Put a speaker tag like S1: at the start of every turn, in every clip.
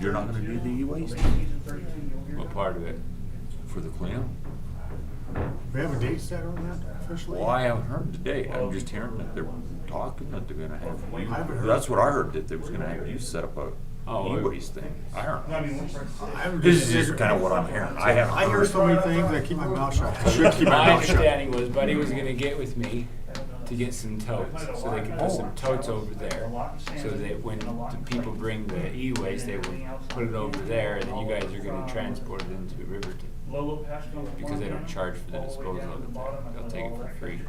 S1: You're not gonna do the e-waste
S2: What part of it?
S1: for the cleanup?
S3: We have a date set on that officially?
S1: Well, I haven't heard today. I'm just hearing that they're talking that they're gonna have
S3: I haven't heard.
S1: that's what I heard, that they was gonna have you set up a
S2: Oh,
S1: e-waste thing. I don't know.
S3: I haven't
S1: This is
S3: just-
S1: just kinda what I'm hearing. I haven't
S3: I hear
S1: heard.
S3: so many things, I keep my mouth shut. I should keep my
S2: My
S3: mouth shut.
S2: understanding was Buddy was gonna get with me to get some totes, so they could put some totes over there. So that when the people bring the e-waste, they will put it over there, and then you guys are gonna transport it into Riverton. Because they don't charge for the disposal of it there. They'll take it for free.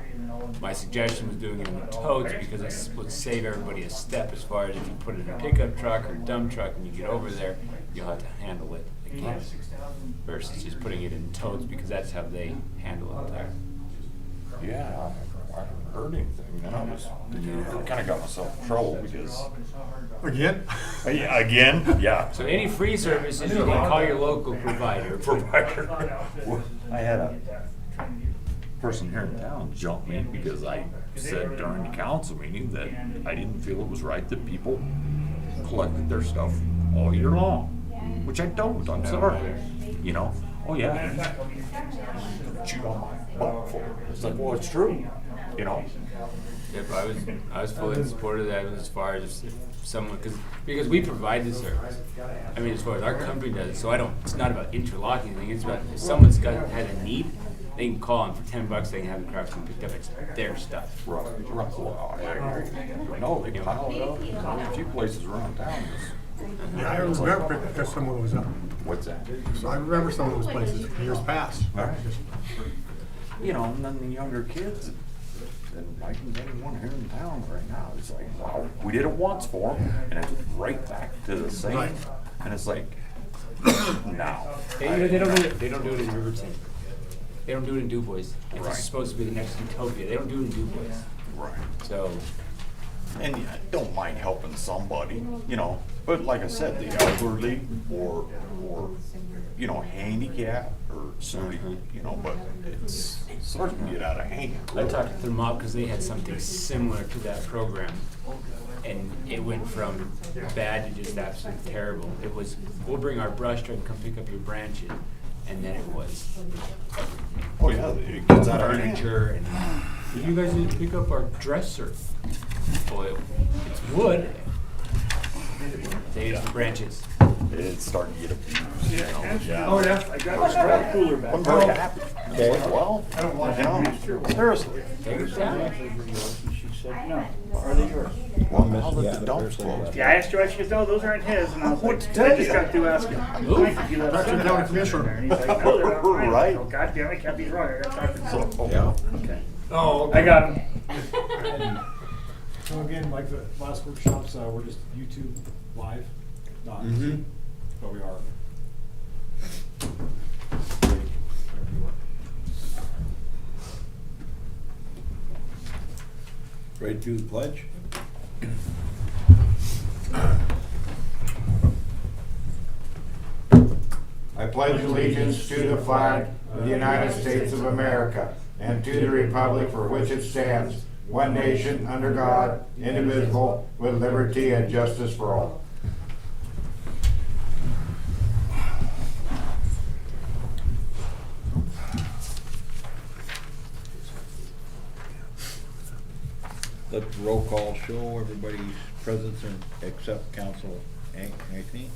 S2: My suggestion was doing it in the totes because it would save everybody a step as far as if you put it in a pickup truck or dump truck and you get over there, you'll have to handle it again. Versus just putting it in totes because that's how they handle it there.
S1: Yeah, I haven't heard anything. And I was, kinda got myself in trouble because,
S3: Again?
S1: yeah, again, yeah.
S2: So any free services, you can call your local provider.
S1: Provider. Well, I had a person here in town jump me because I said during the council meeting that I didn't feel it was right that people collected their stuff all year long, which I don't. I'm sorry. You know? Oh yeah. Chew on my butt for it. It's like, well, it's true. You know?
S2: Yep, I was fully in support of that as far as if someone, because we provide the service. I mean, as far as our company does, so it's not about interlocking anything, it's about if someone's had a need, they can call them for $10, they can have the crap picked up, it's their stuff.
S1: Right. Well, I agree. No, they pile it up. There's a few places around town.
S3: Yeah, I remember because some of those,
S1: What's that?
S3: so I remember some of those places years past.
S1: Right. You know, and then the younger kids, and I can name one here in town right now, it's like, wow, we did it once for them, and it's right back to the same,
S3: Right.
S1: and it's like, now.
S2: They don't do it. They don't do it in Riverton. They don't do it in Du Bois. It's
S1: Right.
S2: supposed to be the next utopia. They don't do it in Du Bois.
S1: Right.
S2: So
S1: And yeah, I don't mind helping somebody, you know, but like I said, the elderly or, you know, handicapped or somebody, you know, but it's starting to get out of hand.
S2: I talked to Thermop because they had something similar to that program, and it went from bad to just absolutely terrible. It was, we'll bring our brush truck and come pick up your branches, and then it was
S1: Oh, yeah, it gets out of hand.
S2: furniture and. You guys need to pick up our dresser. Well, it's wood. They use the branches.
S1: It's starting to get abused, you know. Yeah.
S4: Oh, yeah, I got a small cooler back.
S1: I'm very happy. Okay. Well,
S4: I don't want
S1: you know, seriously.
S2: Take it down.
S4: She said, no. Are they yours?
S1: Well, now that the dump's closed.
S4: Yeah, I asked Joe, she goes, no, those aren't his. And I was
S1: What
S4: like,
S1: to tell
S4: I just
S1: you?
S4: got through asking.
S2: Ooh.
S4: If you let
S3: That's
S4: someone
S3: the county
S4: else in
S3: commissioner.
S4: there. And he's like, no, they're not mine.
S1: Right.
S4: Oh, God damn it, Kathy's wrong. I got to talk to
S1: So,
S4: them.
S1: yeah.
S4: Okay.
S3: Oh,
S4: I got him.
S5: So again, like the last workshops, we're just YouTube live, not,
S1: Mhm.
S5: but we are.
S6: Ready to do the pledge?
S7: I pledge allegiance to the flag of the United States of America and to the republic for which it stands, one nation, under God, indivisible, with liberty and justice for all.
S6: Let the roll call show everybody's presence and except Council Ankney.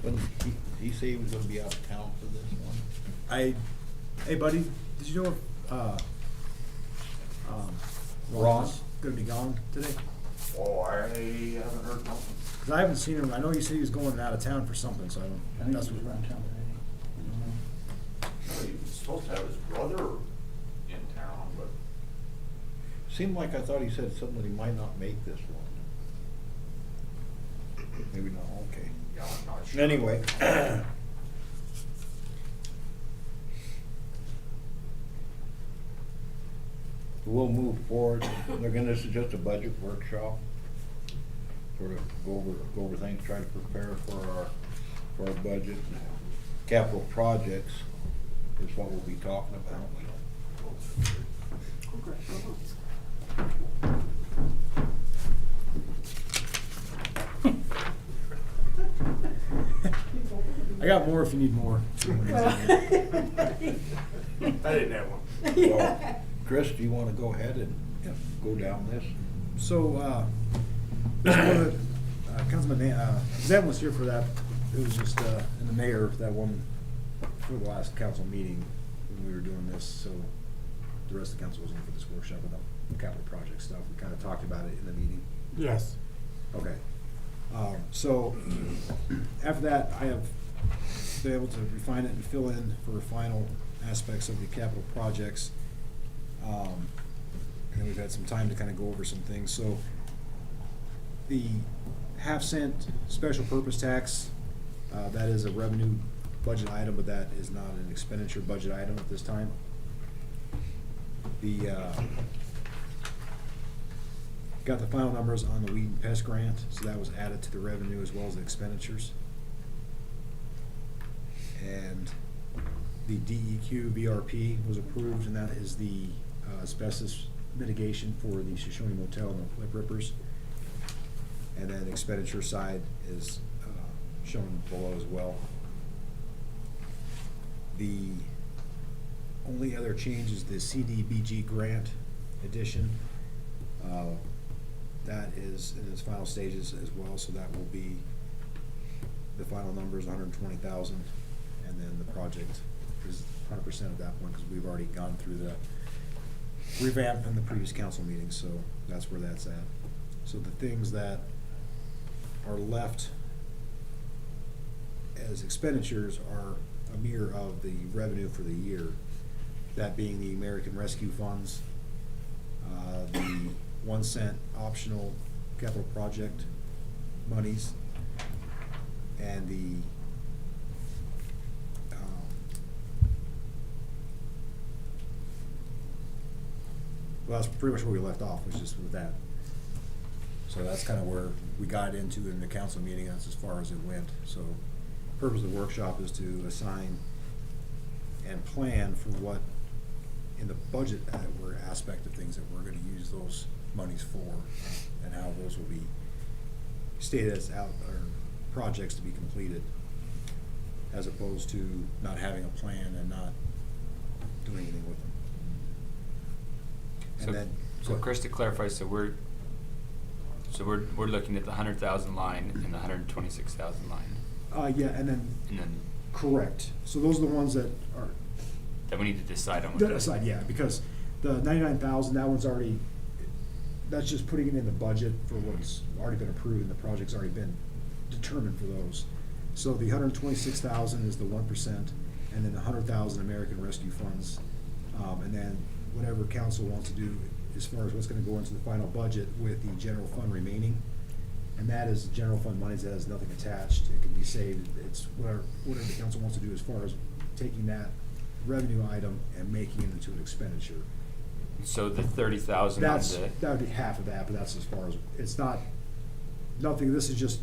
S6: Did he say he was gonna be out of town for this one?
S5: Hey buddy, did you know if, Ron's gonna be gone today?
S1: Oh, I haven't heard nothing.
S5: Cause I haven't seen him, I know he said he was going out of town for something, so I
S4: I
S5: don't,
S4: think
S5: that's
S4: he was
S5: what.
S4: around town today.
S1: He was supposed to have his brother in town, but.
S6: Seemed like I thought he said somebody might not make this one. Maybe not, okay.
S1: Yeah, I'm not sure.
S6: Anyway. We'll move forward. Again, this is just a budget workshop. Sort of go over things, try to prepare for our budget. Capital projects is what we'll be talking about.
S5: I got more if you need more.
S3: I didn't have one.
S6: Well, Chris, do you wanna go ahead and go down this?
S5: So, this one that, Councilman, Zeb was here for that, it was just, and the mayor, that one, for the last council meeting, when we were doing this, so the rest of the council wasn't here for this workshop about the capital project stuff, we kinda talked about it in the meeting.
S3: Yes.
S5: Okay. So, after that, I have been able to refine it and fill in for final aspects of the capital projects. And then we've had some time to kind of go over some things, so the half-cent special purpose tax, that is a revenue budget item, but that is not an expenditure budget item at this time. Got the final numbers on the weed and pest grant, so that was added to the revenue as well as the expenditures. And the DEQ VRP was approved, and that is the asbestos mitigation for the Shoshoni Motel and the Lip Rippers. And then expenditure side is shown below as well. The only other change is the CDBG grant addition. That is in its final stages as well, so that will be, the final number is 120,000, and then the project is 100% at that point, because we've already gone through the revamp in the previous council meeting, so that's where that's at. So the things that are left as expenditures are a mirror of the revenue for the year, that being the American Rescue Funds, the 1 cent optional capital project monies, and the well, that's pretty much where we left off, was just with that. So that's kind of where we got into in the council meeting, that's as far as it went. So the purpose of the workshop is to assign and plan for what, in the budget aspect of things, that we're gonna use those monies for, and how those will be stated as projects to be completed, as opposed to not having a plan and not doing anything with them. And
S2: So,
S5: then,
S2: so Chris, to clarify, so we're looking at the 100,000 line and the 126,000 line,
S5: yeah, and then, correct. So those are the ones that are,
S2: that we need to decide on. what
S5: that
S2: those-
S5: aside, yeah, because the 99,000, that one's already, that's just putting it in the budget for what's already been approved, and the project's already been determined for those. So the 126,000 is the 1%, and then the 100,000 American Rescue Funds, and then whatever council wants to do as far as what's gonna go into the final budget with the general fund remaining. And that is general fund monies that has nothing attached, it can be saved, it's whatever the council wants to do as far as taking that revenue item and making it into an expenditure.
S2: So the 30,000 on
S5: That's,
S2: the,
S5: that would be half of that, but that's as far as, it's not, nothing, this is just,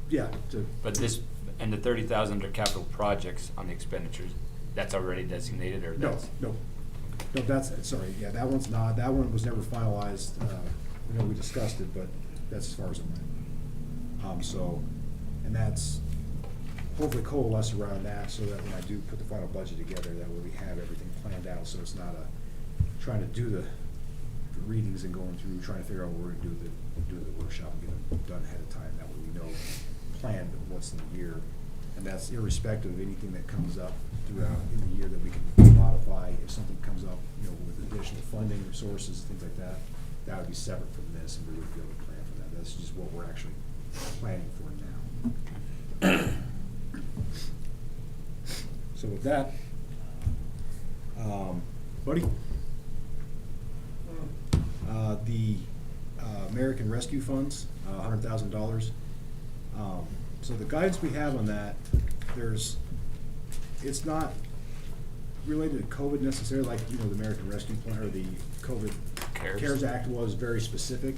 S5: yeah,
S2: but this, and the 30,000 are capital projects on the expenditures, that's already designated, or
S5: no,
S2: that's?
S5: no, that's, sorry, yeah, that one's not, that one was never finalized, I know we discussed it, but that's as far as it went. So, and that's hopefully coalesce around that, so that when I do put the final budget together, that way we have everything planned out, so it's not trying to do the readings and going through, trying to figure out what we're gonna do the workshop and get them done ahead of time, that way we know, plan what's in the year. And that's irrespective of anything that comes up throughout in the year that we can modify. If something comes up, with additional funding, resources, things like that, that would be separate from this, and we would be able to plan for that. That's just what we're actually planning for now. So with that, buddy, the American Rescue Funds, $100,000. So the guidance we have on that, it's not related to COVID necessarily, like, the American Rescue Plan or the COVID CARES Act was very specific.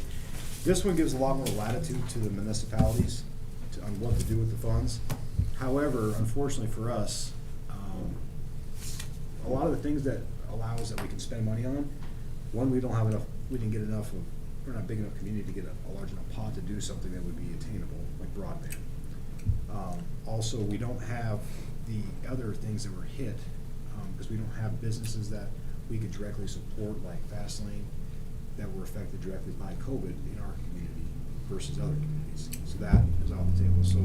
S5: This one gives a lot more latitude to the municipalities on what to do with the funds. However, unfortunately for us, a lot of the things that allow us that we can spend money on, one, we don't have enough, we didn't get enough of, we're not a big enough community to get a large enough pot to do something that would be attainable, like broadband. Also, we don't have the other things that were hit, because we don't have businesses that we could directly support, like Fastlane, that were affected directly by COVID in our community versus other communities. So that is off the table. So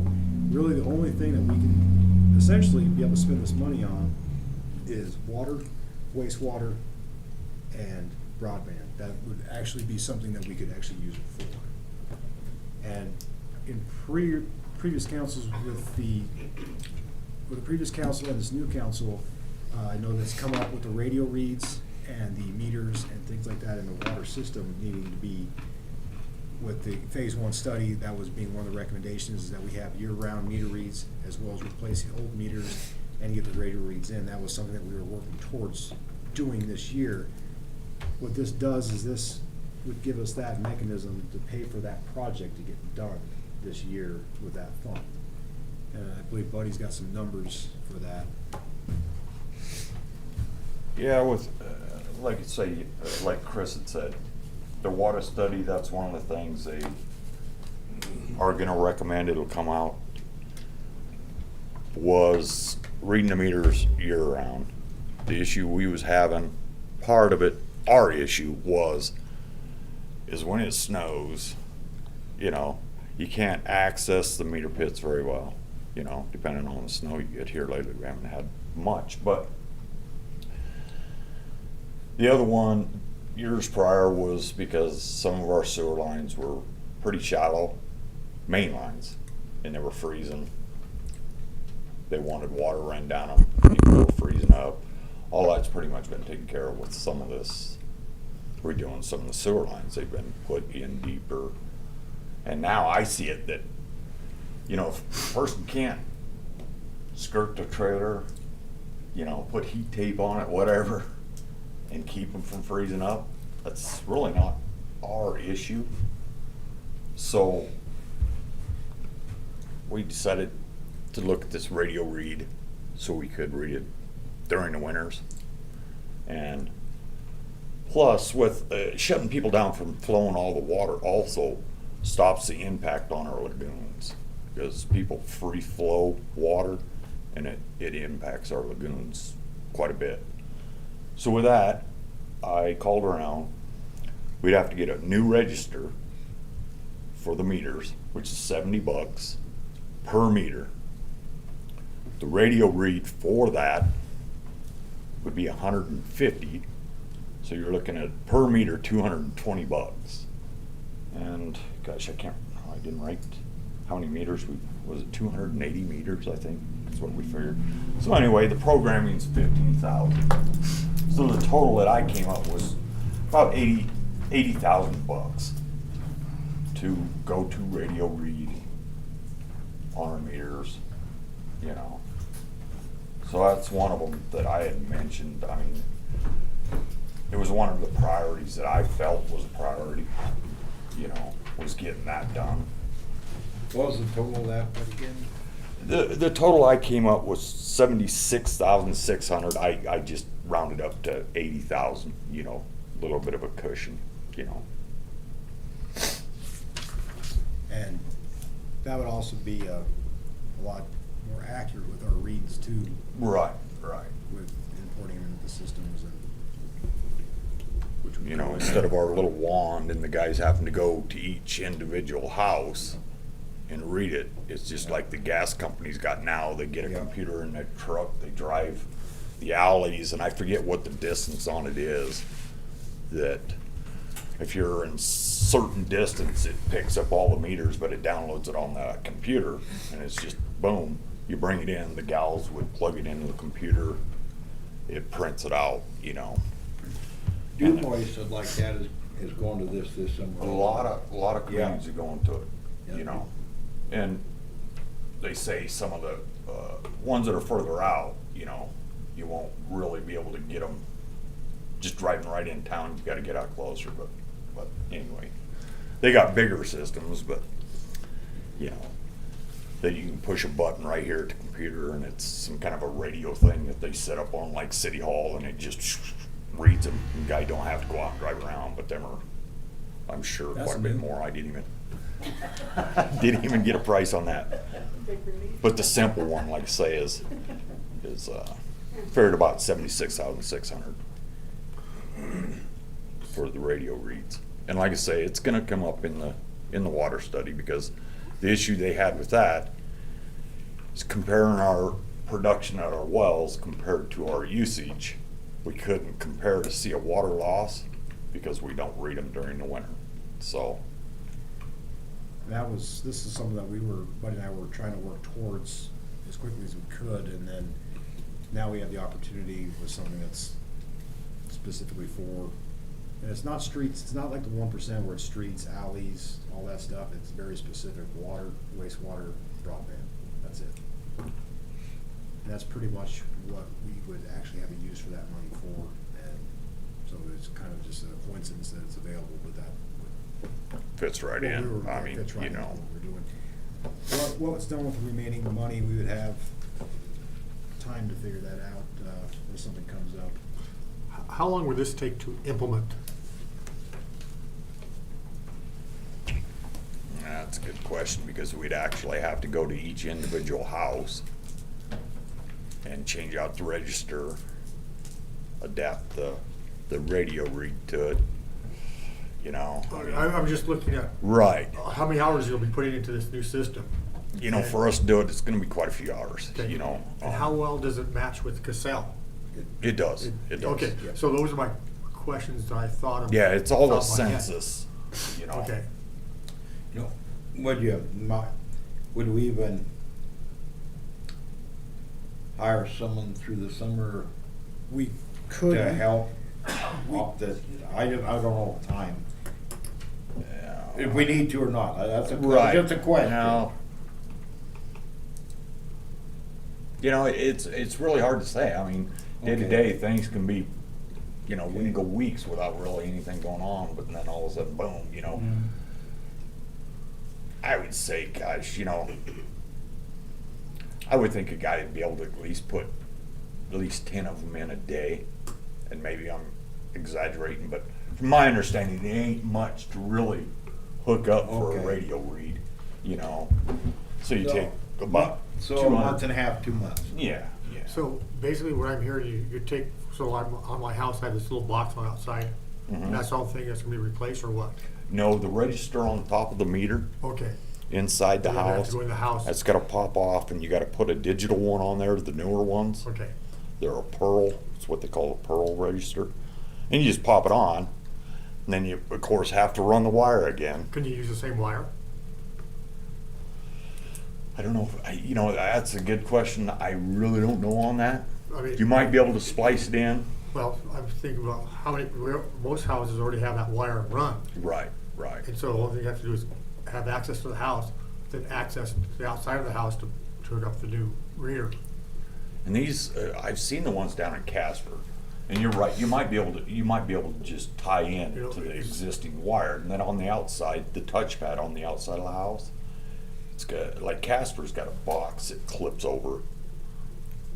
S5: really, the only thing that we can essentially be able to spend this money on is water, wastewater, and broadband. That would actually be something that we could actually use it for. And in previous councils with the previous council and this new council, I know that's come up with the radio reads and the meters and things like that in the water system needing to be, with the phase 1 study, that was being one of the recommendations, is that we have year-round meter reads as well as replacing old meters and get the radio reads in. That was something that we were working towards doing this year. What this does is this would give us that mechanism to pay for that project to get done this year with that fund. And I believe Buddy's got some numbers for that.
S1: Yeah, with, like you say, like Chris had said, the water study, that's one of the things they are gonna recommend, it'll come out, was reading the meters year round. The issue we was having, part of it, our issue is when it snows, you know, you can't access the meter pits very well, you know, depending on the snow you get here lately. We haven't had much, but the other one, years prior, was because some of our sewer lines were pretty shallow, main lines, and they were freezing. They wanted water ran down them, people were freezing up. All that's pretty much been taken care of with some of this. Redoing some of the sewer lines, they've been put in deeper. And now I see it that, you know, if a person can't skirt the trailer, you know, put heat tape on it, whatever, and keep them from freezing up, that's really not our issue. So we decided to look at this radio read so we could read it during the winters. And plus, with shutting people down from flowing all the water also stops the impact on our lagoons, because people free flow water and it impacts our lagoons quite a bit. So with that, I called around. We'd have to get a new register for the meters, which is $70 per meter. The radio read for that would be $150. So you're looking at per meter $220. And gosh, I didn't write how many meters was it 280 meters, I think. That's what we figured. So anyway, the programming's 15,000. So the total that I came up was about $80,000 to go to radio read on our meters, you know. So that's one of them that I had mentioned. I mean, it was one of the priorities that I felt was a priority, you know, was getting that done.
S6: What was the total of that again?
S1: The total I came up was 76,600. I just rounded up to 80,000, you know, a little bit of a cushion, you know.
S5: And that would also be a lot more accurate with our reads too,
S1: Right.
S5: with importing them into the systems and.
S1: You know, instead of our little wand and the guys having to go to each individual house and read it, it's just like the gas companies got now. They get a computer in their truck, they drive the alleys, and I forget what the distance on it is, that if you're in certain distance, it picks up all the meters, but it downloads it on the computer, and it's just boom, you bring it in, the gals would plug it into the computer, it prints it out, you know.
S6: Du Bois said like that is going to this summer.
S1: A lot of communities are going to it,
S6: Yeah.
S1: you know. And they say some of the ones that are further out, you know, you won't really be able to get them just driving right in town. You got to get out closer, but anyway, they got bigger systems, but you know, that you can push a button right here at the computer, and it's some kind of a radio thing that they set up on like City Hall, and it just reads them. The guy don't have to go out and drive around, but them are I'm sure
S5: That's
S1: quite a bit
S5: new.
S1: more. I didn't even get a price on that. But the simple one, like I say, is fared about 76,600 for the radio reads. And like I say, it's gonna come up in the water study, because the issue they had with that is comparing our production at our wells compared to our usage. We couldn't compare to see a water loss because we don't read them during the winter. So,
S5: This is something that Buddy and I were trying to work towards as quickly as we could, and then now we have the opportunity with something that's specifically for, and it's not streets, it's not like the 1% where it's streets, alleys, all that stuff. It's very specific: water, wastewater, broadband. That's it. And that's pretty much what we would actually have a use for that money for, and so it's kind of just a coincidence that it's available, but that
S1: fits right
S5: well,
S1: in. I
S5: that
S1: mean,
S5: fits right
S1: you
S5: into
S1: know.
S5: what we're doing. What was done with the remaining money, we would have time to figure that out, if something comes up.
S3: How long would this take to implement?
S1: That's a good question, because we'd actually have to go to each individual house and change out the register, adapt the radio read to it, you know. I mean,
S3: I'm just looking at
S1: right.
S3: how many hours you'll be putting into this new system.
S1: You know, for us to do it, it's gonna be quite a few hours,
S3: Okay.
S1: you know.
S3: And how well does it match with Cassell?
S1: It does, it does.
S3: Okay, so those are my questions that I thought of.
S1: Yeah, it's all the
S3: off my head.
S1: census, you know.
S3: Okay.
S6: You know, would we even hire someone through the summer
S5: We could.
S6: to help off the, I don't know time,
S1: Yeah.
S6: if we need to or not, that's
S1: Right.
S6: just a question.
S1: Now, you know, it's really hard to say. I mean, day to day, things can be, you know, we can go weeks without really anything going on, but then all of a sudden, boom, you know. I would say, gosh, you know, I would think a guy would be able to at least put at least 10 of them in a day, and maybe I'm exaggerating, but from my understanding, there ain't much to really hook up for a
S6: Okay.
S1: radio read, you know. So you
S6: So,
S1: take about
S6: So
S1: 200.
S6: a month and a half, 2 months.
S1: Yeah, yeah.
S3: So basically what I'm hearing, you take, so on my house, I have this little box on outside,
S1: Mhm.
S3: and that's all the thing that's gonna be replaced or what?
S1: No, the register on the top of the meter
S3: Okay.
S1: inside the
S3: And then they have to
S1: house,
S3: go in the house.
S1: that's gotta pop off, and you gotta put a digital one on there, the newer ones.
S3: Okay.
S1: They're a pearl, it's what they call a pearl register. And you just pop it on, and then you, of course, have to run the wire again.
S3: Can you use the same wire?
S1: I don't know, you know, that's a good question. I really don't know on that.
S3: I mean-
S1: You might be able to splice it in.
S3: Well, I'm thinking about how many, most houses already have that wire run.
S1: Right, right.
S3: And so the only thing you have to do is have access to the house, then access the outside of the house to hook up the new reader.
S1: And these, I've seen the ones down in Casper, and you're right. You might be able to just tie in
S3: You know,
S1: to the
S3: it's-
S1: existing wire, and then on the outside, the touchpad on the outside of the house, it's got, like Casper's got a box that clips over,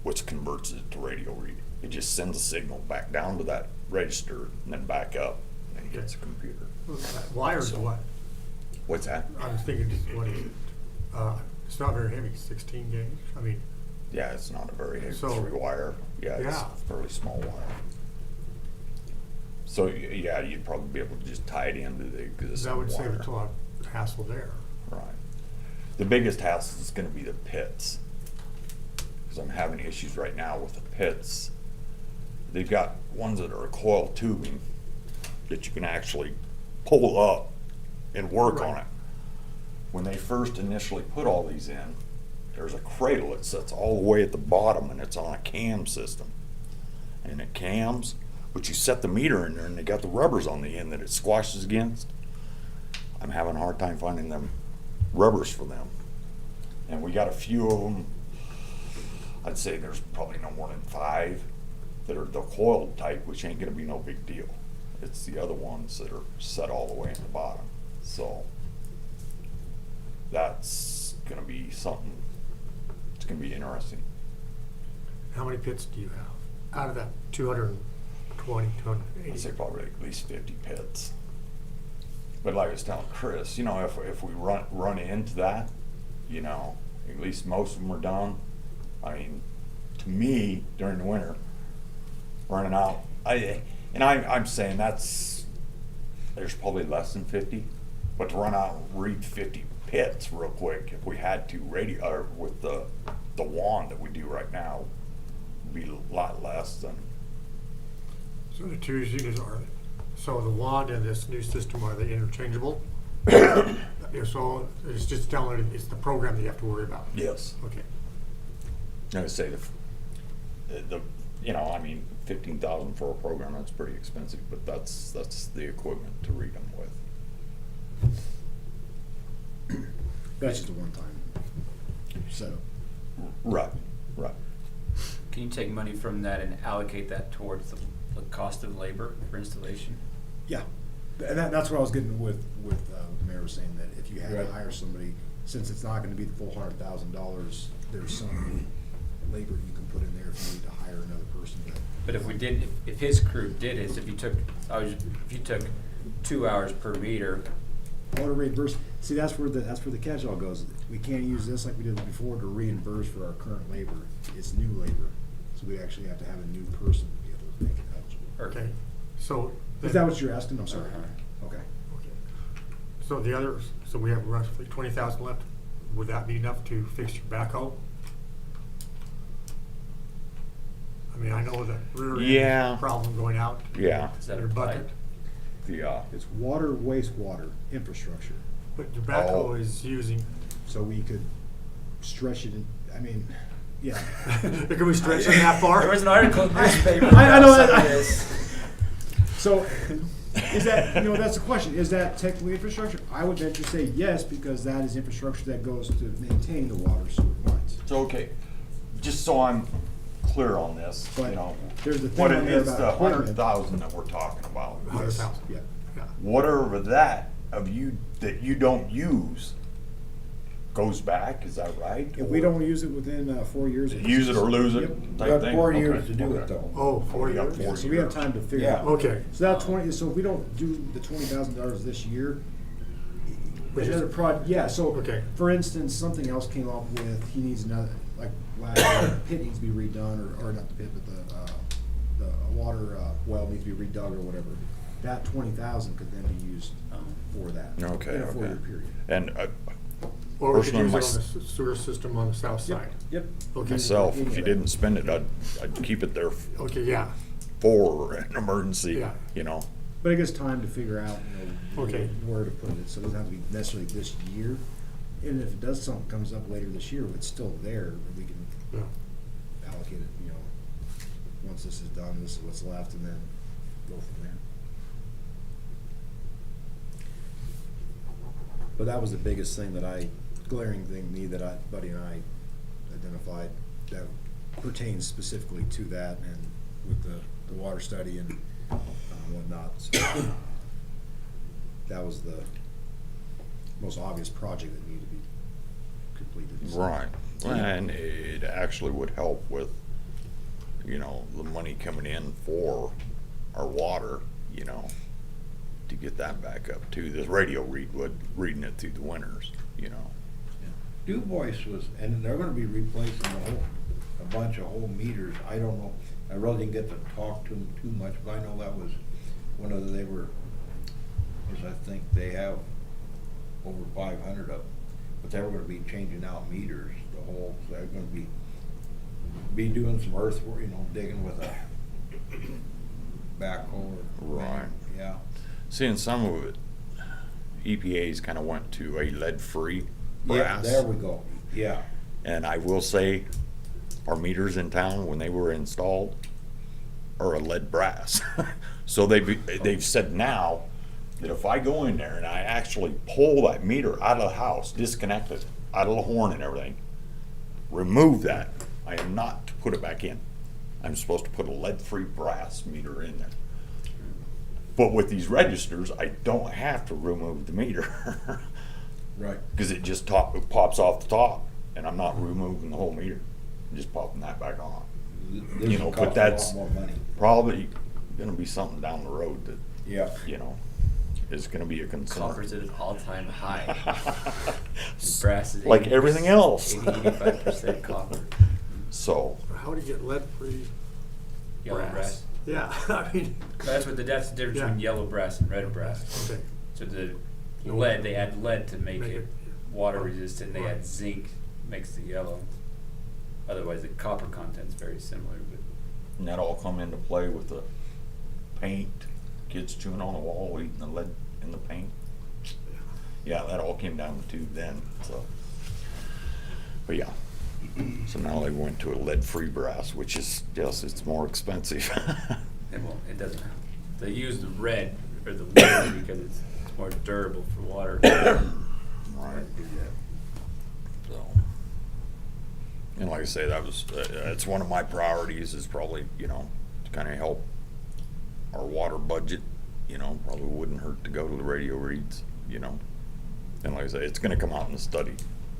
S1: which converts it to radio read. It just sends a signal back down to that register and then back up, and it hits a computer.
S3: That wire's
S1: So-
S3: what?
S1: What's that?
S3: I was thinking, what is it? It's not very heavy, 16 gauge. I mean,
S1: Yeah, it's not a very heavy
S3: So-
S1: 3-wire. Yeah, it's
S3: Yeah.
S1: a fairly small wire. So, yeah, you'd probably be able to just tie it into the existing
S3: that would save
S1: wire.
S3: a lot of hassle there.
S1: Right. The biggest hassle is gonna be the pits. Cause I'm having issues right now with the pits. They've got ones that are coiled tubing that you can actually pull up and work on
S3: Right.
S1: it. When they first initially put all these in, there's a cradle that sits all the way at the bottom, and it's on a cam system. And it cams, but you set the meter in there and they got the rubbers on the end that it squashes against. I'm having a hard time finding them rubbers for them. And we got a few of them. I'd say there's probably no more than 5 that are the coiled type, which ain't gonna be no big deal. It's the other ones that are set all the way in the bottom. So that's gonna be something, it's gonna be interesting.
S3: How many pits do you have? Out of that 220,
S1: I'd say
S3: 280?
S1: probably at least 50 pits. But like I was telling Chris, you know, if we run into that, you know, at least most of them are done. I mean, to me, during the winter, running out, I'm saying there's probably less than 50, but to run out and read 50 pits real quick, if we had to or with the wand that we do right now, would be a lot less than.
S3: So the two units are, so the wand and this new system, are they interchangeable? Yeah, so it's just downloaded, it's the program that you have to worry about?
S1: Yes.
S3: Okay.
S1: I would say the you know, I mean, 15,000 for a program, that's pretty expensive, but that's the equipment to read them with.
S5: That's just a one-time setup.
S1: Right.
S2: Can you take money from that and allocate that towards the cost of labor for installation?
S5: Yeah, and that's what I was getting with the mayor was saying, that if you had
S6: Right.
S5: to hire somebody, since it's not gonna be the full $100,000, there's some labor you can put in there if you need to hire another person.
S2: But if we did, if his crew did it, if you took 2 hours per meter,
S5: Auto reimburse, see, that's where the catch-all goes. We can't use this like we did before to reimburse for our current labor. It's new labor, so we actually have to have a new person to be able to make it eligible.
S3: Okay, so.
S5: Is that what you're asking? I'm sorry. Okay.
S3: Okay. So the others, so we have roughly 20,000 left. Would that be enough to fix your backhoe? I mean, I know the rear
S1: Yeah.
S3: end problem going out.
S1: Yeah.
S2: is that
S3: Your
S2: a
S3: bucket,
S1: The
S5: It's water, wastewater infrastructure,
S3: but your backhoe
S1: Oh.
S3: is using,
S5: so we could stretch it in, I mean, yeah.
S3: it can be stretched that far?
S2: There was an article in the newspaper
S5: I know
S2: about
S5: that.
S2: some of this.
S5: So, is that, that's the question, is that technically infrastructure? I would venture to say yes, because that is infrastructure that goes to maintain the water sewer lines.
S1: So, okay, just so I'm clear on this, you
S5: But
S1: know,
S5: there's the thing
S1: what
S5: on
S1: it
S5: there
S1: is,
S5: about
S1: the
S5: equipment.
S1: 100,000 that we're talking about.
S3: 100,000.
S5: Yeah.
S3: Yeah.
S1: Whatever that that you don't use goes back, is that right?
S5: If we don't use it within 4 years.
S1: Use it or lose it
S5: Yep.
S6: We
S1: type
S6: got
S1: thing?
S6: 4
S1: Okay,
S6: years to do
S1: okay.
S6: it though.
S3: Oh, 4
S1: We got
S3: years?
S1: 4
S5: Yeah, so we have
S1: years.
S5: time to figure
S6: Yeah.
S5: out.
S3: Okay.
S5: So that 20, so if we don't do the $20,000 this year,
S3: Which is-
S5: another yeah, so,
S3: Okay.
S5: for instance, something else came up with, he needs another, like, last year, the pit needs to be redone, or not the pit, but the water, well needs to be redug or whatever. That 20,000 could then be used for that.
S1: Okay,
S5: In a 4-year
S1: okay.
S5: period.
S1: And
S3: Or we could
S1: Personally,
S3: use it
S1: my-
S3: on the sewer system on the south side.
S5: Yep.
S3: Okay.
S1: myself,
S5: Any
S1: if
S5: of
S1: you
S5: that.
S1: didn't spend it, I'd keep it there
S3: Okay, yeah.
S1: for an emergency,
S3: Yeah.
S1: you know?
S5: But it gives time to figure out,
S3: Okay.
S5: where to put it, so it doesn't have to be necessarily this year. And if it does, something comes up later this year, it's still there, we can
S3: Yeah.
S5: allocate it, once this is done, this is what's left, and then go from there. But that was the biggest thing glaring thing Buddy and I identified that pertains specifically to that, and with the water study and whatnot. So, that was the most obvious project that needed to be completed. So-
S1: Right, and it actually would help with, the money coming in for our water, to get that back up too. This radio reading it through the winters,
S6: Du Bois was, and they're gonna be replacing a bunch of whole meters. I don't know, I really didn't get to talk to them too much, but I know that was I think they have over 500 of them. But they were gonna be changing out meters, so they're gonna be doing some earthwork, digging with a backhoe or.
S1: Right.
S6: Yeah.
S1: Seeing some of it, EPA's kind of went to a lead-free
S6: Yeah,
S1: brass.
S6: there we go, yeah.
S1: And I will say, our meters in town, when they were installed, are a lead brass. So they've said now that if I go in there and I actually pull that meter out of the house, disconnect it, out of the horn and everything, remove that, I am not to put it back in. I'm supposed to put a lead-free brass meter in there. But with these registers, I don't have to remove the meter.
S6: Right.
S1: Because it just it pops off the top, and I'm not removing the whole meter, I'm just popping that back on.
S6: This
S1: But
S6: costs
S1: that's
S6: a lot more money.
S1: probably gonna be something down the road that,
S6: Yeah.
S1: is gonna be a concern.
S2: Copper's at an all-time high. Brass is
S1: Like everything else.
S2: 85% copper.
S1: So,
S3: How do you get lead-free
S2: Yellow
S3: brass?
S2: brass.
S3: Yeah, I mean,
S2: That's the difference
S3: Yeah.
S2: between yellow brass and red brass.
S3: okay.
S2: So the lead, they add lead to make
S3: Make
S2: it
S3: it-
S2: water resistant. They
S3: Right.
S2: add zinc, makes the yellow. Otherwise, the copper content's very similar. But
S1: and that all come into play with the paint, kids chewing on the wall, eating the lead in the paint. Yeah, that all came down the tube then, so. But yeah, so now they went to a lead-free brass, which is, yes, it's more expensive.
S2: it doesn't have. They use the red or the lead because it's more durable for water.
S1: Right. So, and like I say, that's one of my priorities is probably, you know, to kind of help our water budget, you know, probably wouldn't hurt to go to the radio reads, you know. And like I say, it's gonna come out in the study.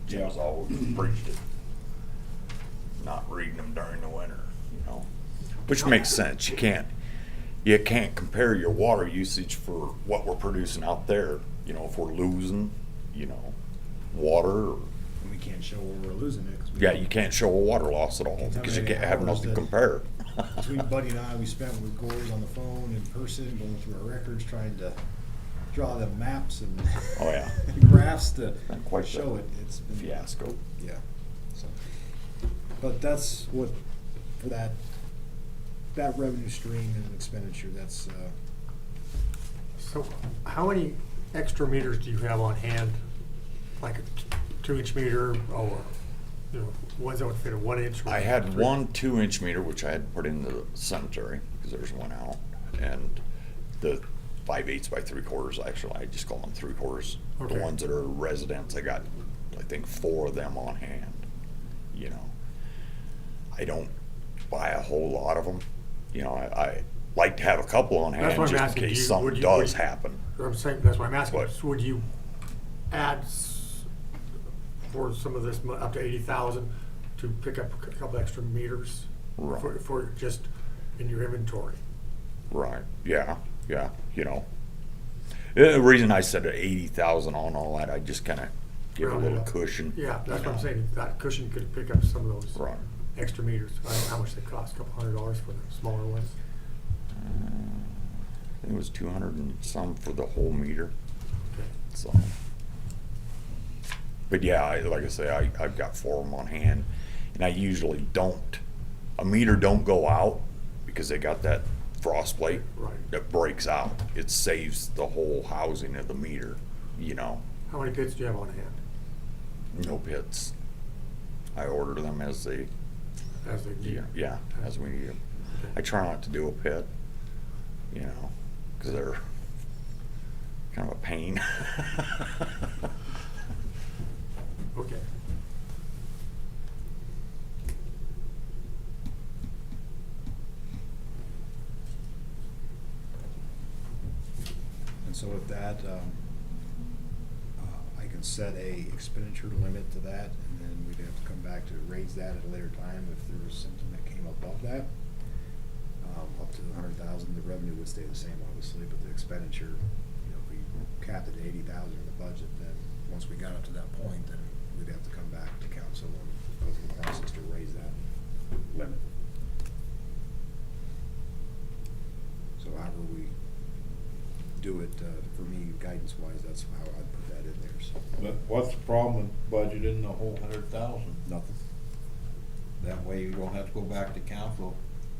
S1: Jim's always preached it. Not reading them during the winter, you know, which makes sense. You can't compare your water usage for what we're producing out there. You know, if we're losing, you know, water, or,
S5: We can't show where we're losing it. 'cause we
S1: yeah,
S5: don't-
S1: you can't show a water loss at all
S5: Can't tell
S1: because you
S5: me
S1: can't have
S5: hours
S1: nothing to
S5: that-
S1: compare.
S5: Between Buddy and I, we spent with Gores on the phone in person, going through our records, trying to draw them maps and
S1: Oh, yeah.
S5: graphs to
S1: Not quite
S5: show
S1: the
S5: it. It's been
S1: fiasco.
S5: Yeah. So, but that's what for that revenue stream and expenditure. That's
S3: So how many extra meters do you have on hand? Like a 2-inch meter or, you know, ones that would fit a 1-inch? or
S1: I had
S3: 3?
S1: one 2-inch meter, which I had put in the cemetery, because there's one out, and the 5/8 by 3/4, actually, I just call them 3/4. The
S3: Okay.
S1: ones that are residents, I got, I think, 4 of them on hand, you know. I don't buy a whole lot of them, you know, I like to have a couple on
S3: That's
S1: hand
S3: what I'm
S1: just in
S3: asking.
S1: case
S3: Would
S1: something
S3: you-
S1: does happen.
S3: I'm saying, that's what I'm asking.
S1: What?
S3: So would you add for some of this up to 80,000 to pick up a couple extra meters?
S1: Right.
S3: For just in your inventory?
S1: Right, yeah, you know. The reason I said 80,000 on all that, I just kinda give a
S3: Round it
S1: little
S3: up.
S1: cushion.
S3: Yeah, that's
S1: you
S3: what I'm
S1: know.
S3: saying. That cushion could pick up some of those
S1: Right.
S3: extra meters. I don't know how much they cost, a couple $100 for the smaller ones.
S1: I think it was 200 and some for the whole meter,
S3: Okay.
S1: so. But yeah, like I say, I've got 4 of them on hand, and I usually a meter don't go out because they got that frost plate
S3: Right.
S1: that breaks out. It saves the whole housing of the meter, you know.
S3: How many pits do you have on hand?
S1: No pits. I order them as they,
S3: As they need?
S1: yeah, as we need them. I try not to do a pit, you know, because they're kind of a pain.
S3: Okay.
S5: and so with that, I can set a expenditure limit to that, and then we'd have to come back to raise that at a later time if there was something that came above that. Up to the 100,000, the revenue would stay the same, obviously, but the expenditure, you know, if we capped it at 80,000 in the budget, then once we got up to that point, then we'd have to come back to council and go through the process to raise that limit. So however we do it, for me, guidance-wise, that's how I'd put that in there, so,
S6: But what's the problem with budgeting the whole 100,000?
S5: nothing.
S6: That way you don't have to go back to council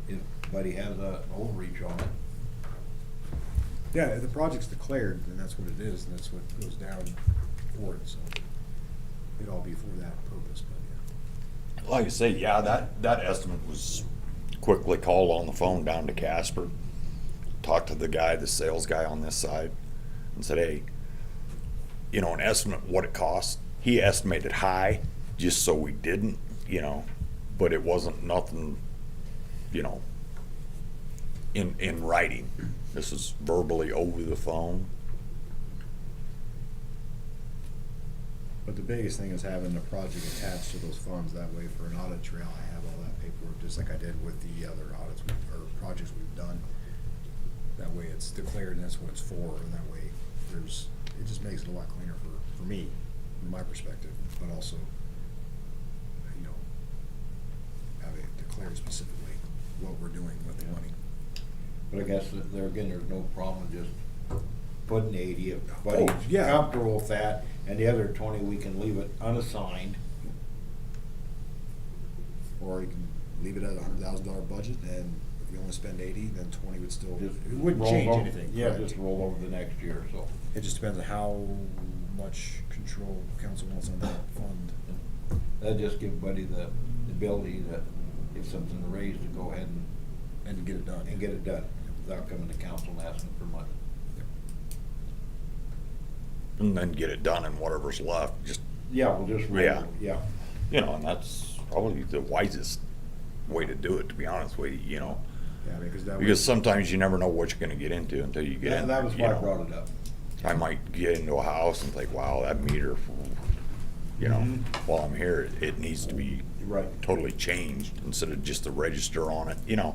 S6: if Buddy has a overreach on it.
S5: Yeah, if the project's declared, then that's what it is, and that's what goes down for it, so it'd all be for that purpose, but yeah.
S1: Like I say, yeah, that estimate was quickly called on the phone down to Casper, talked to the sales guy on this side, and said, hey, you know, an estimate what it costs. He estimated high, just so we didn't, you know, but it wasn't nothing, you know, in writing. This is verbally over the phone.
S5: But the biggest thing is having the project attached to those funds, that way for an audit trail, I have all that paperwork, just like I did with the other audits or projects we've done. That way it's declared and that's what it's for, and that way it just makes it a lot cleaner for me, from my perspective, but also, you know, have it declared specifically what we're doing with the money.
S6: But I guess that there again, there's no problem just putting 80 if
S5: Oh,
S6: buddy's
S5: yeah.
S6: comfortable with that, and the other 20, we can leave it unassigned.
S5: Or you can leave it at $100,000 budget, and if we only spend 80, then 20 would still,
S6: Just
S5: it wouldn't
S6: roll
S5: change
S6: over-
S5: anything.
S6: Yeah,
S5: correct?
S6: just roll over the next year, so.
S5: It just depends on how much control council wants on that fund.
S6: That'd just give Buddy the ability to, if something to raise, to go ahead
S5: And to get it done.
S6: and get it done, without coming to council and asking for money.
S1: And then get it done and whatever's left, just,
S6: Yeah, we'll just roll,
S1: Yeah.
S6: yeah.
S1: you know, and that's probably the wisest way to do it, to be honest with you, you know.
S5: Yeah, because that
S1: Because
S5: way,
S1: sometimes you never know what you're gonna get into until you get
S6: That
S1: in.
S6: that was
S1: you
S6: why I
S1: know.
S6: brought it up.
S1: I might get into a house and think, wow, that meter, you know,
S6: Mhm.
S1: while I'm here, it needs to be
S6: Right.
S1: totally changed instead of just the register on it, you know,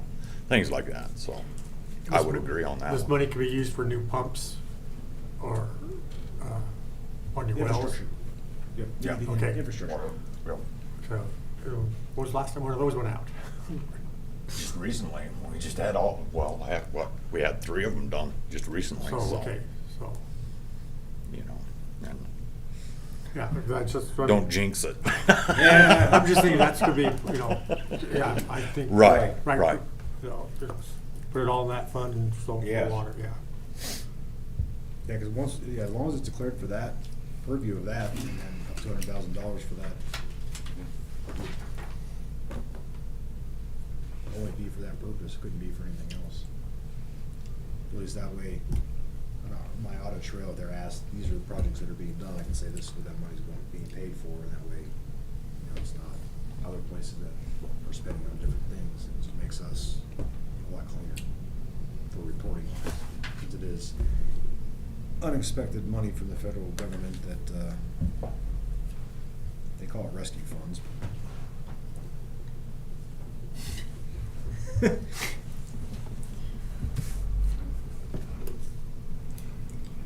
S1: things like that, so I would agree on that
S3: This
S1: one.
S3: money can be used for new pumps or, on your wells.
S5: infrastructure. Yep.
S1: Yeah.
S3: Okay.
S5: Infrastructure.
S1: Yep.
S3: So, you know, when was the last time one of those went out?
S1: Just recently, we just had all, well, heck, what, we had 3 of them done just recently,
S3: So,
S1: so,
S3: okay, so,
S1: you know, and
S3: yeah, that's just.
S1: don't jinx it.
S3: Yeah, I'm just thinking that's gonna be, you know, yeah, I think.
S1: Right, right.
S3: You know, put it all in that fund and so,
S6: Yes.
S3: water, yeah.
S5: Yeah, because once, yeah, as long as it's declared for that, purview of that, and then up to $200,000 for that. Only be for that purpose, couldn't be for anything else. At least that way, my audit trail, if they're asked, these are the projects that are being done, I can say this is what that money's being paid for, and that way, you know, it's not other places that are spending on different things. It just makes us a lot cleaner for reporting, since it is unexpected money from the federal government that, they call it rescue funds.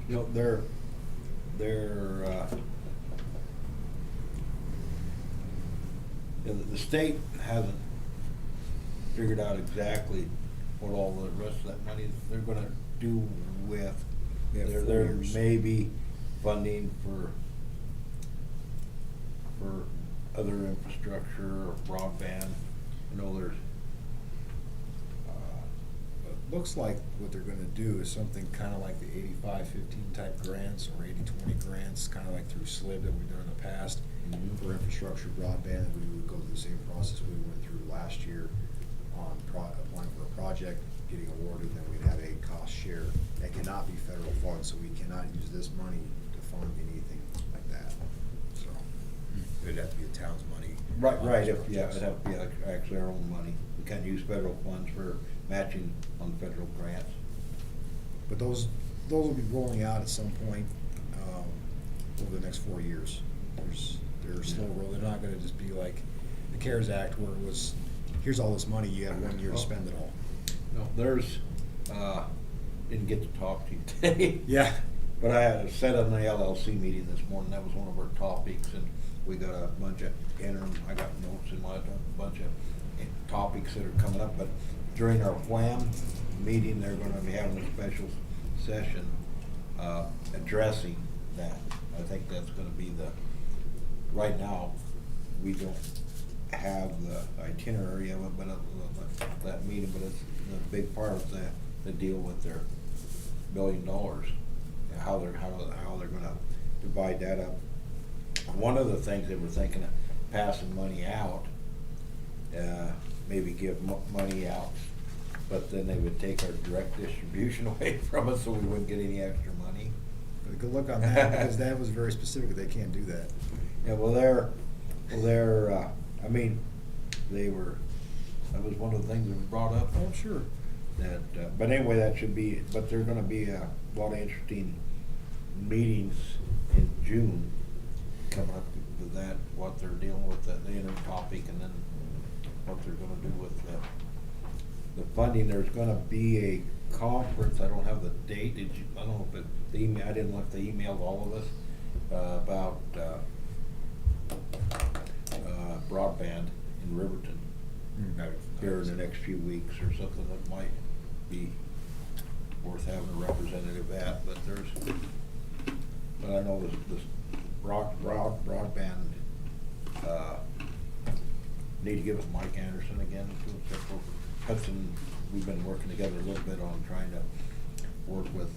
S6: You know, the state hasn't figured out exactly what all the rest of that money they're gonna do with.
S5: Yeah, 4
S6: There
S5: years.
S6: may be funding for other infrastructure or broadband, you know, there's,
S5: It looks like what they're gonna do is something kinda like the 85-15 type grants or 80-20 grants, kinda like through SLIB that we've done in the past.
S6: Mhm.
S5: For infrastructure broadband, we would go through the same process we went through last year on applying for a project, getting awarded, then we'd have a cost share. That cannot be federal funds, so we cannot use this money to fund anything like that, so. It'd have to be the town's money.
S6: right, yeah, it'd have to be actually our own money. We can't use federal funds for matching on federal grants.
S5: But those will be rolling out at some point, over the next 4 years. They're slow roll, they're not gonna just be like the CARES Act where it was, here's all this money, you have 1 year to spend it all.
S6: No, there's, didn't get to talk to you today.
S5: Yeah.
S6: But I had said on the LLC meeting this morning, that was one of our topics, and we got a bunch of interim, I got notes in my, a bunch of topics that are coming up, but during our WHAM meeting, they're gonna be having a special session, addressing that. I think that's gonna be right now, we don't have the itinerary of it, but that meeting, but it's a big part of the deal with their $1 billion. How they're gonna divide that up. One of the things they were thinking of passing money out, maybe give money out, but then they would take our direct distribution away from us, so we wouldn't get any extra money.
S5: But good luck on that, because that was very specific, they can't do that.
S6: Yeah, well, I mean, that was one of the things that was brought up.
S5: Oh, sure.
S6: That, but anyway, but there're gonna be a lot of interesting meetings in June coming up with that, what they're dealing with, the interim topic, and then what they're gonna do with the funding, there's gonna be a conference, I don't have the date, did you, I don't know if it, the email, I didn't look, they emailed all of us, about, broadband in Riverton. Here in the next few weeks or something that might be worth having a representative at, but I know this broadband, need to give us Mike Anderson again, Hudson, we've been working together a little bit on trying to work with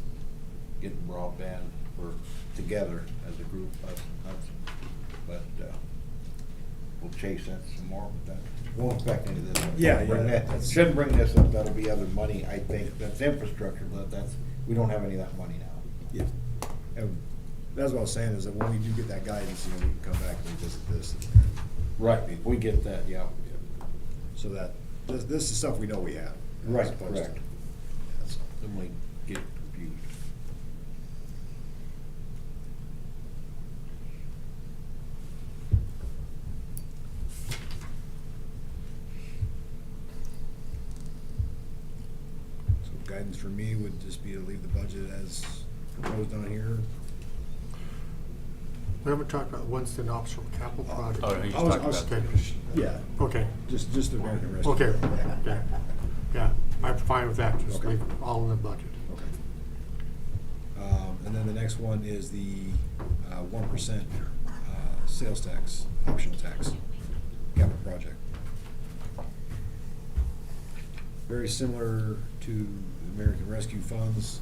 S6: getting broadband together as a group, Hudson, but, we'll chase that some more, but that won't affect any of this.
S5: Yeah,
S6: Bring
S5: yeah,
S6: that, shouldn't bring this up, that'll be other money, I think, that's infrastructure, but we don't have any of that money now.
S5: Yeah. And that's what I was saying, is that when we do get that guidance, we can come back and revisit this.
S6: Right, we get that, yeah.
S5: So that, this is stuff we know we have.
S6: Right,
S5: as opposed to-
S6: correct.
S5: Yeah, so.
S6: Then we get confused.
S5: So guidance for me would just be to leave the budget as proposed on here.
S3: We haven't talked about Winston Offshore Capital Project.
S2: Oh, no, you
S5: I
S2: just
S5: was-
S2: talked
S5: I was-
S2: about.
S5: Yeah,
S3: Okay,
S5: just the American Rescue.
S3: okay,
S5: Yeah.
S3: yeah, I'm fine with that, just
S5: Okay.
S3: leave it all in the budget.
S5: Okay. And then the next one is the 1% sales tax, optional tax, capital project. Very similar to the American Rescue Funds,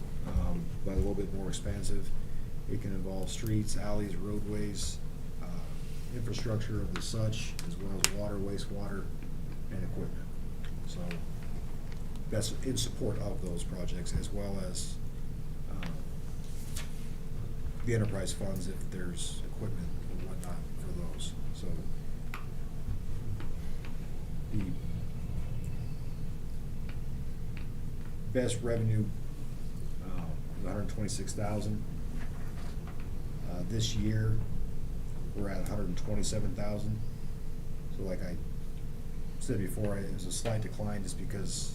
S5: but a little bit more expansive. It can involve streets, alleys, roadways, infrastructure of the such, as well as water, wastewater, and equipment. So that's in support of those projects, as well as the enterprise funds if there's equipment and whatnot for those. So the best revenue was 126,000. This year, we're at 127,000. So like I said before, it was a slight decline just because,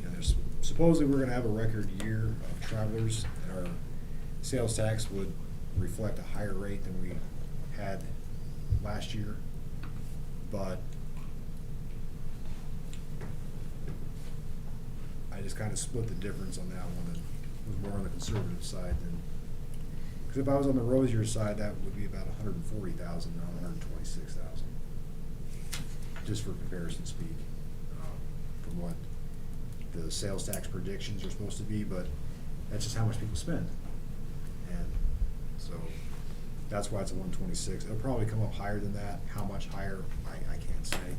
S5: there's supposedly we're gonna have a record year of travelers, and our sales tax would reflect a higher rate than we had last year. But I just kind of split the difference on that one, and was more on the conservative side than, because if I was on the rosier side, that would be about 140,000, not 126,000. Just for comparison speak, from what the sales tax predictions are supposed to be, but that's just how much people spend. And so that's why it's a 126. It'll probably come up higher than that. How much higher, I can't say.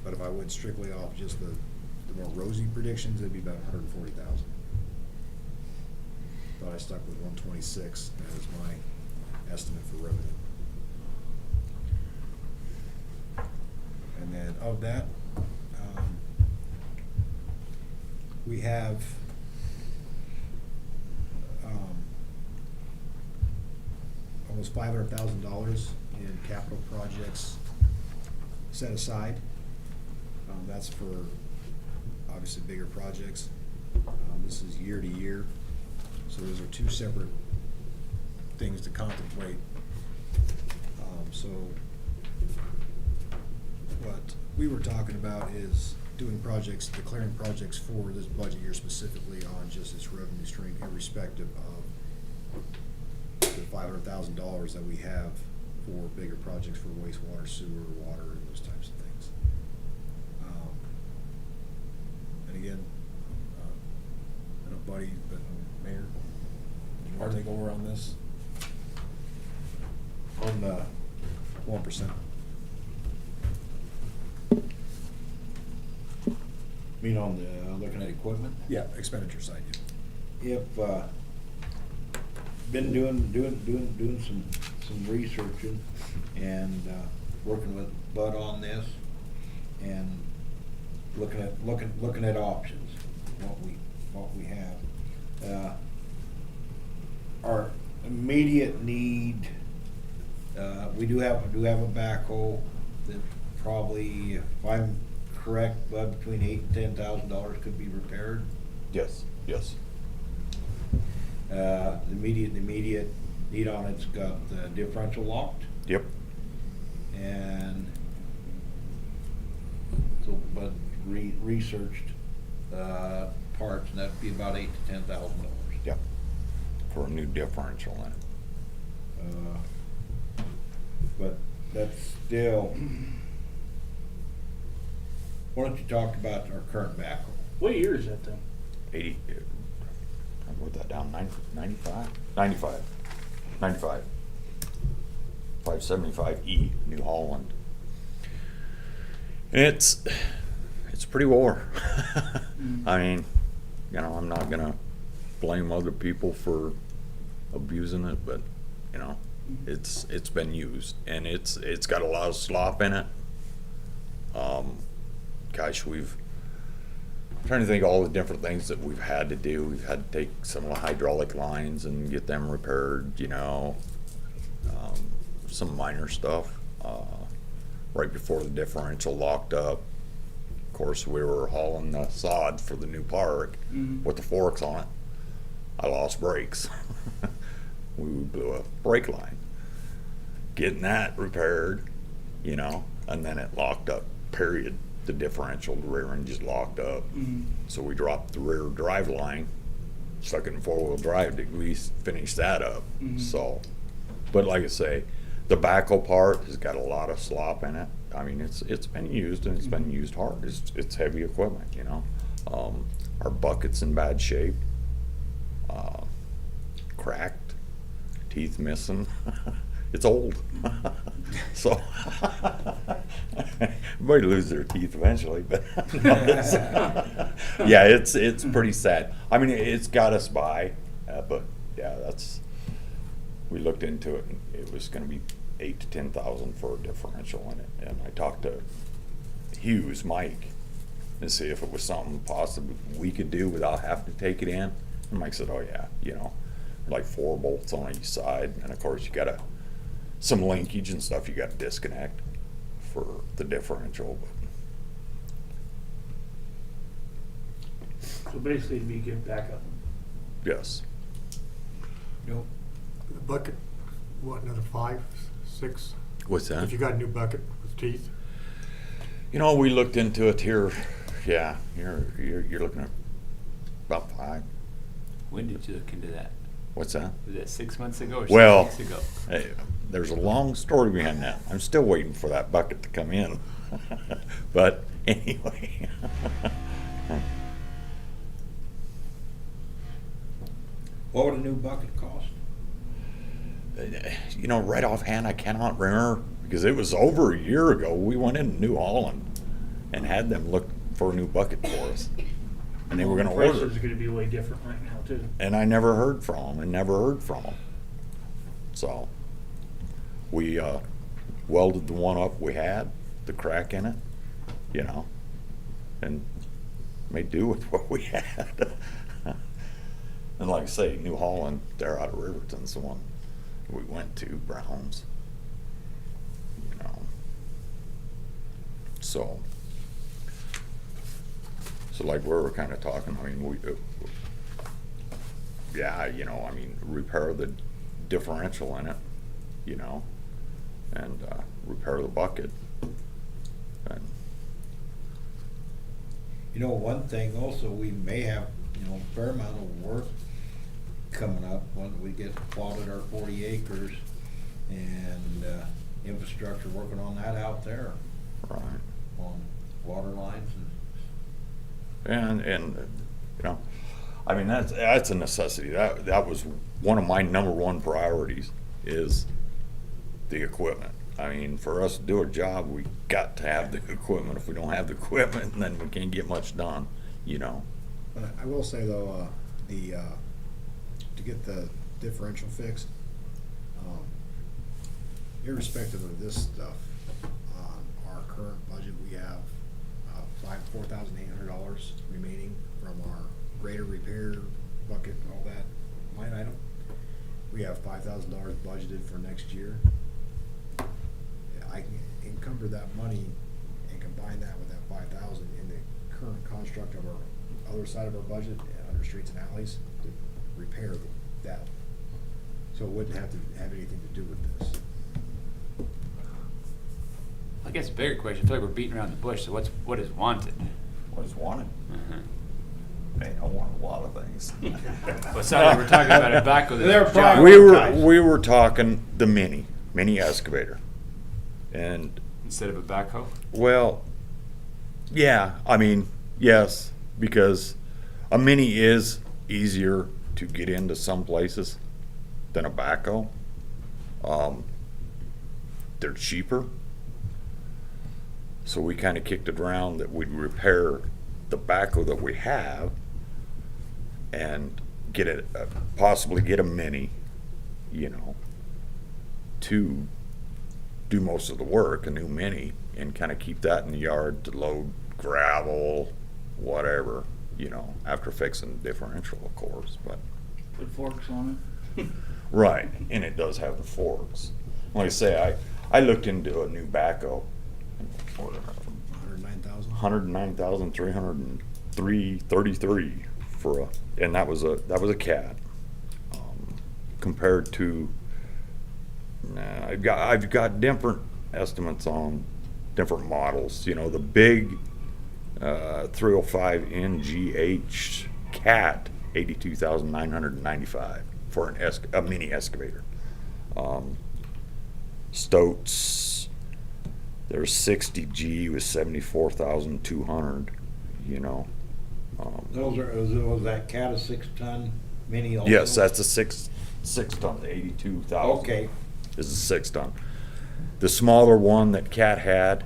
S5: But if I went strictly off just the more rosy predictions, it'd be about 140,000. But I stuck with 126 as my estimate for revenue. And then of that, we have almost $500,000 in capital projects set aside. That's for obviously bigger projects. This is year to year, so those are two separate things to contemplate. So what we were talking about is doing projects, declaring projects for this budget year specifically on just its revenue stream, irrespective of the $500,000 that we have for bigger projects for wastewater, sewer, water, and those types of things. And again, I know Buddy, but Mayor, do you want to take over on this?
S6: On the
S5: 1%.
S6: mean on the, looking at equipment?
S5: Yeah, expenditure side, yeah.
S6: If, been doing some researching and, working with Bud on this and looking at options, what we have. Our immediate need, we do have a backhoe that probably, if I'm correct, Bud, between $8,000 and $10,000 could be repaired?
S1: Yes, yes.
S6: The immediate need on it's got the differential locked,
S1: Yep.
S6: and so Bud researched parts, and that'd be about $8,000 to $10,000.
S1: Yep. For a new differential in it.
S6: But that's still. Why don't you talk about our current backhoe?
S4: What year is that thing?
S1: 80, I wrote that down, 95? 95. 575E, New Holland. And it's pretty war. I mean, you know, I'm not gonna blame other people for abusing it, but, you know, it's been used, and it's got a lot of slop in it. Gosh, I'm trying to think of all the different things that we've had to do. We've had to take some of the hydraulic lines and get them repaired, you know, some minor stuff. Right before the differential locked up, of course, we were hauling the sod for the new park with the forks on it. I lost brakes. We blew a brake line. Getting that repaired, you know, and then it locked up, period. The differential, the rear end just locked up. So we dropped the rear drive line, stuck it in 4-wheel drive to at least finish that up. So, but like I say, the backhoe part has got a lot of slop in it. I mean, it's been used, and it's been used hard. It's heavy equipment, you know. Our bucket's in bad shape, cracked, teeth missing. It's old. So everybody lose their teeth eventually, but yeah, it's pretty sad. I mean, it's got us by, but yeah, we looked into it, and it was going to be $8,000 to $10,000 for a differential in it. And I talked to Hughes, Mike, to see if it was something possible we could do without having to take it in. And Mike said, "Oh yeah, you know, like 4 bolts on each side, and of course you got some linkage and stuff you got to disconnect for the differential."
S4: So basically, it'd be good backup.
S1: Yes.
S6: Nope.
S3: The bucket, what, another 5, 6?
S1: What's that?
S3: If you got a new bucket with teeth?
S1: You know, we looked into it here. Yeah, you're looking at about 5.
S2: When did you look into that?
S1: What's that?
S2: Was that 6 months ago or
S1: Well,
S2: 6 weeks ago?
S1: hey, there's a long story behind that. I'm still waiting for that bucket to come in. But anyway.
S6: What would a new bucket cost?
S1: You know, right offhand, I cannot remember, because it was over a year ago. We went into New Holland and had them look for a new bucket for us. And they were going to order
S4: Prices are
S1: it.
S4: gonna be way different right now, too.
S1: And I never heard from them, So we welded the one up we had, the crack in it, you know, and made do with what we had. And like I say, New Holland, they're out of Riverton's the one we went to, Brown's, you know. So like we were kind of talking, I mean, yeah, you know, I mean, repair the differential in it, you know, and repair the bucket. And
S6: You know, one thing also, we may have, you know, a fair amount of work coming up when we get plotted our 40 acres and infrastructure, working on that out there
S1: right.
S6: on water lines
S1: And you know, I mean, that's a necessity. That was one of my #1 priorities, is the equipment. I mean, for us to do a job, we got to have the equipment. If we don't have the equipment, then we can't get much done, you know.
S5: But I will say though, to get the differential fixed, irrespective of this stuff, on our current budget, we have $4,800 remaining from our grader repair bucket, all that line item. We have $5,000 budgeted for next year. I can encumber that money and combine that with that 5,000 in the current construct of our other side of our budget, under streets and alleys, to repair that. So it wouldn't have to have anything to do with this.
S2: I guess a bigger question, I feel like we're beating around the bush, so what is wanted?
S1: What is wanted?
S2: Uh-huh.
S1: Man, I want a lot of things.
S2: Well, it sounded like we're talking about a backhoe
S7: They're
S2: that's
S7: probably-
S2: giant
S1: We were talking the mini excavator. And,
S2: instead of a backhoe.
S1: well, yeah, I mean, yes, because a mini is easier to get into some places than a backhoe. They're cheaper. So we kind of kicked it around that we'd repair the backhoe that we have and get it, possibly get a mini, you know, to do most of the work, a new mini, and kind of keep that in the yard to load gravel, whatever, you know, after fixing the differential, of course, but.
S4: Put forks on it.
S1: Right, and it does have the forks. Like I say, I looked into a new backhoe.
S5: 109,000?
S1: 109,333 for a, and that was a cat. Compared to, I've got different estimates on different models. You know, the big 305 NGH cat, 82,995 for a mini excavator. Stoats, there's 60G with 74,200. You know.
S6: Was that cat a 6-ton mini also?
S1: Yes, that's a six ton. The 82,000.
S6: Okay.
S1: Is a 6 ton. The smaller one that Cat had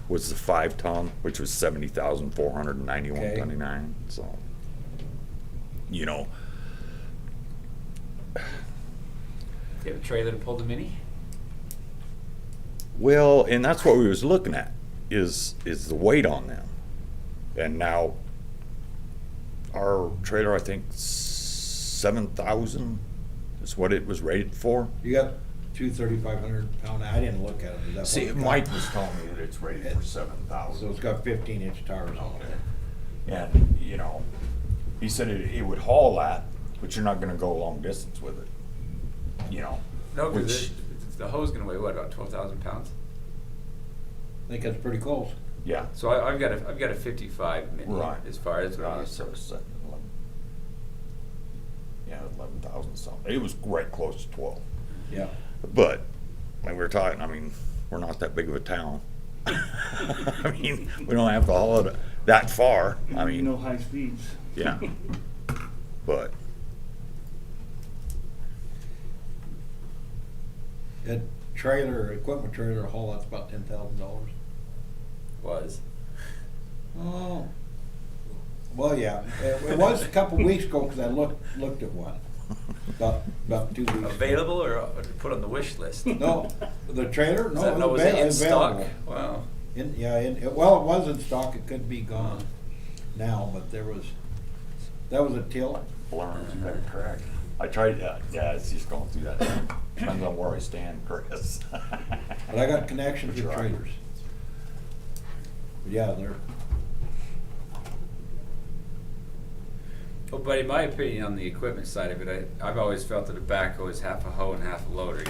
S1: was the 5 ton, which was 70,491.29. So, you know,
S2: Do you have a trailer to pull the mini?
S1: well, and that's what we was looking at is the weight on them. And now our trailer, I think 7,000 is what it was rated for.
S6: You got 3,500 pound, I didn't look at it. Is that
S1: See,
S6: what it
S1: Mike
S6: got?
S1: was telling me that it's rated for
S6: So
S1: 7,000.
S6: it's got 15-inch tires on it.
S1: And, you know, he said it would haul that, but you're not gonna go a long distance with it, you know.
S2: No,
S1: which-
S2: because the hoe's gonna weigh, what, about 12,000 pounds?
S6: I think that's pretty close.
S1: Yeah.
S2: So I've got a 55 mini
S1: Right.
S2: as far as what I'm
S1: So it's 11,000 something. It was right close to 12.
S6: Yeah.
S1: But, like we were talking, I mean, we're not that big of a town. I mean, we don't have to haul it that far. I mean,
S4: No high speeds.
S1: yeah. But,
S6: That trailer, equipment trailer haul, that's about $10,000.
S2: was.
S6: Oh. Well, yeah, it was a couple weeks ago, cause I looked at one, about 2 weeks ago.
S2: Available or put on the wish list?
S6: No, the trailer, no,
S2: No,
S6: it
S2: was
S6: was
S2: it in stock?
S6: available.
S2: Wow.
S6: Well, it was in stock, it could be gone now, but that was a tilt.
S1: Blurns better correct. I tried, yeah, it's just going through that. Depends on where I stand, Chris.
S6: But I got connections with
S1: Right.
S6: trailers. But yeah, they're,
S2: Well, buddy, my opinion on the equipment side of it, I've always felt that a backhoe is half a hoe and half a loader.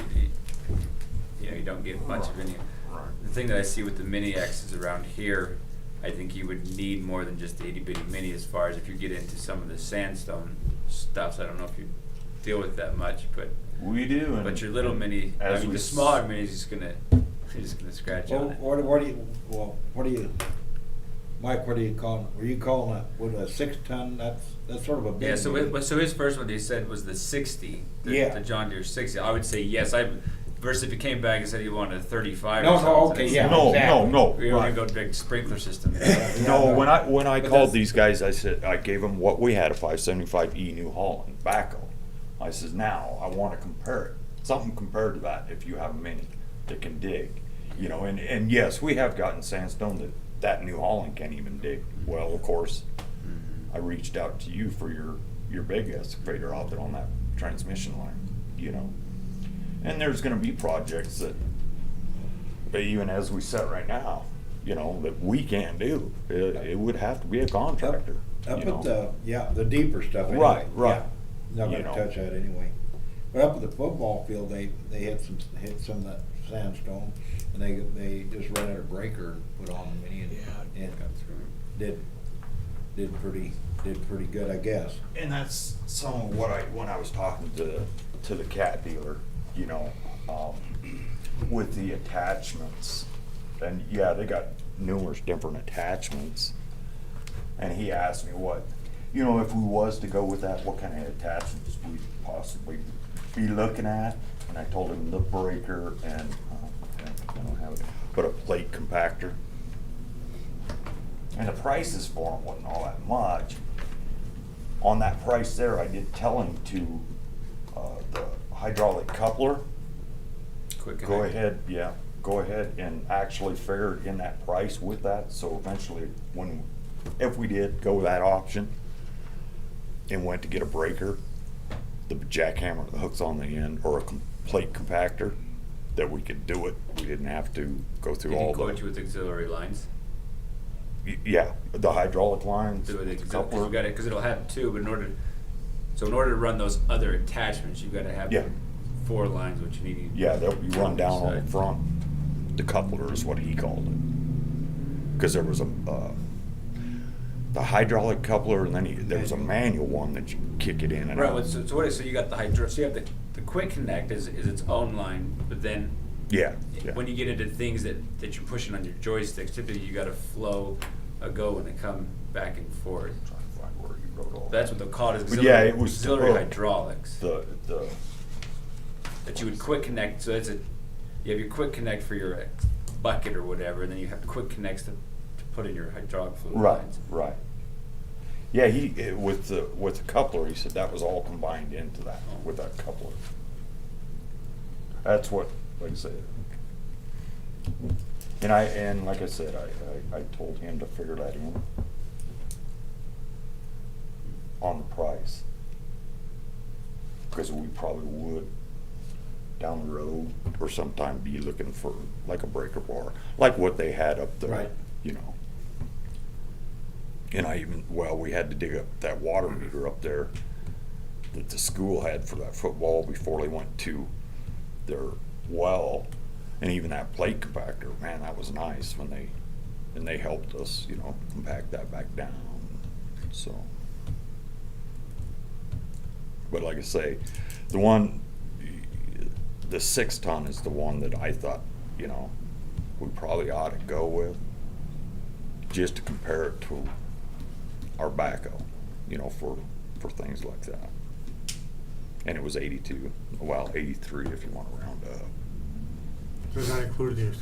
S2: You don't get much of any.
S1: Right.
S2: The thing that I see with the mini X's around here, I think you would need more than just the itty bitty mini as far as if you get into some of the sandstone stuff. I don't know if you deal with that much, but
S1: We do. and-
S2: but your little mini, I
S1: as
S2: mean,
S1: we
S2: the
S1: s-
S2: smaller mini is just gonna scratch
S6: well,
S2: on it.
S6: what do you, Mike, what do you call it? Were you calling it, with a 6-ton, that's sort of a big.
S2: Yeah, so his first one he said was the 60,
S6: Yeah.
S2: the John Deere 60. I would say yes. Versus if he came back and said he wanted a 35
S6: No,
S2: or
S6: no,
S2: something.
S6: okay,
S2: it's-
S6: yeah.
S1: No,
S6: exactly.
S1: no,
S2: We
S1: no.
S2: were
S1: Right.
S2: gonna go big sprinkler system.
S1: No, when I
S2: But
S1: called
S2: that's-
S1: these guys, I said, I gave them what we had, a 575E New Holland backhoe. I says, now, I wanna compare it, something compared to that, if you have a mini that can dig. You know, and yes, we have gotten sandstone that New Holland can't even dig. Well, of course, I reached out to you for your big excavator out there on that transmission line, you know. And there's gonna be projects that, but even as we set right now, you know, that we can't do. It would have to be a contractor.
S6: Up
S1: you know.
S6: at the deeper stuff anyway.
S1: Right, right.
S6: Yeah. Not
S1: You
S6: gonna
S1: know.
S6: touch that anyway. But up at the football field, they hit some of that sandstone, and they just rented a breaker and put on the mini, and did pretty good, I guess.
S1: And that's some of what when I was talking to the cat dealer, you know, with the attachments, and yeah, they got numerous different attachments. And he asked me what, you know, if we was to go with that, what kind of attachments we'd possibly be looking at. And I told him the breaker and, I don't have it, but a plate compactor. And the prices for them wasn't all that much. On that price there, I did tell him to, the hydraulic coupler,
S2: Quick
S1: go
S2: connect.
S1: ahead, yeah, go ahead and actually figure it in that price with that, so eventually, if we did go with that option and went to get a breaker, the jackhammer that hooks on the end, or a plate compactor, that we could do it, we didn't have to go through
S2: You
S1: all
S2: can quote you
S1: the,
S2: with auxiliary lines.
S1: yeah, the hydraulic lines,
S2: Do it,
S1: the
S2: because
S1: coupler.
S2: you got it, because it'll have two, but in order to run those other attachments, you've got to have
S1: Yeah.
S2: 4 lines, which you need.
S1: Yeah, that you run down on the
S2: Side.
S1: front. The coupler is what he called it. Cause there was the hydraulic coupler, and then there was a manual one that you kick it in and
S2: Right,
S1: out.
S2: so you got so you have the quick connect is its own line, but then
S1: Yeah, yeah.
S2: when you get into things that you're pushing on your joysticks, typically you got to flow a go and a come back and forth.
S1: I'm trying to find where you wrote all
S2: That's what they'll call it,
S1: But yeah, it was
S2: auxiliary
S1: the-
S2: hydraulics.
S1: The,
S2: That you would quick connect, so you have your quick connect for your bucket or whatever, and then you have quick connects to put in your hydraulic fluid
S1: right,
S2: lines.
S1: right. Yeah, with the coupler, he said that was all combined into that, with that coupler. That's what, like I said. And like I said, I told him to figure that in on the price. Because we probably would, down the road, or sometime be looking for like a breaker bar, like what they had up there.
S6: Right.
S1: You know. And we had to dig up that water meter up there that the school had for that football before they went to their well. And even that plate compactor, man, that was nice when they helped us, you know, compact that back down, so. But like I say, the 6 ton is the one that I thought, you know, we probably ought to go with, just to compare it to our backhoe, you know, for things like that. And it was 82, well, 83 if you want to round up.
S3: Does that include these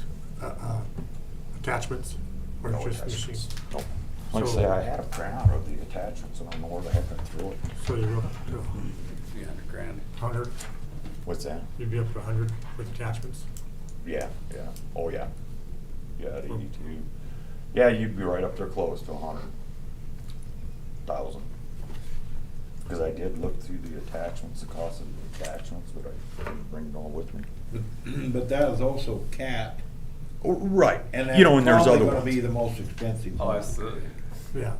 S3: attachments or
S1: No
S3: just
S1: attachments.
S3: machines?
S1: Nope. Like I
S3: So-
S1: say, I had a printout of the attachments, and I don't know where the heck I threw it.
S3: So you're up to
S2: Yeah, $100,000.
S3: 100,
S1: What's that?
S3: you'd be up to 100 with attachments?
S1: Yeah, yeah, oh yeah. Yeah, at 82. Yeah, you'd be right up there close to 100,000. Because I did look through the attachments, the cost of the attachments, but I didn't bring it all with me.
S6: But that is also cat,
S1: Oh, right,
S6: and
S1: you know,
S6: that's
S1: and there's
S6: probably
S1: other
S6: gonna be
S1: ones.
S6: the most expensive.
S2: Oh,
S6: one.
S2: absolutely.
S3: Yeah.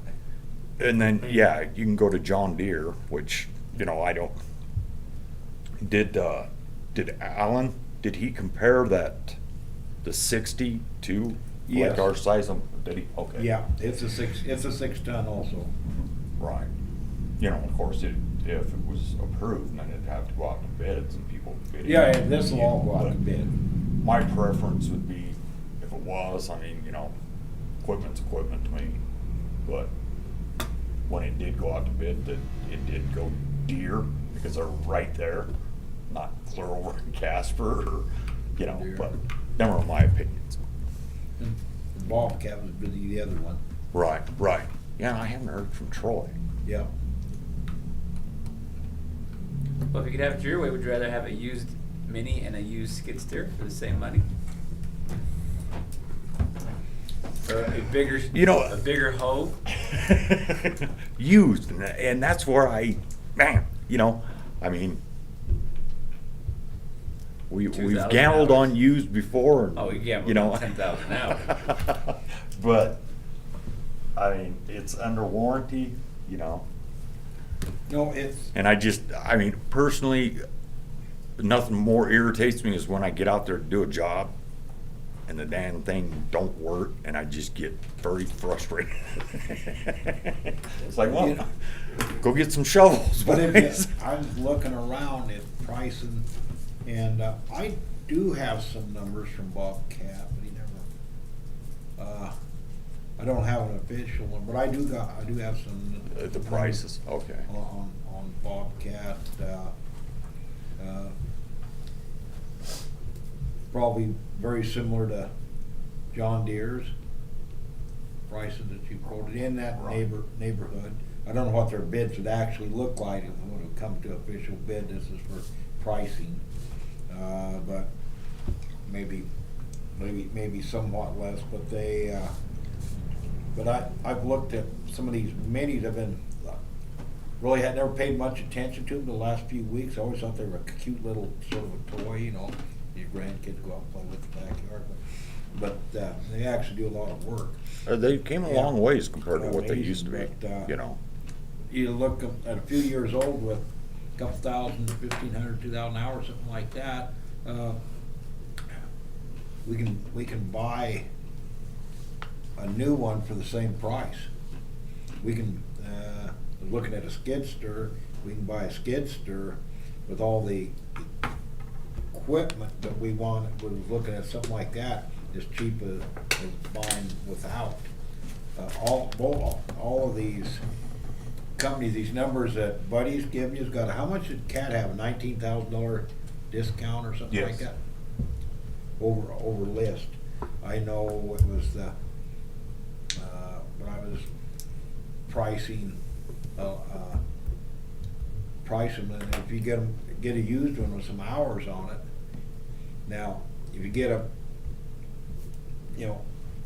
S1: And then, yeah, you can go to John Deere, which, you know, I don't, did Alan, did he compare the 60 to,
S6: Yes.
S1: like our size of, did he? Okay.
S6: Yeah, it's a 6 ton also.
S1: Right. You know, of course, if it was approved, then it'd have to go out to bids and people would bid it.
S6: Yeah, and this will all go out to
S1: But
S6: bid.
S1: My preference would be, if it was, I mean, you know, equipment's equipment to me, but when it did go out to bid, that it did go Deere, because they're right there, not clear over in Casper, or, you know,
S6: Deere.
S1: but them are my opinions.
S6: And Bobcat was the other one.
S1: Right, right. Yeah, I haven't heard from Troy.
S6: Yeah.
S2: Well, if you could have it your way, would you rather have a used Mini and a used skid steer for the same money? Or a bigger,
S1: You know-
S2: a bigger hoe?
S1: Used, and that's where man, you know, I mean, we've
S2: 2,000
S1: gambled
S2: hours.
S1: on used before. And,
S2: Oh, we gambled
S1: you know,
S2: on 10,000 hours.
S1: But, I mean, it's under warranty, you know.
S6: No, it's,
S1: And I mean, personally, nothing more irritates me is when I get out there to do a job and the damn thing don't work, and I just get very frustrated. It's like, well,
S6: Yeah.
S1: go get some shovels,
S6: but if
S1: boys.
S6: you, I was looking around at pricing, and I do have some numbers from Bobcat, but he never, I don't have an official one, but I do have some.
S1: The prices, okay.
S6: On Bobcat, probably very similar to John Deere's prices that you quoted in that
S1: Right.
S6: neighborhood. I don't know what their bids would actually look like if it would have come to official bid. This is for pricing, but maybe somewhat less. But they, I've looked at some of these minis. I've been really had never paid much attention to them the last few weeks. I always thought they were a cute little sort of a toy, you know, your grandkids go out and play with the backyard. But they actually do a lot of work.
S1: They came a long ways compared to what they
S6: Amazing,
S1: used to be,
S6: but,
S1: you know.
S6: You look at a few years old with a couple thousand, 1,500, 2,000 hours, something like that. We can buy a new one for the same price. We can, looking at a skidster, we can buy a skidster with all the equipment that we want. We're looking at something like that as cheap as buying without. All of these companies, these numbers that Buddy's giving you, has got, how much did Cat have, a $19,000 discount or something like
S1: Yes.
S6: that? Over list. I know it was the, when I was pricing, and if you get a used one with some hours on it. Now, if you get a,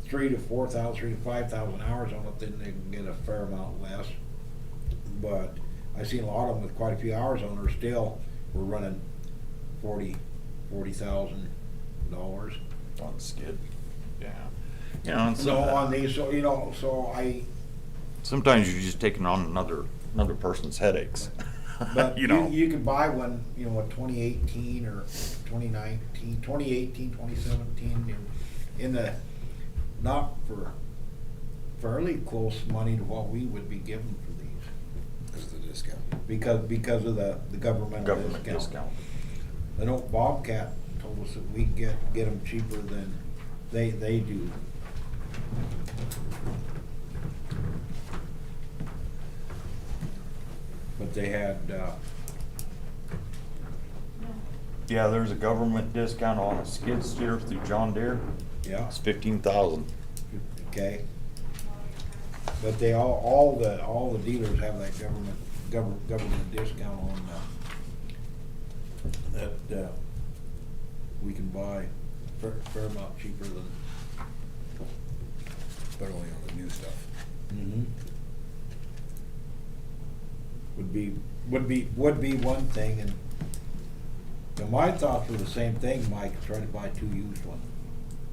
S6: 3,000 to 4,000, 3,000 to 5,000 hours on it, then they can get a fair amount less. But I've seen a lot of them with quite a few hours on there still, we're running $40,000.
S1: On skid, yeah. You know, and
S6: So on these, so I,
S1: sometimes you're just taking on another person's headaches.
S6: but
S1: You know.
S6: you could buy one, a 2018 or 2019, 2018, 2017, in the, not for fairly close money to what we would be given for these.
S5: Because of the discount.
S6: Because of the governmental
S1: Government discount.
S6: I know Bobcat told us that we get them cheaper than they do. But they had,
S1: Yeah, there's a government discount on a skid steer through John Deere.
S6: yeah,
S1: It's 15,000.
S6: okay. But they all the dealers have that government discount on, that, we can buy fair amount cheaper than.
S5: But only on the new stuff.
S6: Mm-hmm. Would be one thing, and my thoughts were the same thing, Mike, try to buy two used ones,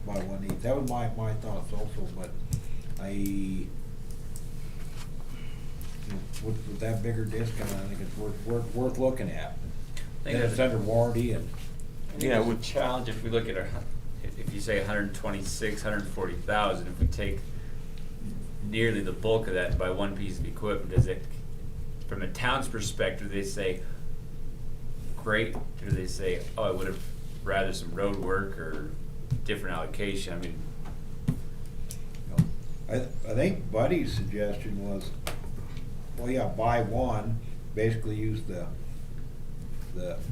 S6: buy one each. That was my thoughts also, but with that bigger discount, I think it's worth looking at.
S2: think
S6: And it's
S2: that's-
S6: under warranty and.
S1: Yeah,
S2: It's a
S1: with-
S2: challenge if we look at if you say 126, 140,000, if we take nearly the bulk of that and buy one piece of equipment, does it, from a town's perspective, they say, great, or do they say, oh, I would have rather some road work or different allocation? I mean,
S6: I think Buddy's suggestion was, well, yeah, buy one, basically use the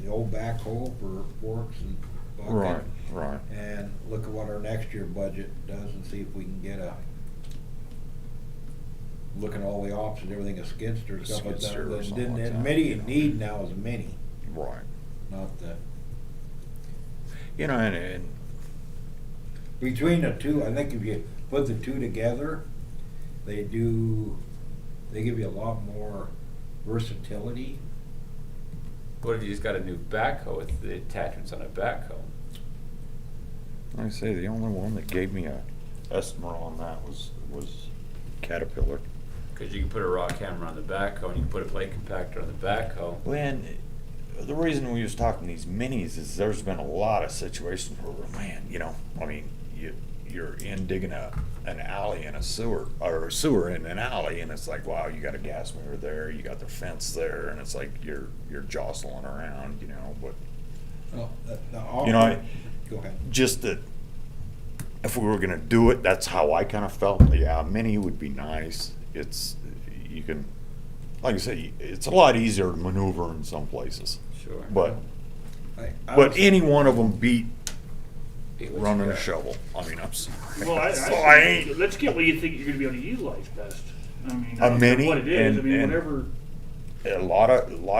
S6: old backhoe for forks and bucket.
S1: Right.
S6: And look at what our next year budget does and see if we can get looking at all the options, everything, a skidster, stuff like
S1: Skid steer or
S6: that.
S1: something like
S6: The
S1: that.
S6: mini you need now is a mini,
S1: Right.
S6: not the,
S1: You know, and
S6: between the two, I think if you put the two together, they give you a lot more versatility.
S2: What if you just got a new backhoe with the attachments on a backhoe?
S1: Like I say, the only one that gave me a estimate on that was Caterpillar.
S2: Cause you can put a rock hammer on the backhoe and you can put a plate compactor on the backhoe.
S1: When, the reason we was talking these minis is there's been a lot of situations where, man, you know, I mean, you're in digging an alley in a sewer, or a sewer in an alley, and it's like, wow, you got a gas meter there, you got the fence there, and it's like you're jostling around, you know, but,
S6: Well,
S1: you know,
S6: go ahead.
S1: just that if we were gonna do it, that's how I kinda felt. Yeah, a mini would be nice. You can, like I say, it's a lot easier to maneuver in some places.
S2: Sure.
S1: But
S6: I
S1: but
S6: was-
S1: any one of them beat
S2: Beat what
S1: running
S2: you
S1: a
S2: got.
S1: shovel. I mean, I'm sorry.
S4: Well,
S1: So I ain't
S4: let's get what you think you're gonna be able to utilize best. I mean,
S1: A
S4: I don't care
S1: mini
S4: what it is, I mean,
S1: and-
S4: whatever.
S1: a lot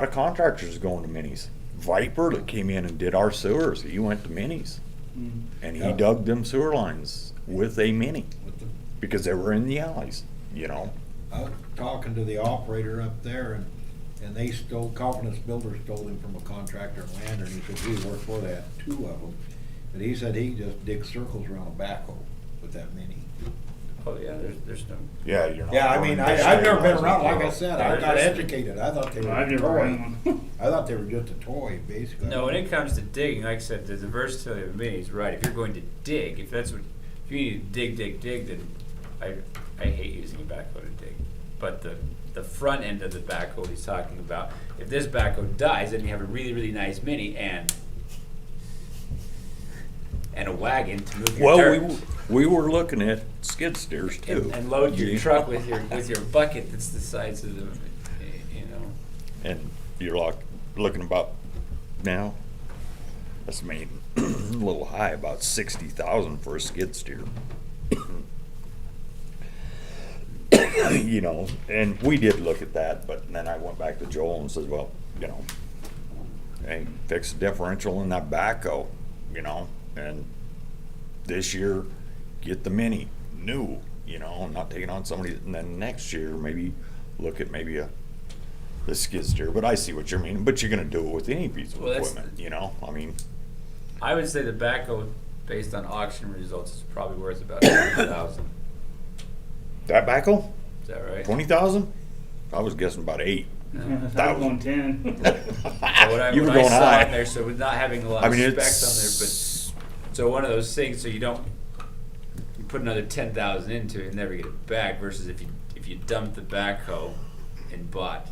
S1: of contractors are going to minis. Viper that came in and did our sewers, he went to minis,
S4: Mm.
S1: and he
S6: Yeah.
S1: dug them sewer lines with a mini
S6: with the-
S1: because they were in the alleys. You know.
S6: I was talking to the operator up there, and they stole, Confidence Builders stole him from a contractor in Lander, and he said, he worked for that, 2 of them. But he said he just digs circles around a backhoe with that mini.
S2: Oh, yeah, there's no.
S1: Yeah, you're not.
S6: Yeah, I
S1: going
S6: mean,
S1: to
S6: I've never been
S1: stabilize
S6: around,
S1: it.
S6: like I said, I got educated, I thought they were
S4: I've
S6: a
S4: never
S6: toy.
S4: ran one.
S6: I thought they were just a toy, basically.
S2: No, when it comes to digging, like I said, the versatility of a mini is right. If you're going to dig, if you need to dig, then I hate using a backhoe to dig. But the front end of the backhoe he's talking about, if this backhoe dies, then you have a really, really nice mini and a wagon to move your
S1: Well,
S2: dirt.
S1: we were looking at skid steers too.
S2: And load your
S1: Yeah.
S2: truck with your bucket that's the size of the, you know.
S1: And you're like looking about now. That's made a little high, about 60,000 for a skid steer. You know, and we did look at that, but then I went back to Joel and said, well, you know, hey, fix the differential in that backhoe, you know, and this year get the mini new, you know, not taking on somebody, and then next year maybe look at maybe the skid steer. But I see what you mean. But you're gonna do it with any piece of
S2: Well, that's-
S1: equipment, you know. I mean,
S2: I would say the backhoe, based on auction results, is probably worth about 20,000.
S1: that backhoe,
S2: Is that right?
S1: 20,000. I was guessing about 8.
S4: I was going 10.
S1: You were
S2: What I
S1: going
S2: saw
S1: high.
S2: in there, so with not having a lot
S1: I
S2: of
S1: mean,
S2: specs
S1: it's
S2: on there, but so one of those things, so you put another 10,000 into it and never get it back. Versus if you dumped the backhoe and bought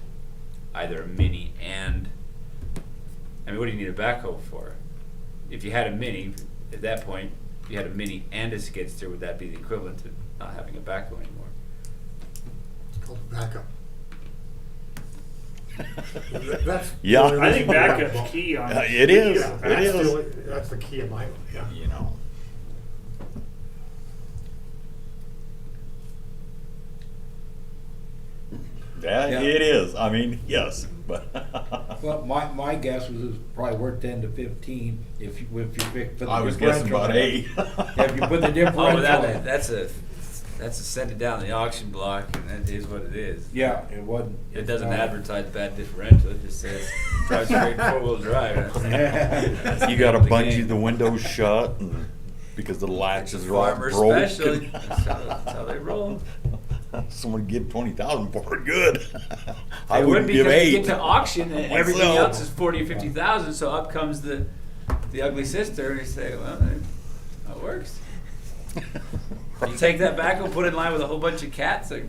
S2: either a mini and, I mean, what do you need a backhoe for? If you had a mini, at that point, if you had a mini and a skid steer, would that be the equivalent to not having a backhoe anymore?
S3: It's called backup. That's
S1: Yeah.
S3: the
S4: I think
S3: reason why-
S4: backup's key on
S1: It is.
S3: Yeah,
S1: It
S3: that's
S1: is.
S3: the only- that's the key of my, yeah.
S1: You know. Yeah,
S6: Yeah.
S1: it is. I mean, yes, but.
S6: Well, my guess was it's probably worth 10 to 15 if you put the
S1: I was guessing
S6: differential
S1: about
S6: in.
S1: 8.
S6: Yeah, if you put the differential
S2: Oh,
S6: in.
S2: that's a send it down the auction block, and that is what it is.
S6: Yeah, it wasn't.
S2: It doesn't
S6: it's not-
S2: advertise bad differential. It just says drive straight 4-wheel drive. That's
S1: You gotta
S2: the
S1: bungee
S2: game.
S1: the windows shut and, because the latches are all
S2: Farmer
S1: broke.
S2: special. That's how they roll.
S1: Someone give 20,000 for it, good. I
S2: They would
S1: wouldn't give
S2: because you
S1: 8.
S2: get to auction and everything
S1: Myself.
S2: else is 40 or 50,000. So up comes the ugly sister, and you say, well, that works. You take that back and put it in line with a whole bunch of cats. Like,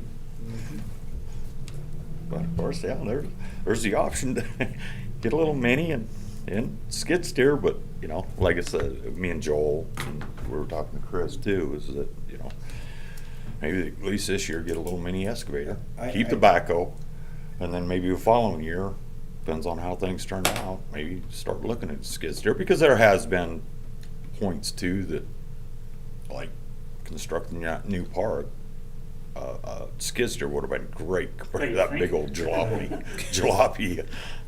S1: But of course, yeah, there's the option to get a little mini and skid steer, but, you know, like I said, me and Joel, and we were talking to Chris too, is that, you know, maybe at least this year get a little mini excavator, keep the backhoe, and then maybe the following year, depends on how things turn out, maybe start looking at skid steer, because there has been points too that, like constructing that new part, skid steer would have been great compared to that big old jalopy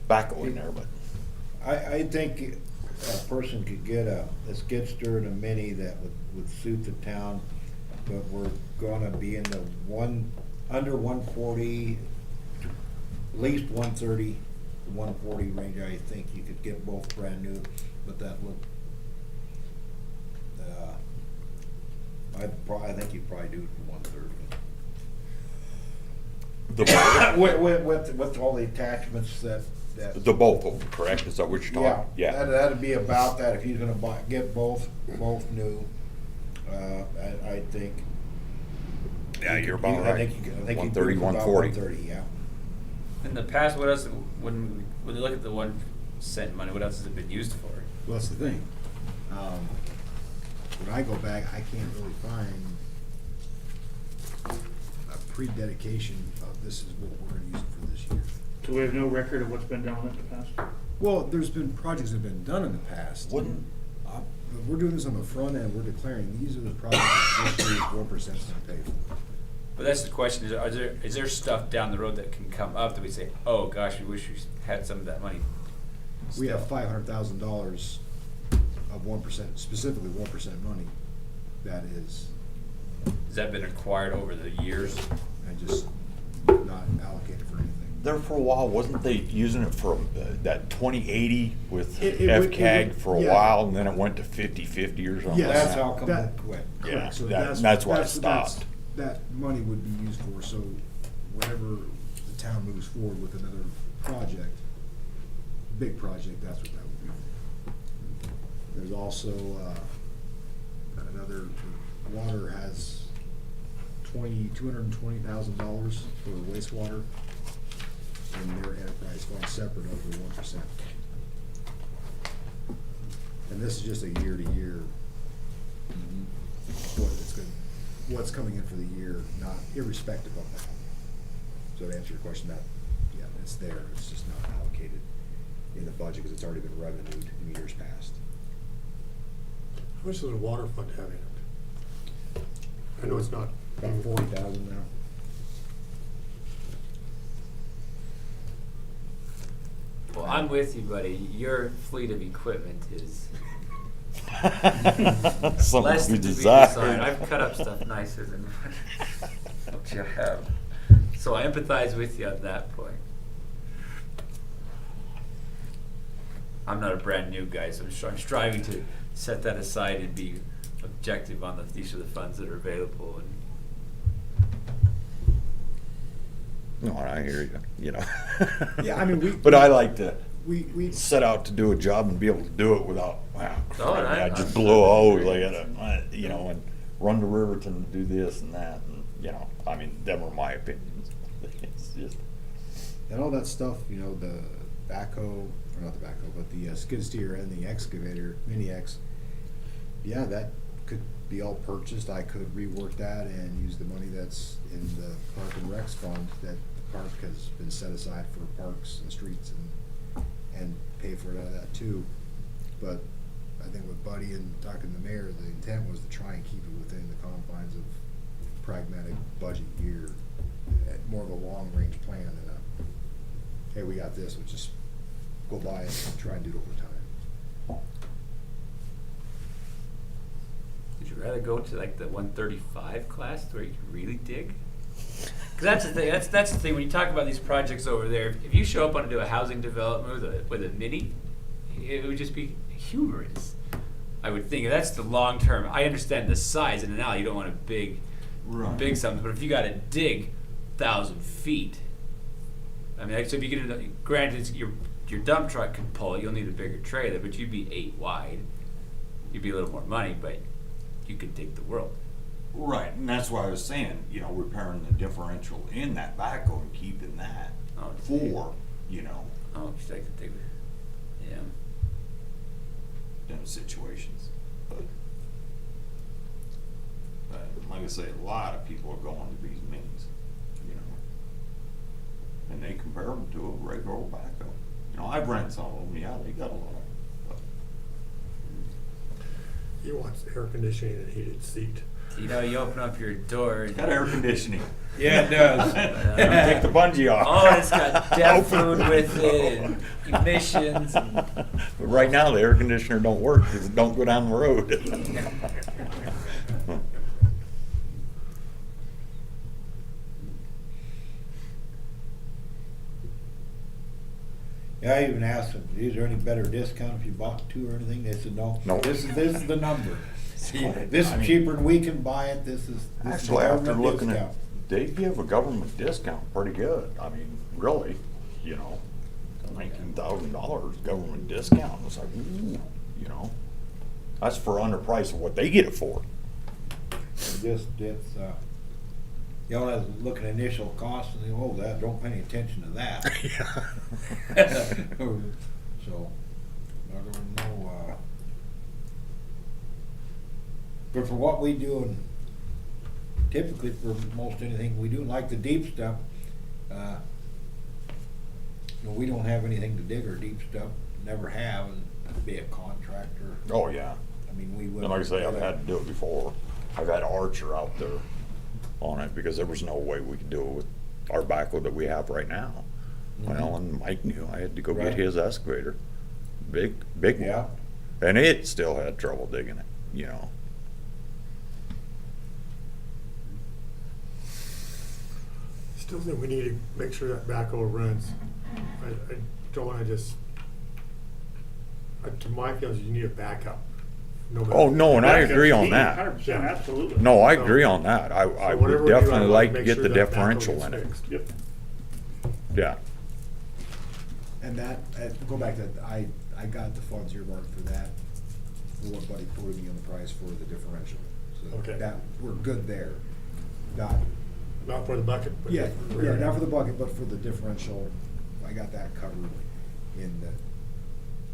S1: backhoe in there, but.
S6: I think a person could get a skid steer and a mini that would suit the town, but we're gonna be in the under 140, at least 130 the 140 range, I think you could get both brand new, but that would, I think you'd probably do it for 130.
S1: The both,
S6: With all the attachments that.
S1: the both of them, correct? Is that what you're talking?
S6: Yeah, that'd be about that, if he's gonna get both new, I think.
S1: Yeah,
S6: you
S1: you're
S6: could-
S1: about
S6: I
S1: right.
S6: think you could, I think you could
S1: 130,
S6: do it for about
S1: 140.
S6: 130, yeah.
S2: In the past, what else, when you look at the 1 cent money, what else has it been used for?
S5: Well, that's the thing. When I go back, I can't really find a pre-dedication of this is what we're gonna use it for this year.
S4: So we have no record of what's been done in the past?
S5: Well, there's been projects that have been done in the past.
S1: Wouldn't-
S5: But we're doing this on the front end, we're declaring these are the projects that this year's 1% is gonna pay for.
S2: But that's the question, is there stuff down the road that can come up that we say, oh gosh, we wish we had some of that money?
S5: We have
S2: still?
S5: $500,000 of 1%, specifically 1% money, that is,
S2: Has that been acquired over the years?
S5: and just not allocated for anything.
S1: There for a while, wasn't they using it for that 2080 with
S5: It would-
S1: FCAG for a
S5: yeah.
S1: while, and then it went to 50/50 or something?
S5: Yes.
S1: like
S6: That's
S1: that?
S6: how come
S5: That-
S6: it quit.
S1: Yeah,
S5: Correct, so
S1: that's why it stopped.
S5: That money would be used for, so whenever the town moves forward with another project, big project, that's what that would be. There's also, another, water has $220,000 for wastewater in their enterprise fund separate of the 1%. And this is just a year to year, what's coming in for the year, not irrespective of that. So to answer your question, that, yeah, it's there, it's just not allocated in the budget because it's already been revenued in years past.
S3: How much does the water fund have in it? I know it's not.
S5: About 40,000 now.
S2: Well, I'm with you, buddy. Your fleet of equipment is
S1: Something
S2: less
S1: we
S2: than to be
S1: desire.
S2: desired. I've cut up stuff nicer than what you have. So I empathize with you on that point. I'm not a brand new guy, so I'm striving to set that aside and be objective on these are the funds that are available. And
S1: No, I hear you, you know.
S5: Yeah, I mean,
S1: But I like to
S5: we
S1: set out to do a job and be able to do it without, wow,
S2: Oh, and
S1: I
S2: I-
S1: just
S2: I-
S1: blow a
S2: I
S1: hose,
S2: agree.
S1: I gotta, you know, and run to Riverton to do this and that, and, you know, I mean, them are my opinions. It's just,
S5: and all that stuff, you know, the backhoe, or not the backhoe, but the skid steer and the excavator, mini X. Yeah, that could be all purchased. I could rework that and use the money that's in the Park and Recs fund that the park has been set aside for parks and streets and pay for it out of that too. But I think with Buddy and talking to the mayor, the intent was to try and keep it within the confines of pragmatic budget year, more of a long-range plan than a, hey, we got this, let's just go buy it and try and do it over time.
S2: would you rather go to like the 135 class where you can really dig? Because that's the thing. That's the thing when you talk about these projects over there. If you show up on to do a housing development with a mini, it would just be humorous. I would think that's the long term. I understand the size in an alley. You don't want a big something. But if you got to dig 1,000 feet, I mean, so if you get it, granted, your dump truck can pull it. You'll need a bigger trailer, but you'd be 8 wide. You'd be a little more money, but you could dig the world.
S1: right, and that's why I was saying, you know, repairing the differential in that backhoe and keeping that
S2: Oh,
S1: for, you know,
S2: Oh, just like the dig. Yeah.
S1: them situations. But like I say, a lot of people are going to these minis, you know, and they compare them to a regular old backhoe. You know, I've rented some of them, yeah, they got a lot. But
S3: He wants air conditioning and heated seat.
S2: You know, you open up your door.
S1: it's got air conditioning.
S2: Yeah, it does.
S1: Take the bungee off.
S2: Oh, it's got def food with it and emissions.
S1: But right now, the air conditioner don't work because it don't go down the road.
S6: Yeah, I even asked them, is there any better discount if you bought two or anything? They said, no.
S1: No.
S6: This is the number.
S1: See,
S6: This
S1: I
S6: is
S1: mean-
S6: cheaper than we can buy it, this is the
S1: Actually, after
S6: government
S1: looking at,
S6: discount.
S1: they give a government discount pretty good. I mean, really, you know, $19,000 government discount. It's like, ooh, you know, that's for under price of what they get it for.
S6: It's, you know, I was looking at initial costs and, oh, that, don't pay any attention to that. So, I don't know, but for what we do, and typically for most anything we do, like the deep stuff, you know, we don't have anything to dig our deep stuff, never have, and that'd be a contractor.
S1: Oh, yeah.
S6: I mean, we would.
S1: And like I say, I've had to do it before. I've had Archer out there on it because there was no way we could do it with our backhoe that we have right now. Well, and Mike knew I had to go
S6: Right.
S1: get his excavator. Big one.
S6: Yeah.
S1: And it still had trouble digging it, you know.
S3: Still think we need to make sure that backhoe runs. I don't wanna just, to my feelings, you need a backup. matter-
S1: Oh, no, and I
S4: Backup's
S1: agree on
S4: key,
S1: that.
S4: 100%, absolutely.
S1: No, I
S3: So-
S1: agree on that. I
S3: So
S1: would
S3: whatever we do, I'd
S1: definitely like to
S3: make
S1: get
S3: sure
S1: the
S3: that backhoe
S1: differential
S3: gets
S1: in it.
S3: fixed.
S4: Yep.
S1: Yeah.
S5: And that, go back to, I got the funds earmarked for that, for what Buddy quoted me on the price for the differential. So
S3: Okay.
S5: that, we're good there. Not,
S3: Not for the bucket, but.
S5: yeah, yeah, not for the bucket, but for the differential, I got that covered in the,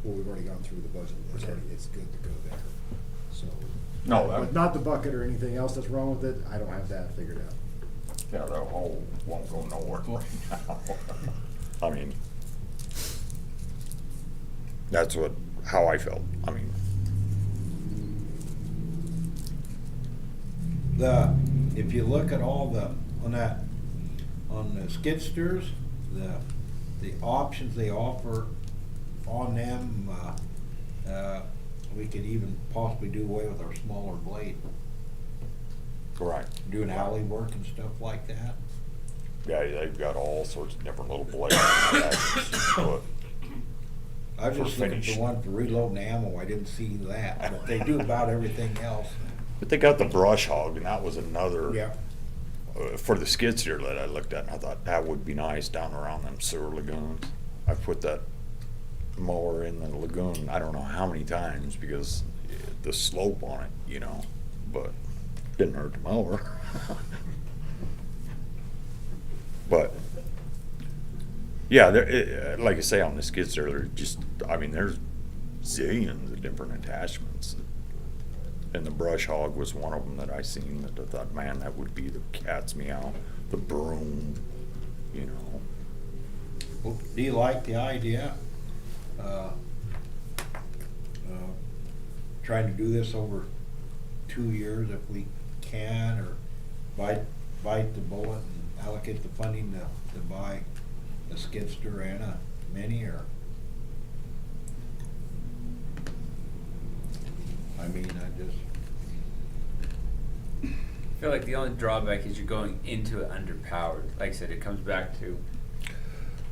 S5: well, we've already gone through the budget, it's
S3: Okay.
S5: already, it's good to go there, so.
S1: No,
S5: But
S1: that,
S5: not the bucket or anything else that's wrong with it, I don't have that figured out.
S1: yeah, that hole won't go nowhere right now. I mean, that's how I felt. I mean,
S6: If you look at all on the skid steers, the options they offer on them, we could even possibly do away with our smaller blade,
S1: right.
S6: doing alley work and stuff like that.
S1: Yeah, they've got all sorts of different little blades. But
S6: I was
S1: For
S6: just looking
S1: finish.
S6: for one for reloading ammo, I didn't see that, but they do about everything else.
S1: they got the brush hog, and that was another.
S6: Yeah.
S1: For the skid steer that I looked at, and I thought that would be nice down around them sewer lagoons. I put that mower in the lagoon, I don't know how many times, because the slope on it, you know, but didn't hurt the mower. But, yeah, like I say, on the skid steer, there's just, I mean, there's zillions of different attachments. And the brush hog was one of them that I seen that I thought, man, that would be the cat's meow, the broom, you know.
S6: Well, do you like the idea? Trying to do this over 2 years if we can, or bite the bullet and allocate the funding to buy a skid steer and a mini, or? I mean, I just.
S2: I feel like the only drawback is you're going into it underpowered. Like I said, it comes back to,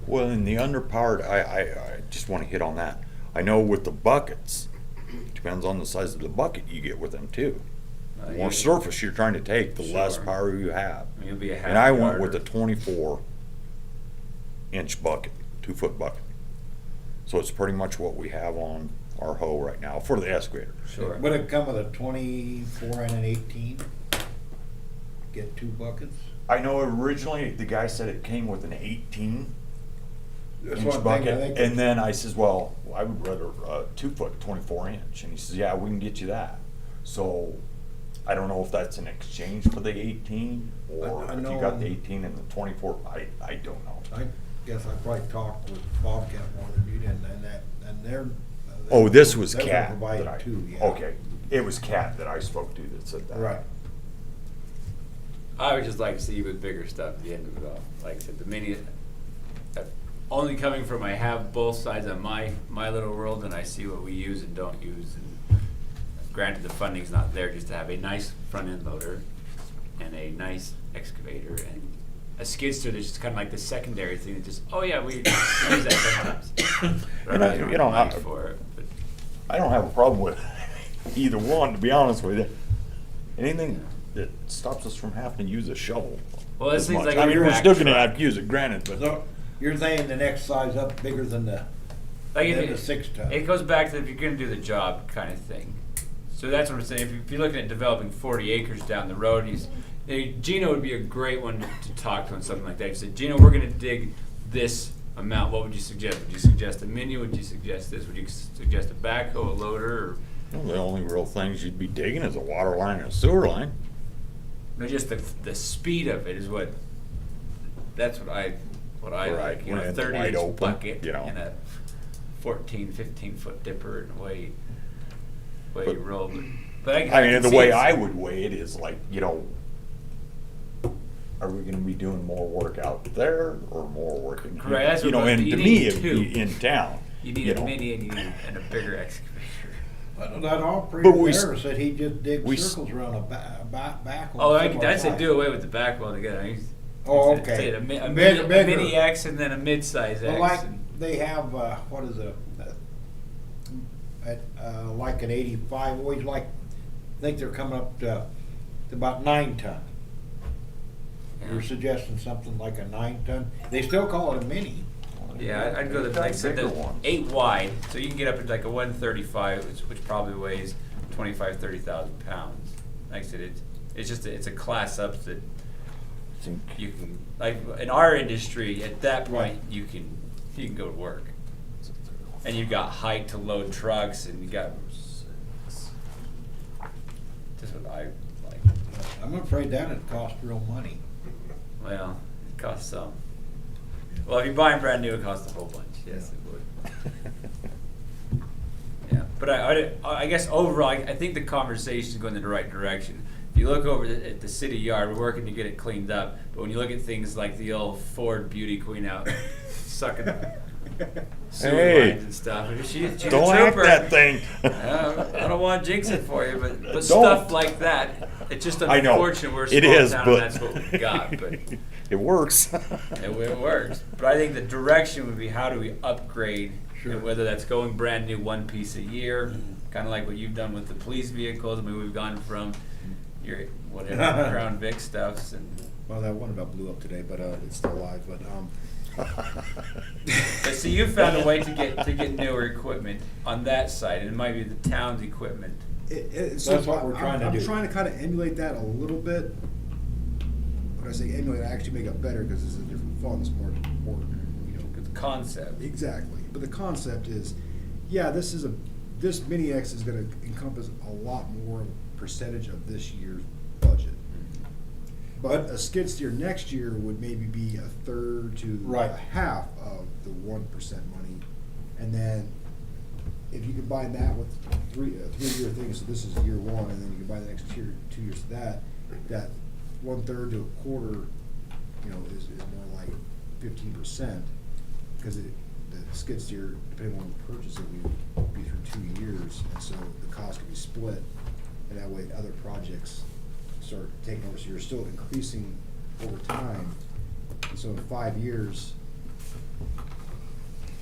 S1: Well, in the underpowered, I just want to hit on that. I know with the buckets, depends on the size of the bucket you get with them too. The more
S2: you-
S1: surface you're trying to take, the less
S2: Sure.
S1: power you have.
S2: You'll be a half
S1: And I went
S2: yard
S1: with
S2: or-
S1: a 24-inch bucket, 2-foot bucket. So it's pretty much what we have on our hoe right now for the excavator.
S2: Sure.
S6: Would it come with a 24 and an 18? Get 2 buckets?
S1: I know originally the guy said it came with an 18
S6: That's
S1: inch
S6: what I'm thinking, I
S1: bucket,
S6: think
S1: and then I says, well, I would rather 2-foot 24-inch, and he says, yeah, we can get you that. So I don't know if that's an exchange for the 18, or
S6: I
S1: if you
S6: know-
S1: got the 18 and the 24. I don't know.
S6: I guess I probably talked with Bobcat more than you did, and they're.
S1: Oh, this was
S6: they're
S1: Cat.
S6: providing
S1: that I-
S6: too, yeah.
S1: Okay, it was Cat that I spoke to that said that.
S6: Right.
S2: I would just like to see with bigger stuff at the end of it all. Like I said, the mini, only coming from, I have both sides of my little world, and I see what we use and don't use. And granted, the funding's not there just to have a nice front end loader and a nice excavator, and a skid steer that's just kind of like the secondary thing that just, oh yeah, we use that sometimes. But
S1: And
S2: I
S1: I-
S2: really don't
S1: you know,
S2: have
S1: I-
S2: money for it. But
S1: I don't have a problem with either one, to be honest with you. Anything that stops us from having to use a shovel.
S2: Well, that's
S1: as
S2: things
S1: much.
S2: like
S1: I mean,
S2: your
S1: we're
S2: back
S1: still gonna
S2: truck.
S1: have to use it, granted, but.
S6: So, you're saying the next size up bigger than the,
S2: Like
S6: than
S2: if
S6: the
S2: it,
S6: 6 ton?
S2: it goes back to if you're going to do the job kind of thing. So that's what I'm saying. If you're looking at developing 40 acres down the road, Gino would be a great one to talk to on something like that. You said, Gino, we're going to dig this amount. What would you suggest? Would you suggest a mini? Would you suggest this? Would you suggest a backhoe, a loader, or
S1: Well, the only real things you'd be digging is a water line and a sewer line.
S2: no? Just the speed of it is what. That's what I
S1: Right,
S2: like. You know,
S1: when
S2: a
S1: it's
S2: 30
S1: wide
S2: inch
S1: open,
S2: bucket
S1: you know.
S2: and a 14, 15 foot dipper and the way you
S1: But-
S2: roll it. But
S1: I
S2: can
S1: mean, the
S2: see
S1: way
S2: it's-
S1: I would weigh it is like, you know, are we gonna be doing more work out there or more work in?
S2: Correct, that's
S1: You know,
S2: what-
S1: and
S2: you
S1: to
S2: need
S1: me, it'd be
S2: two.
S1: in town.
S2: You need a
S1: know.
S2: mini and you need and a bigger excavator.
S6: Well, that operator
S1: But we
S6: there
S1: s-
S6: said he just digs
S1: we s-
S6: circles around a back.
S2: Oh, I'd say do away with the back one together.
S6: Oh,
S2: I'd say
S6: okay.
S2: A, mi- a,
S6: Bigger-
S2: mini, a
S6: bigger.
S2: mini X and then a mid-size
S6: Well,
S2: X.
S6: like,
S2: and-
S6: they have, what is it, like an 85, always like, I think they're coming up to about 9 ton. You're
S2: Yeah.
S6: suggesting something like a 9 ton? They still call it a mini.
S2: Yeah, I'd go to
S1: Got
S2: like so
S1: bigger
S2: the
S1: ones.
S2: 8 wide, so you can get up to like a 135, which probably weighs 25, 30,000 pounds. Like I said, it's just it's a class up that
S1: Think-
S2: you can like in our industry at that point you can go to work, and you've got height to load trucks, and you got just what I like.
S6: I'm afraid that'd cost real money.
S2: Well, it costs some. Well, if you're buying brand new, it costs a whole bunch. Yes, it would. Yeah, but I guess overall, I think the conversation is going in the right direction. If you look over at the city yard, we're working to get it cleaned up. But when you look at things like the old Ford Beauty Queen out sucking sewer
S1: Hey,
S2: lines and stuff, she's
S1: don't
S2: a
S1: hack
S2: trooper.
S1: that thing.
S2: I don't want to jinx it for you, but
S1: Don't.
S2: stuff like that, it's just
S1: I know.
S2: unfortunate we're a
S1: It
S2: small
S1: is,
S2: town
S1: but-
S2: and that's what we got. But
S1: It works.
S2: it works. But I think the direction would be how do we upgrade,
S6: Sure.
S2: and whether that's going brand new one piece a year, kind of like what you've done with the police vehicles. I mean, we've gone from your whatever Crown Vic stuffs and.
S5: Well, that one about blew up today, but it's still alive.
S2: But see, you found a way to get newer equipment on that side, and it might be the town's equipment.
S6: That's what we're trying to do.
S5: I'm trying to kind of emulate that a little bit. When I say emulate, I actually make it better because it's a different font. It's more, you know.
S2: The concept.
S5: Exactly. But the concept is, yeah, this mini X is going to encompass a lot more percentage of this year's budget. But a skid steer next year would maybe be a third to
S6: Right.
S5: a half of the 1% money. And then if you combine that with a 3-year thing, so this is year one, and then you combine the next 2 years to that 1/3 to a quarter, you know, is more like 15%. Because the skid steer, depending on the purchase, it would be through 2 years, and so the cost could be split. And that way other projects start taking over, so you're still increasing over time. And so in 5 years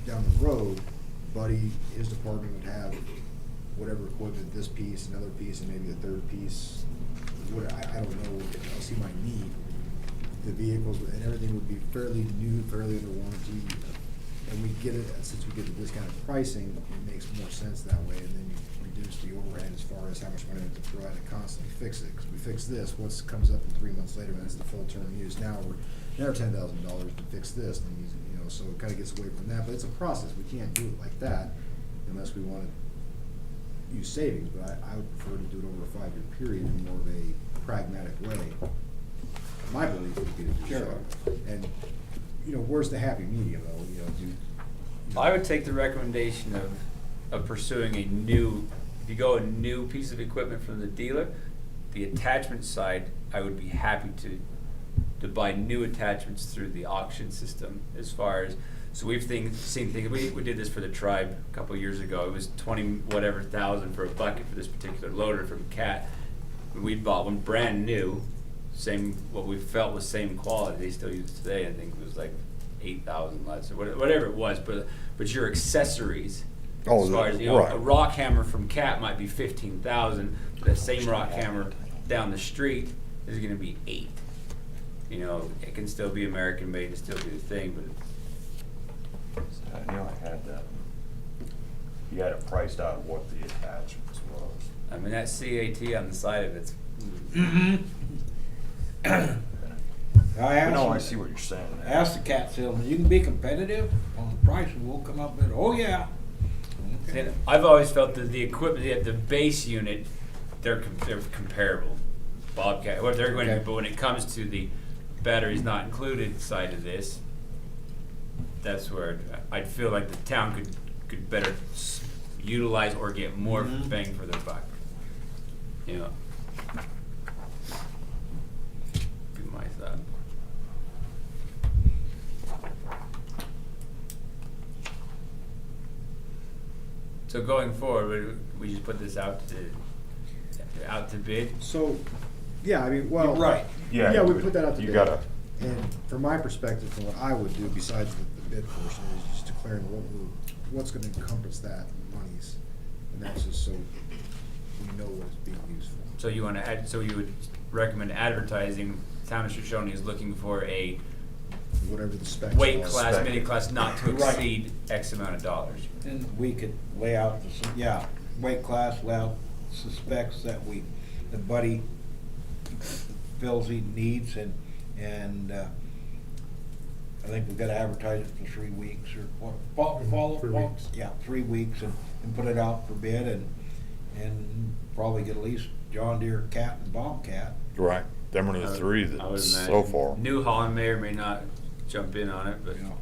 S5: down the road, Buddy, his department would have whatever equipment, this piece, another piece, and maybe a third piece. I don't know what else he might need. The vehicles and everything would be fairly new, fairly under warranty. And we get it, since we get the discounted pricing, it makes more sense that way, and then you reduce the overhead as far as how much money we have to throw at it, constantly fix it, because we fix this, what comes up in 3 months later, and that's the full term use. Now we're $10,000 to fix this, and you know, so it kind of gets away from that, but it's a process, we can't do it like that unless we want to use savings, but I would prefer to do it over a 5-year period in more of a pragmatic way. My belief would be to do
S6: Sure.
S5: so. And, you know, where's the happy medium though, you know,
S2: I would take the recommendation of pursuing a new, if you go a new piece of equipment from the dealer, the attachment side, I would be happy to buy new attachments through the auction system as far as, so we've seen things, we did this for the tribe a couple of years ago. It was 20,000 for a bucket for this particular loader from Cat. We bought one brand new, same, what we felt was same quality, they still use today, I think it was like 8,000 less, or whatever it was, but your accessories,
S1: Oh,
S2: as far as, you know,
S1: right.
S2: a rock hammer from Cat might be 15,000, but that same rock hammer down the street is gonna be 8. You know, it can still be American made and still do the thing, but
S1: You know, I had that. You had it priced out of what the attachments was.
S2: I mean, that CAT on the side of it's,
S6: I asked,
S1: No, I see what you're saying.
S6: I asked the cat salesman, you can be competitive on the price and we'll come up with, oh yeah. Okay.
S2: and I've always felt that the equipment, the base unit, they're comparable. Bobcat, what they're going to be,
S6: Okay.
S2: but when it comes to the batteries not included side of this, that's where I'd feel like the town could better utilize or get more
S6: Mhm.
S2: bang for their buck. You know. Be my thought. So going forward, we just put this out to bid.
S5: So, yeah, I mean, well.
S6: You're right.
S1: Yeah,
S5: Yeah, we
S1: you
S5: put that out to
S1: you
S5: bid.
S1: gotta-
S5: And from my perspective, from what I would do, besides the bid portion, is just declaring what's gonna encompass that monies. And that's just so we know what it's being used for.
S2: So you wanna add, so you would recommend advertising, town of Shoshone is looking for a
S5: Whatever the specs.
S2: weight
S5: are.
S2: class,
S1: Spec.
S2: mini class not to
S6: Right.
S2: exceed X amount of dollars.
S6: And we could lay out, yeah, weight class, lay out the specs that the buddy feels he needs, and I think we've gotta advertise it for 3 weeks or what, follow?
S3: 3 weeks.
S6: Yeah, 3 weeks and put it out for bid and probably get at least John Deere, Cat and Bobcat.
S1: Right, them are
S2: I
S1: the
S2: would-
S1: three
S2: I would
S1: that so
S2: imagine.
S1: far.
S2: New Holland may or may not jump in on it, but
S6: You know,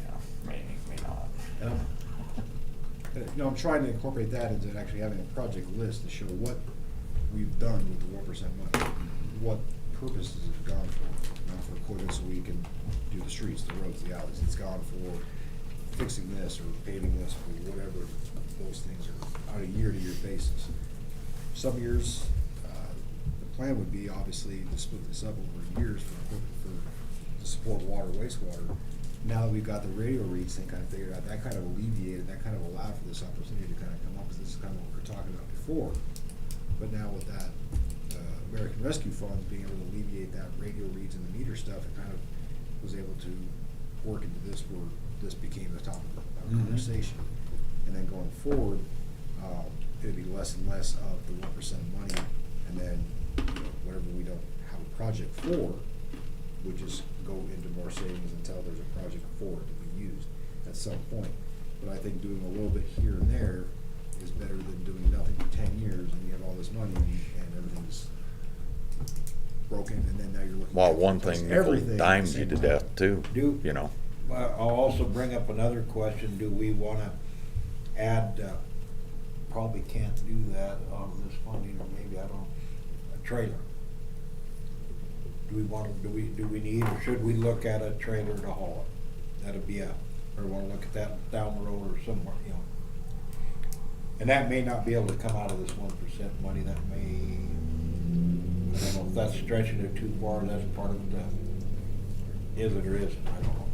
S1: Yeah, may not.
S5: I'm trying to incorporate that into actually having a project list to show what we've done with the 1% money. What purpose has it gone for? Not for equipment so we can do the streets, the roads, the alleys. It's gone for fixing this or paving this or whatever those things are on a year-to-year basis. Some years, the plan would be obviously to split this up over years for equipment to support water, wastewater. Now that we've got the radio reads thing kind of figured out, that kind of alleviated, that kind of allowed for this opportunity to kind of come up, because this is kind of what we were talking about before. But now with that, American Rescue Funds being able to alleviate that radio reads and the meter stuff, it kind of was able to work into this where this became the topic of
S6: Mhm.
S5: conversation. And then going forward, it'd be less and less of the 1% money, and then, you know, whatever we don't have a project for, would just go into more savings until there's a project for it to be used at some point. But I think doing a little bit here and there is better than doing nothing for 10 years and you have all this money and everything's broken, and then now you're looking.
S1: Well,
S5: at
S1: one thing nickel
S5: everything at the
S1: dimes you
S5: same
S1: to
S5: time.
S1: death too,
S6: Do-
S1: you know.
S6: I'll also bring up another question, do we wanna add, probably can't do that on this funding, or maybe, I don't know, a trailer? Do we need, or should we look at a trailer to haul it? That'd be or wanna look at that down the road or somewhere, you know? And that may not be able to come out of this 1% money, that may, I don't know if that's stretching it too far, that's part of it, is it or isn't, I don't know.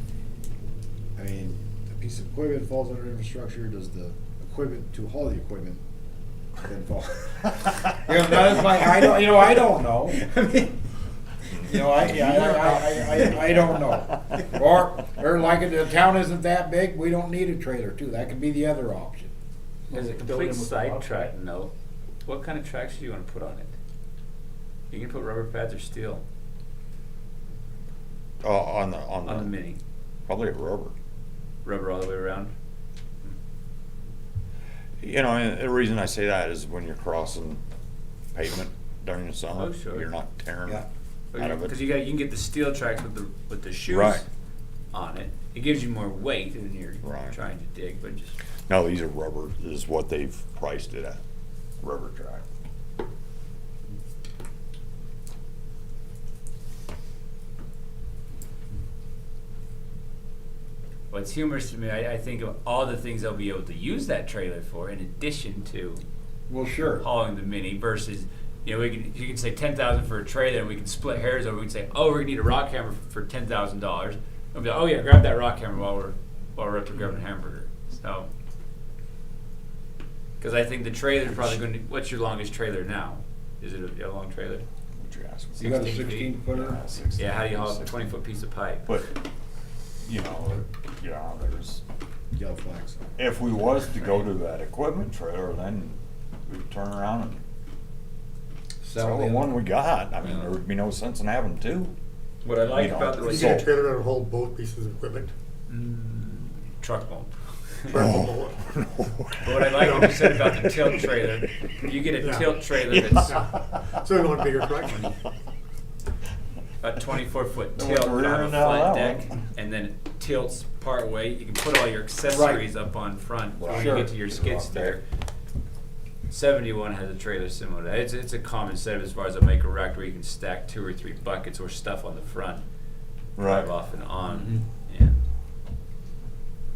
S5: I mean, a piece of equipment falls under infrastructure, does the equipment to haul the equipment then fall?
S6: Yeah, that's my, I don't know.
S5: I mean,
S6: You know, I don't know. Or like the town isn't that big, we don't need a trailer too, that could be the other option.
S2: as a
S4: Build
S2: complete
S4: in with the
S2: sidetrack note, what kind of tracks do you wanna put on it? You can put rubber pads or steel
S1: On
S2: on the mini,
S1: probably a rubber.
S2: rubber all the way around.
S1: You know, and the reason I say that is when you're crossing pavement during the summer,
S2: Oh, sure.
S1: you're not tearing
S6: Yeah.
S1: out of it.
S2: Because you can get the steel tracks with the shoes
S1: Right.
S2: on it. It gives you more weight when you're
S1: Right.
S2: trying to dig, but just
S1: No, these are rubber, is what they've priced it at, rubber track.
S2: what's humorous to me, I think of all the things they'll be able to use that trailer for, in addition to
S6: Well, sure.
S2: hauling the mini versus you know, you can say 10,000 for a trailer, and we can split hairs over. We can say, oh, we're gonna need a rock hammer for $10,000. I'll be like, oh yeah, grab that rock hammer while we're up to grabbing a hamburger. So, because I think the trailer's probably going to. What's your longest trailer now? Is it a long trailer?
S1: What you asking?
S6: You got a
S2: 16 feet?
S6: 16 footer?
S2: Yeah. How do you haul up a 20-foot piece of pipe?
S1: But, you know, there's,
S5: Yellow flags.
S1: if we was to go to that equipment trailer, then we'd turn around and sell the one we got. I mean, there would be no sense in having two.
S2: What I like
S1: You know,
S2: about the
S3: You
S1: so-
S3: get a trailer that'll hold both pieces of equipment.
S2: truck won't.
S3: Oh.
S2: But what I like what you said about the tilt trailer, you get a
S3: Yeah.
S2: tilt trailer that's
S3: So you want a bigger truck?
S2: a 24-foot
S1: Then
S2: tilt
S1: we're
S2: on a
S1: rearing out
S2: flat
S1: that
S2: deck,
S1: one.
S2: and then it tilts part way. You can put all your accessories up on front when
S1: Sure.
S2: you get to your skid steer. 71 has a trailer similar to that. It's a common setup as far as a maker rack where you can stack 2 or 3 buckets or stuff on the front, drive off and on. Yeah.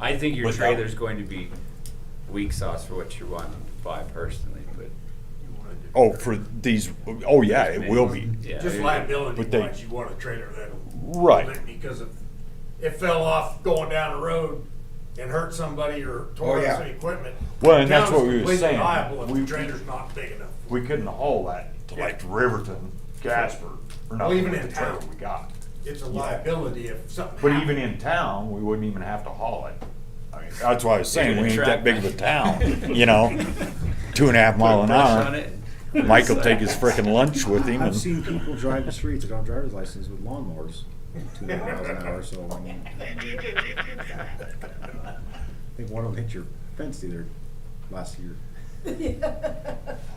S2: I think your
S1: But that-
S2: trailer's going to be weak sauce for what you want to buy personally, but
S1: Oh, for these, oh yeah, it will be.
S2: yeah.
S8: Just
S2: you're-
S8: liability
S1: But they-
S8: wise, you want a trailer that'll.
S1: Right.
S8: hold it, because if it fell off going down the road and hurt somebody or tore
S6: Oh, yeah.
S8: up some equipment.
S1: Well, and that's
S8: town's
S1: what we were
S8: completely
S1: saying.
S8: liable if
S1: We-
S8: the trailer's not big enough.
S1: We couldn't haul that to like Riverton, Casper, or
S8: Well,
S1: nothing
S8: even
S1: with
S8: in
S1: the trailer
S8: town.
S1: we got.
S8: It's a liability if something
S1: But
S8: happened.
S1: even in town, we wouldn't even have to haul it. I mean, that's why I was saying,
S2: Even
S1: we
S2: a
S1: ain't
S2: track.
S1: that big of a town, you know? 2.5 mile an
S2: Put a brush on
S1: hour.
S2: it.
S1: Mike will take his frickin' lunch with him
S5: I've
S1: and.
S5: seen people drive the streets that don't have driver's license with lawnmowers, 200 miles an hour, so I mean. I think one of them hit your fence either last year.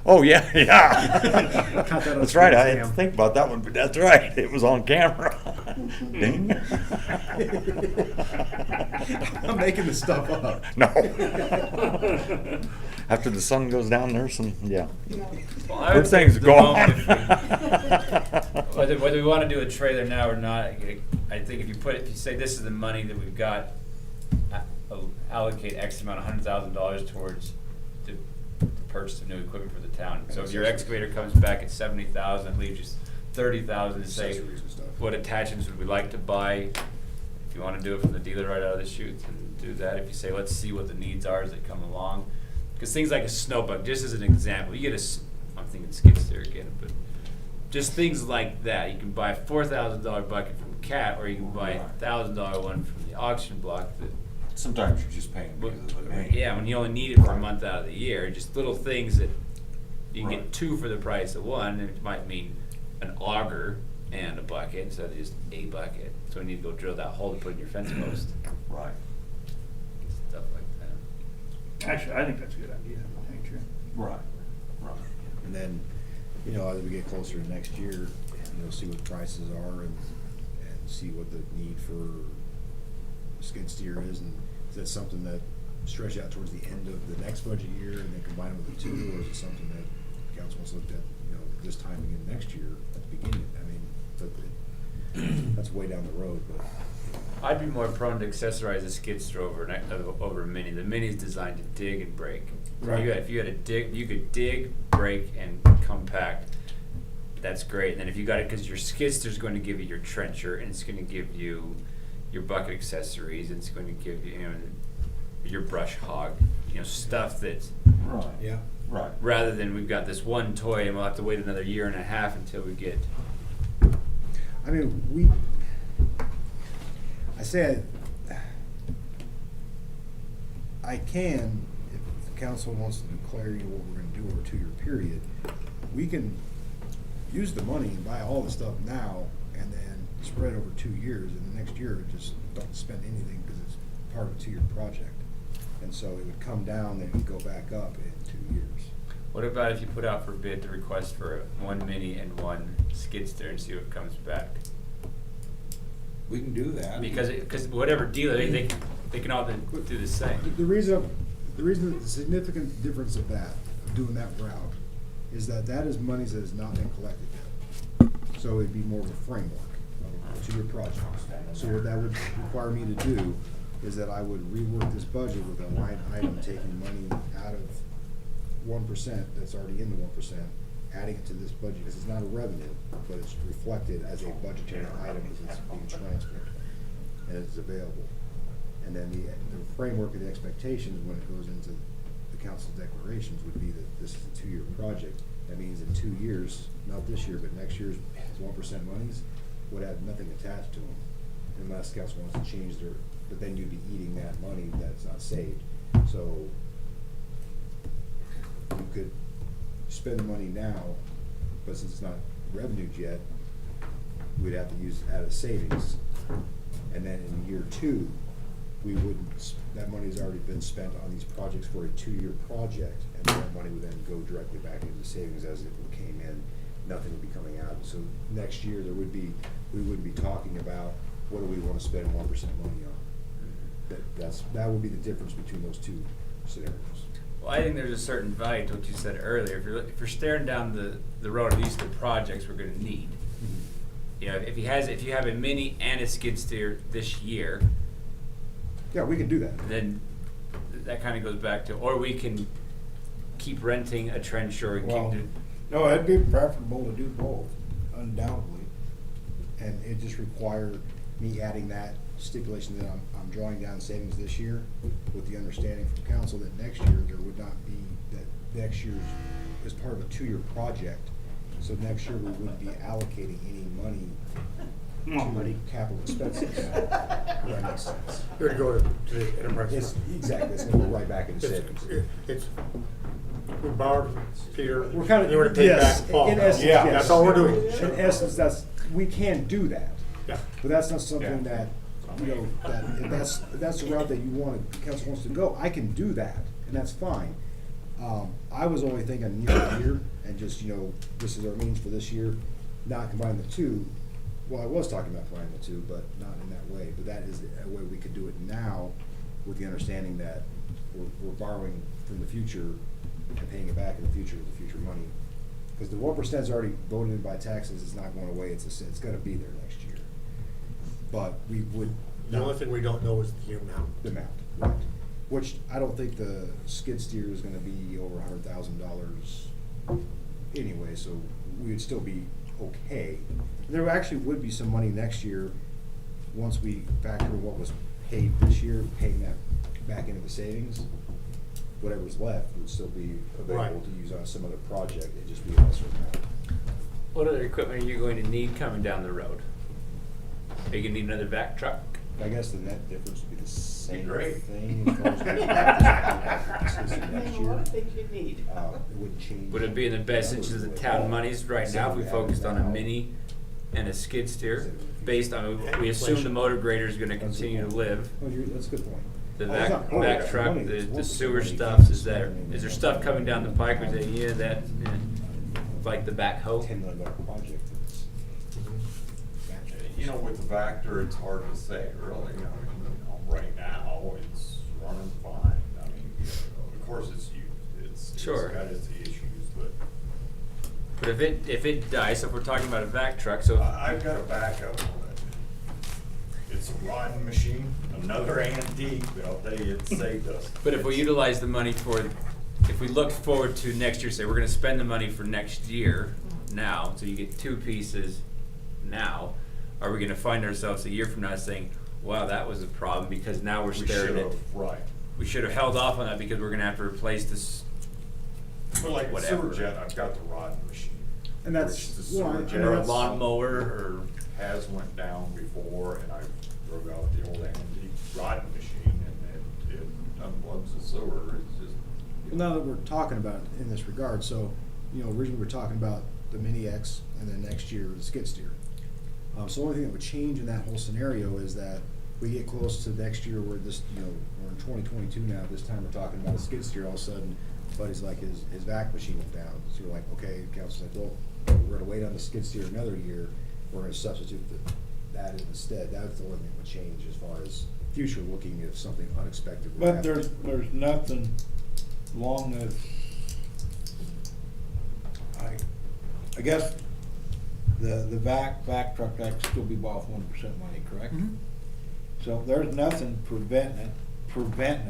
S1: Oh, yeah, yeah.
S5: Caught that on
S1: That's right, I
S5: screen,
S1: had to
S5: Sam.
S1: think about that one, but that's right, it was on camera. Ding.
S5: I'm making this stuff up.
S1: No. After the sun goes down, there's some, yeah.
S2: Well, I
S1: Good
S2: would
S1: things
S2: think
S1: go
S2: the
S1: on.
S2: moment whether we want to do a trailer now or not, I think if you say this is the money that we've got, allocate X amount, $100,000 towards the purchase of new equipment for the town. So if your excavator comes back at 70,000, leaves you 30,000 to say,
S5: Accessories and stuff.
S2: what attachments would we like to buy? If you want to do it from the dealer right out of the chute, then do that. If you say, let's see what the needs are as they come along. Because things like a snow bucket, just as an example, you get I'm thinking skid steer again, but just things like that. You can buy a $4,000 bucket from Cat, or you can buy a $1,000 one from the auction block. That,
S1: Sometimes you're just paying because of the name.
S2: yeah, when you only need it for a month out of the year, just little things that you can
S1: Right.
S2: get 2 for the price of 1, and it might mean an auger and a bucket instead of just a bucket. So you need to go drill that hole to put in your fence post.
S1: Right.
S2: Stuff like that.
S4: Actually, I think that's a good idea.
S1: Right. Right.
S5: And then, you know, as we get closer to next year, you know, see what prices are and see what the need for skid steer is, and is that something that stretch out towards the end of the next budget year and then combine it with the 2, or is it something that council wants to look at, you know, this time again next year at the beginning? I mean, but that's way down the road, but.
S2: I'd be more prone to accessorize a skid steer over a mini. The mini is designed to dig and break.
S6: Right.
S2: If you had a dig, you could dig, break, and compact. That's great. And then if you got it, because your skid steer is going to give you your trencher, and it's going to give you your bucket accessories, and it's going to give you, your brush hog, stuff that's
S1: Right.
S6: Yeah.
S1: Right.
S2: rather than we've got this one toy and we'll have to wait another year and a half until we get.
S5: I mean, I can, if the council wants to declare, what we're gonna do over a 2-year period, we can use the money and buy all the stuff now and then spread over 2 years, and the next year, just don't spend anything because it's part of a 2-year project. And so it would come down, then it would go back up in 2 years.
S2: What about if you put out for bid the request for one mini and one skid steer and see what comes back?
S6: We can do that.
S2: Because whatever dealer, they can all do the same.
S5: The reason, the significant difference of that, of doing that route, is that is monies that has not been collected yet. So it'd be more of a framework to your project. So what that would require me to do is that I would rework this budget with a line item taking money out of 1% that's already in the 1% adding it to this budget, because it's not a revenue, but it's reflected as a budgetary item as it's being transferred, and it's available. And then the framework of the expectations when it goes into the council declarations would be that this is a 2-year project. That means in 2 years, not this year, but next year's 1% monies would have nothing attached to them unless council wants to change their, but then you'd be eating that money that's not saved. So you could spend the money now, but since it's not revenued yet, we'd have to use it out of savings. And then in year 2, we wouldn't, that money's already been spent on these projects for a 2-year project, and that money would then go directly back into savings as it came in. Nothing would be coming out. So next year, we wouldn't be talking about what do we want to spend 1% money on. That would be the difference between those two scenarios.
S2: Well, I think there's a certain value to what you said earlier. If you're staring down the road of these are the projects we're gonna need. You know, if you have a mini and a skid steer this year,
S5: Yeah, we can do that.
S2: then that kinda goes back to, or we can keep renting a trench shore and
S6: Well,
S2: keep doing.
S6: no, it'd be preferable to do both, undoubtedly.
S5: And it just required me adding that stipulation that I'm drawing down savings this year with the understanding from council that next year there would not be, that next year's is part of a 2-year project. So next year we wouldn't be allocating any money to capital expenses. If that makes sense.
S3: You're gonna go to the enterprise.
S5: It's, exactly, it's gonna go right back into savings.
S3: It's, we borrowed Peter.
S5: We're kind of,
S3: You were to pay
S5: yes,
S3: back Paul.
S5: in essence,
S6: Yeah,
S5: yes.
S3: that's all we're doing.
S5: In essence, we can do that.
S3: Yeah.
S5: But that's not something
S6: Yeah.
S5: that, you know, that, if that's the route that you want, the council wants to go, I can do that, and that's fine. I was only thinking year to year, and just, you know, this is our means for this year, not combine the two. Well, I was talking about combining the two, but not in that way, but that is a way we could do it now, with the understanding that we're borrowing from the future and paying it back in the future with the future money. Because the 1% is already voted in by taxes, it's not going away, it's gonna be there next year. But we would.
S3: The only thing we don't know is the amount.
S5: The amount, right. Which I don't think the skid steer is gonna be over $100,000 anyway, so we would still be okay. There actually would be some money next year, once we factor in what was paid this year, paying that back into the savings. Whatever's left would still be available
S3: Right.
S5: to use on some other project, it'd just be a lesser amount.
S2: What other equipment are you going to need coming down the road? Are you gonna need another vac truck?
S5: I guess the net difference would be the same
S1: great.
S5: thing as far as the system next year.
S9: you need.
S5: It wouldn't change.
S2: Would it be in the best interest of the town monies right now if we focused on a mini and a skid steer? Based on, we assume the motor grader is gonna continue to live.
S5: Oh, that's a good point.
S2: The
S5: Oh, it's not
S2: vac
S5: money,
S2: truck,
S5: money, it's
S2: the
S5: 1%
S2: sewer
S5: money.
S2: stuff, is there stuff coming down the pike where they, yeah, that, like the backhoe?
S5: $10 million project.
S1: You know, with the Vector, it's hard to say, really. I mean, you know, right now, it's running fine. I mean, of course, it's used.
S2: Sure.
S1: It's got its issues, but
S2: But if it dies, so if we're talking about a vac truck, so
S1: I've got a backup on it. It's a riding machine, another antique, but I'll tell you, it saved us.
S2: but if we utilize the money for, if we look forward to next year, say we're gonna spend the money for next year now, so you get 2 pieces now, are we gonna find ourselves a year from now saying, wow, that was a problem because now we're
S1: We
S2: staring at,
S1: should've, right.
S2: we should have held off on that because we're gonna have to replace this.
S1: But like the
S2: Whatever.
S1: sewer jet, I've got the riding machine.
S5: And that's,
S1: Which the
S5: well,
S1: sewer
S5: and
S1: jet
S2: Or a
S5: that's-
S2: lawnmower, or,
S1: has went down before, and I drove out the old antique riding machine, and it unplugs the sewer. It's just.
S5: Well, now that we're talking about it in this regard, so, you know, originally we're talking about the Mini X, and then next year the skid steer. So the only thing that would change in that whole scenario is that we get close to next year, where this, you know, we're in 2022 now, this time we're talking about a skid steer, all of a sudden, Buddy's like, his vac machine went down. So you're like, okay, council's like, well, we're gonna wait on the skid steer another year, we're gonna substitute that instead. That's the only thing that would change as far as future looking if something unexpected would
S6: But
S5: happen.
S6: there's nothing long as, I guess, the vac truck, that could still be bought for 1% money, correct? So there's nothing preventing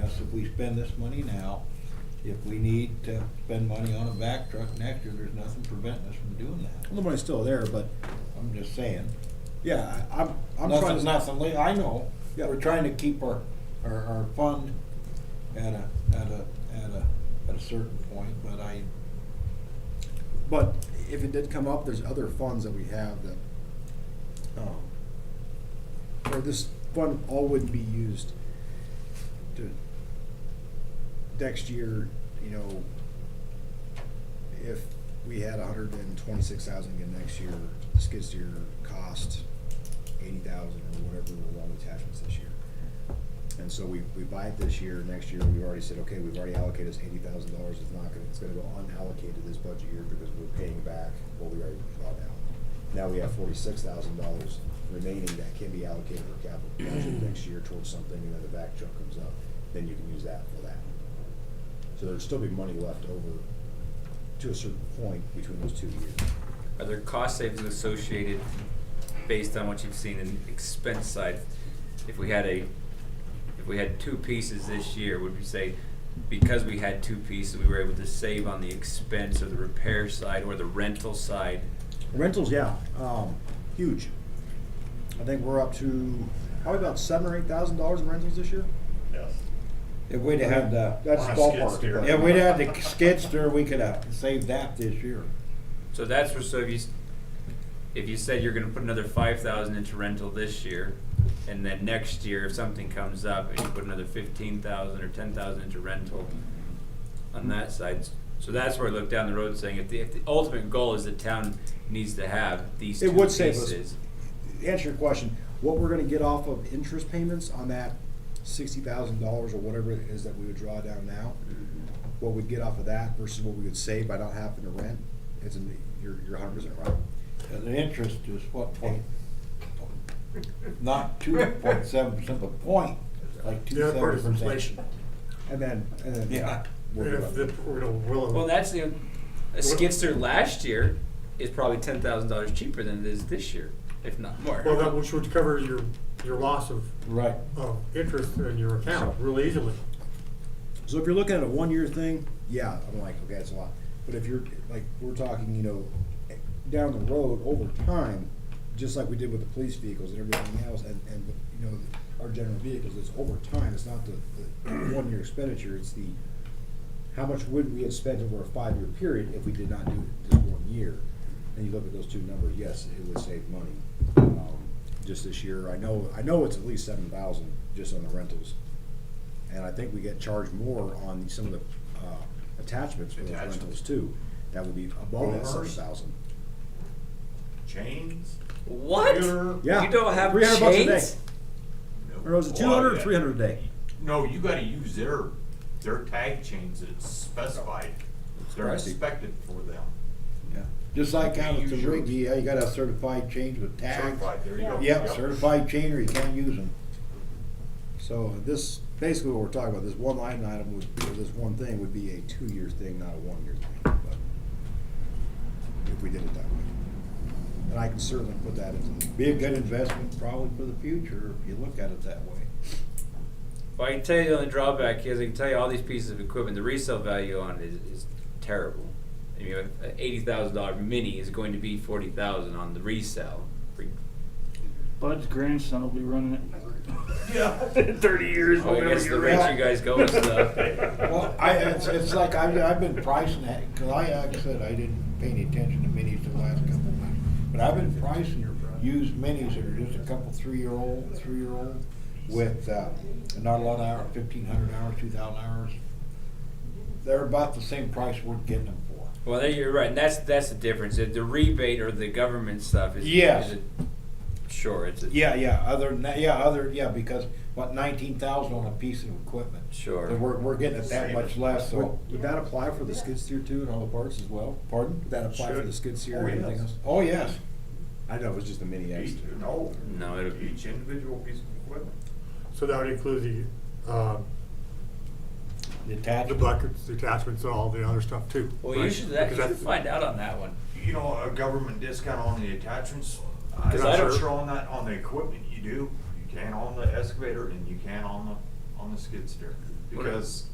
S6: us, if we spend this money now, if we need to spend money on a vac truck next year, there's nothing preventing us from doing that.
S5: Well, the money's still there, but,
S6: I'm just saying.
S5: yeah, I'm trying to.
S6: Nothing, I know,
S5: Yeah.
S6: we're trying to keep our fund at a certain point, but
S5: But if it did come up, there's other funds that we have that, or this fund all wouldn't be used to, next year, you know, if we had 126,000 again next year, the skid steer cost 80,000 or whatever with all the attachments this year. And so we buy it this year, next year, we've already said, okay, we've already allocated this $80,000, it's gonna go unallocated this budget year because we're paying back what we already draw down. Now we have $46,000 remaining that can be allocated for capital project next year towards something, and then the back truck comes up, then you can use that for that. So there'd still be money left over to a certain point between those 2 years.
S9: Are there cost savings associated based on what you've seen in the expense side? If we had two pieces this year, would we say because we had two pieces, we were able to save on the expense or the repair side or the rental side?
S5: Rentals, yeah, huge. I think we're up to probably about $7,000 or $8,000 in rentals this year.
S4: Yes.
S6: if we'd had the,
S5: That's
S4: On a skid
S5: ballpark.
S4: steer.
S5: but-
S6: if we'd had the skid steer, we could have saved that this year.
S9: So that's where, so if you said you're gonna put another 5,000 into rental this year, and then next year, if something comes up, and you put another 15,000 or 10,000 into rental on that side, so that's where I look down the road saying, if the ultimate goal is the town needs to have these two
S5: It would save us.
S9: pieces.
S5: Answer your question, what we're gonna get off of interest payments on that $60,000 or whatever it is that we would draw down now, what we'd get off of that versus what we would save by not having to rent, you're 100% right.
S6: And the interest is what point? Not 2.7%, but point, like
S3: The other part is
S6: 2.7%.
S3: inflation.
S5: And then,
S6: Yeah.
S5: we'll
S3: And
S5: get
S3: if
S5: up.
S3: we're gonna will.
S9: Well, that's a skidster last year is probably $10,000 cheaper than it is this year, if not more.
S3: Well, that which would cover your loss of
S6: Right.
S3: interest in your account really easily.
S5: So if you're looking at a 1-year thing, yeah, I'm like, okay, that's a lot. But if you're, like, we're talking, you know, down the road, over time, just like we did with the police vehicles and everything else, and, you know, our general vehicles, it's over time, it's not the 1-year expenditure, it's the, how much would we have spent over a 5-year period if we did not do it this 1 year? And you look at those two numbers, yes, it would save money. Just this year, I know it's at least 7,000 just on the rentals. And I think we get charged more on some of the attachments for those rentals too. That would be above that
S1: Motors.
S5: 7,000.
S1: Chains?
S9: What?
S5: Yeah.
S9: You don't have
S5: 300 bucks a day.
S9: chains?
S5: Or was it 200 or 300 a day?
S1: No, you gotta use their tag chains that's specified. They're
S5: Pricey.
S1: inspected for them.
S6: Yeah. Just like
S1: You
S6: out
S1: can't
S6: at the
S1: use your-
S6: rig, yeah, you gotta have certified chains with tags.
S1: Certified, there you go.
S6: Yep, certified chain or you can't use them.
S5: So this, basically what we're talking about, this one line item would, or this one thing would be a 2-year thing, not a 1-year thing. But if we did it that way. And I can certainly put that into.
S6: Be a good investment probably for the future if you look at it that way.
S9: Well, I can tell you the only drawback is I can tell you all these pieces of equipment, the resale value on it is terrible. I mean, an $80,000 Mini is going to be $40,000 on the resale.
S4: Bud's grandson will be running it.
S1: Yeah.
S4: In 30 years,
S9: Oh, I
S4: whenever
S9: guess the
S4: you're
S9: rate
S4: ready.
S9: you guys go with stuff.
S6: Well, it's like I've been pricing that, cause like I said, I didn't pay any attention to minis the last couple of months. But I've been pricing used minis that are just a couple 3-year-old with, not a lot of hours, 1,500 hours, 2,000 hours. They're about the same price we're getting them for.
S9: Well, there you're right, and that's the difference. The rebate or the government stuff is.
S6: Yes.
S9: Sure, it's a.
S6: Yeah, other than that, because what, 19,000 on a piece of equipment.
S9: Sure.
S6: And we're getting it that much less, so.
S5: Would that apply for the skid steer too and all the parts as well?
S6: Pardon?
S5: Would that apply for the skid steer
S1: Oh,
S5: and everything
S1: yes.
S5: else?
S6: Oh, yes.
S5: I know, it was just a mini X.
S1: No.
S9: No, it'll be.
S1: Each individual piece of equipment.
S3: So that would include
S6: The
S3: the
S6: attachment.
S3: buckets, the attachments, all the other stuff too.
S9: Well,
S3: Right.
S9: you should
S3: Because
S9: find out on that one.
S1: You know, a government discount on the attachments,
S3: Cause
S1: I'm
S3: I'm
S1: not
S3: sure-
S1: sure on that, on the equipment you do. You can on the excavator and you can on the skid steer. Because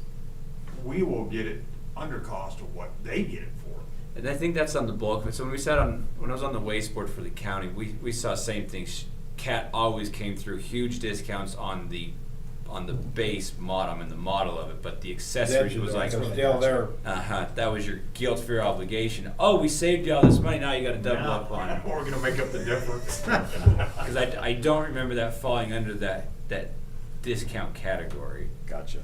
S8: we will get it under cost of what they get it for.
S9: And I think that's on the bulk of it. So when I was on the waste board for the county, we saw same things. CAT always came through huge discounts on the base model, I mean the model of it, but the accessories was like,
S6: Still there.
S9: that was your guilt-free obligation. Oh, we saved you all this money, now you gotta double up on it.
S8: We're gonna make up the difference.
S9: Because I don't remember that falling under that discount category.
S5: Gotcha.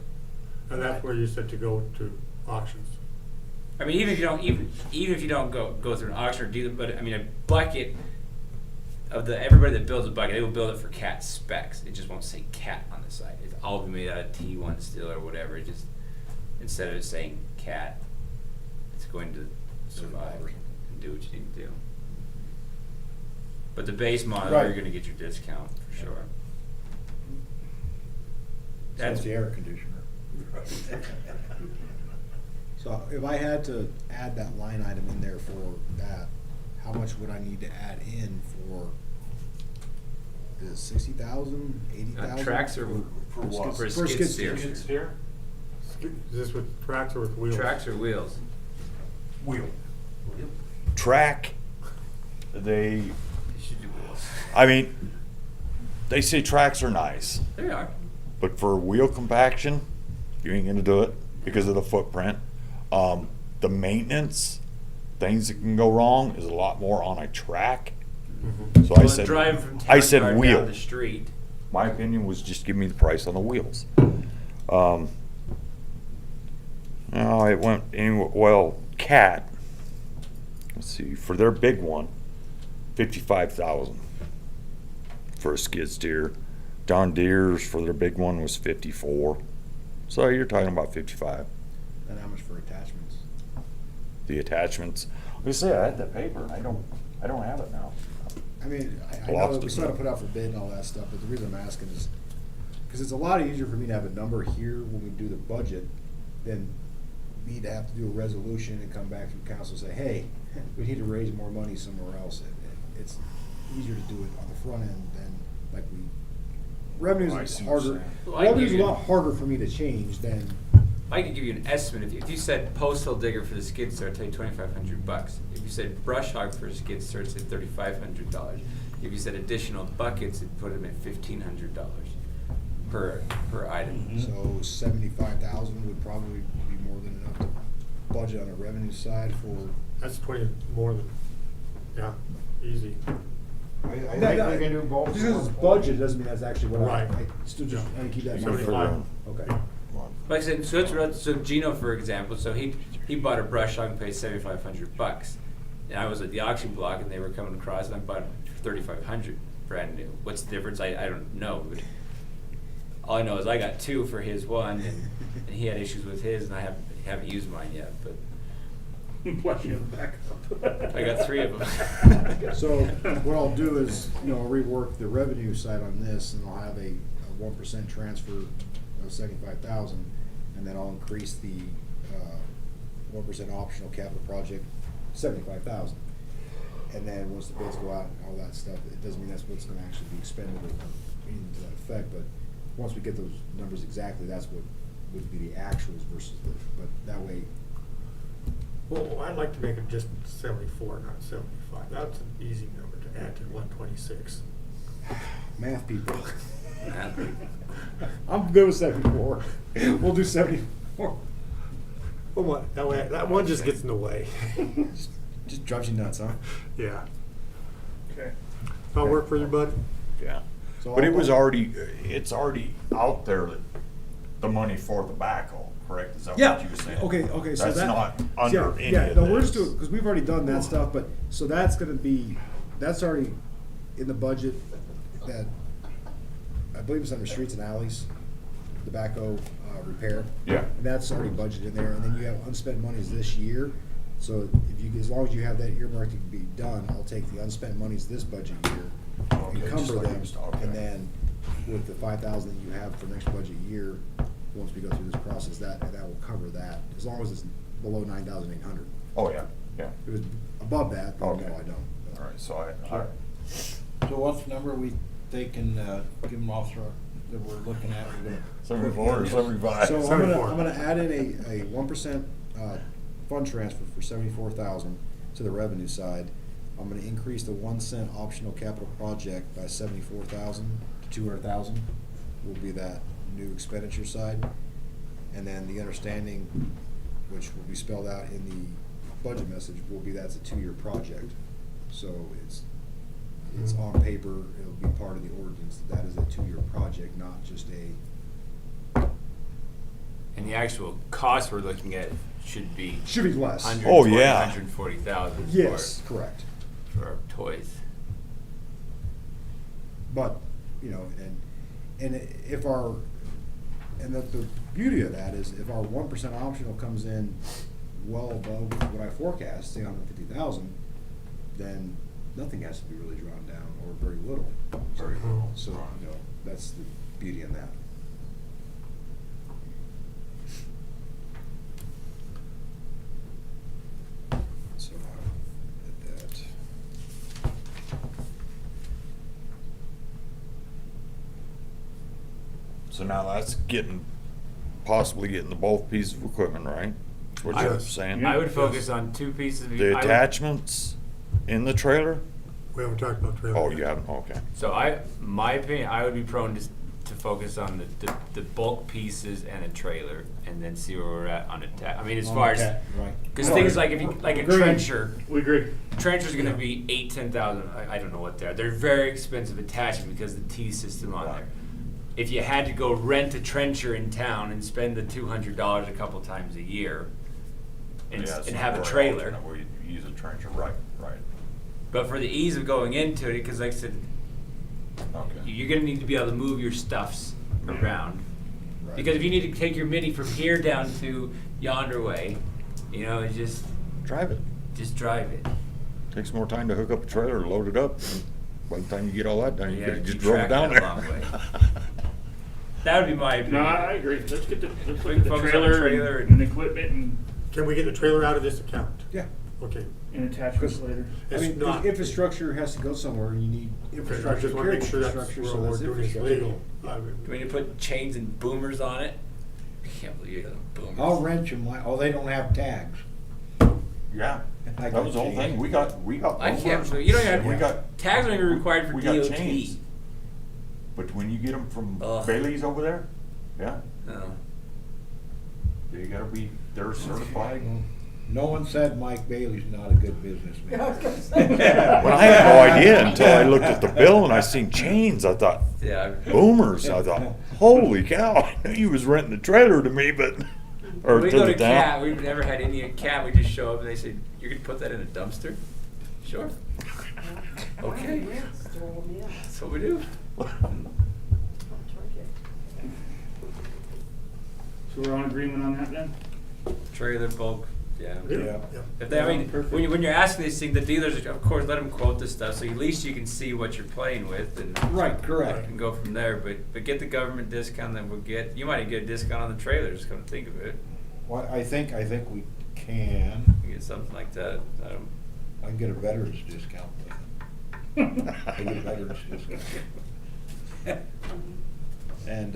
S3: And that's where you said to go to auctions.
S9: I mean, even if you don't go through an auction or dealer, but I mean a bucket of everybody that builds a bucket, they will build it for CAT specs. It just won't say CAT on the side. It's all made out of T1 steel or whatever. It just, instead of saying CAT, it's going to survive and do what you need to do. But the base model,
S6: Right.
S9: you're going to get your discount for sure.
S6: That's the air conditioner.
S5: So if I had to add that line item in there for that, how much would I need to add in for, is it 60,000, 80,000?
S9: Tracks or
S8: For what?
S9: For a
S5: For a
S9: skid
S5: skid
S9: steer.
S8: steer?
S3: Is this with tracks or with wheels?
S9: Tracks or wheels?
S8: Wheel.
S1: Track, they,
S9: You should do wheels.
S1: I mean, they say tracks are nice,
S9: They are.
S1: but for wheel compaction, you ain't gonna do it because of the footprint. The maintenance, things that can go wrong is a lot more on a track. So I
S9: Well,
S1: said,
S9: driving from
S1: I
S9: town
S1: said
S9: yard
S1: wheel.
S9: down the street.
S1: My opinion was just give me the price on the wheels. No, it went anyway, well, CAT, let's see, for their big one, 55,000 for a skid steer. John Deere's for their big one was 54. So you're talking about 55.
S5: And how much for attachments?
S1: The attachments, like I say, I had that paper and I don't have it now.
S5: I mean, I know
S1: Lost
S5: that we
S1: it,
S5: still gotta
S1: though.
S5: put out for bid and all that stuff, but the reason I'm asking is, because it's a lot easier for me to have a number here when we do the budget than me to have to do a resolution and come back from council and say, hey, we need to raise more money somewhere else. It's easier to do it on the front end than like revenues
S1: I
S5: is
S1: see what you're
S5: harder.
S1: saying.
S9: Well, I
S5: Revenue's
S9: give
S5: a
S9: you-
S5: lot harder for me to change than,
S9: I could give you an estimate. If you said postal digger for the skid steer, I'd tell you $2,500. If you said brush hog for a skid steer, I'd say $3,500. If you said additional buckets, it'd put them at $1,500 per item.
S5: so 75,000 would probably be more than enough to budget on the revenue side for.
S3: That's 20 more than, yeah, easy.
S6: I think we can do both.
S5: Just because it's budget doesn't mean that's actually what I
S3: Right.
S5: still just, I keep that in mind.
S3: 75.
S5: Okay.
S9: Like I said, so Gino, for example, so he bought a brush hog and paid $7,500. And I was at the auction block and they were coming across and I bought it for $3,500 brand new. What's the difference? I don't know. But all I know is I got two for his one and he had issues with his and I haven't used mine yet, but
S4: Plus you have a backup.
S9: I got three of them.
S5: So what I'll do is, rework the revenue side on this, and I'll have a 1% transfer of 75,000, and then I'll increase the 1% optional capital project 75,000. And then once the bids go out and all that stuff, it doesn't mean that's what's going to actually be expended or anything to that effect. But once we get those numbers exactly, that's what would be the actuals versus the. But that way.
S3: Well, I'd like to make it just 74, not 75. That's an easy number to add to 126.
S5: Math people.
S9: Math people.
S5: I'm good with 74. We'll do 74.
S3: Well, what, that one just gets in the way.
S5: Just drives you nuts, huh?
S3: Yeah.
S4: Okay.
S3: That'll work for you, bud?
S1: Yeah.
S5: So
S1: But
S5: I'll-
S1: it was it's already out there, that the money for the backhoe, correct? Is that
S5: Yeah.
S1: what you were saying?
S5: Okay. So
S1: That's
S5: that,
S1: not under any
S5: yeah.
S1: of
S5: No, we're just
S1: this.
S5: doing because we've already done that stuff. But so that's already in the budget. That I believe it's under streets and alleys, the backhoe repair.
S1: Yeah.
S5: And that's already budgeted in there. And then you have unspent monies this year. So as long as you have that earmarked to be done, I'll take the unspent monies this budget year,
S1: Okay, just
S5: encumber
S1: like
S5: them,
S1: you said, okay.
S5: and then with the 5,000 that you have for next budget year, once we go through this process, that will cover that, as long as it's below 9,800.
S1: Oh, yeah, yeah.
S5: If it was above that, then
S1: Okay.
S5: no, I don't.
S1: All right, so I
S6: So what's the number we, they can, give them that we're looking at, we're gonna.
S1: 74 or 75.
S5: So I'm
S3: 74.
S5: gonna add in a 1%, fund transfer for 74,000 to the revenue side. I'm gonna increase the 1 cent optional capital project by 74,000 to 200,000, will be that new expenditure side. And then the understanding, which will be spelled out in the budget message, will be that's a 2-year project. So it's on paper, it'll be part of the ordinance, that is a 2-year project, not just a,
S2: And the actual cost we're looking at should be
S5: should be less.
S1: 100. Oh, yeah.
S2: 140,000
S5: Yes, correct.
S2: for our toys.
S5: But, you know, and if our, and the beauty of that is if our 1% optional comes in well above what I forecast, say 150,000, then nothing has to be really drawn down, or very little.
S3: Very little.
S5: So, you know, that's the beauty in that. So, at that.
S1: So now that's possibly getting the both pieces of equipment, right? That's what
S2: I
S1: you're
S2: would-
S1: saying?
S2: I would focus on 2 pieces of.
S1: The
S2: I would-
S1: attachments in the trailer?
S3: We haven't talked about trailer.
S1: Oh,
S3: yet.
S1: you haven't, okay.
S2: So my opinion, I would be prone to focus on the bulk pieces and a trailer, and then see where we're at on I mean, as
S6: On
S2: far as,
S6: right.
S2: because things like if you, like a
S4: Agreed.
S2: trencher,
S4: We agree.
S2: trencher's gonna be 8,000-10,000, I don't know what they are. They're very expensive attachment because of the T system on there. If you had to go rent a trencher in town and spend the $200 a couple times a year, and have a trailer.
S1: Where you use a trencher, right.
S2: But for the ease of going into it, because like I said,
S1: Okay.
S2: you're gonna need to be able to move your stuffs around.
S5: Right.
S2: Because if you need to take your mini from here down to yonder way, you know, just
S1: Drive it.
S2: drive it.
S1: Takes more time to hook up a trailer, load it up. and By the time you get all that done, you
S2: Yeah,
S1: could have just
S2: keep
S1: drove it
S2: track
S1: down
S2: that
S1: there.
S2: long way. That would be my
S4: No,
S2: opinion.
S4: I agree. Let's get let's
S2: We
S4: look
S2: can
S4: at the
S2: focus on the
S4: trailer,
S2: trailer
S4: and equipment and
S3: Can we get the trailer out of this account?
S5: Yeah.
S3: Okay.
S4: attachments later.
S5: I
S3: It's
S5: mean,
S3: not-
S5: infrastructure has to go somewhere, and you need
S3: Okay, I
S5: infrastructure.
S3: just want to make
S5: period,
S3: sure that's
S5: infrastructure,
S3: what we're
S5: so
S3: doing is
S5: infrastructure.
S3: legal. I
S2: Do we need to put chains and boomers on it? I can't believe you got boomers.
S6: I'll rent them, they don't have tags.
S1: Yeah,
S6: I
S1: that
S6: got
S1: was the whole
S6: chains.
S1: thing. We got
S2: I can't
S1: boomers,
S2: believe, you don't even
S1: we
S2: have,
S1: got,
S2: tags aren't even required for
S1: we got
S2: DOT.
S1: chains. But when you get them from
S2: Ugh.
S1: Bailey's over there, yeah,
S2: No.
S1: they gotta be, they're certified.
S6: No one said Mike Bailey's not a good businessman.
S1: Well, I had no idea until I looked at the bill and I seen chains. I thought,
S2: Yeah.
S1: boomers. I thought, holy cow, I knew he was renting a trailer to me, but, or
S2: We
S1: to
S2: go
S1: the
S2: to
S1: town.
S2: CAT, we've never had any at CAT, we just show up and they say, you're gonna put that in a dumpster? Sure. Okay, that's what we do.
S4: So we're on agreement on that then?
S2: Trailer bulk, yeah.
S6: Yeah.
S2: If they, I mean, when you're asking these things, the dealers, of course, let them quote this stuff, so at least you can see what you're playing with and.
S6: Right, correct.
S2: And go from there, but get the government discount that we'll get, you might even get a discount on the trailers, come to think of it.
S6: Well, I think we can.
S2: You get something like that,
S6: I can get a veterans discount with it. I get a veterans discount.
S5: And,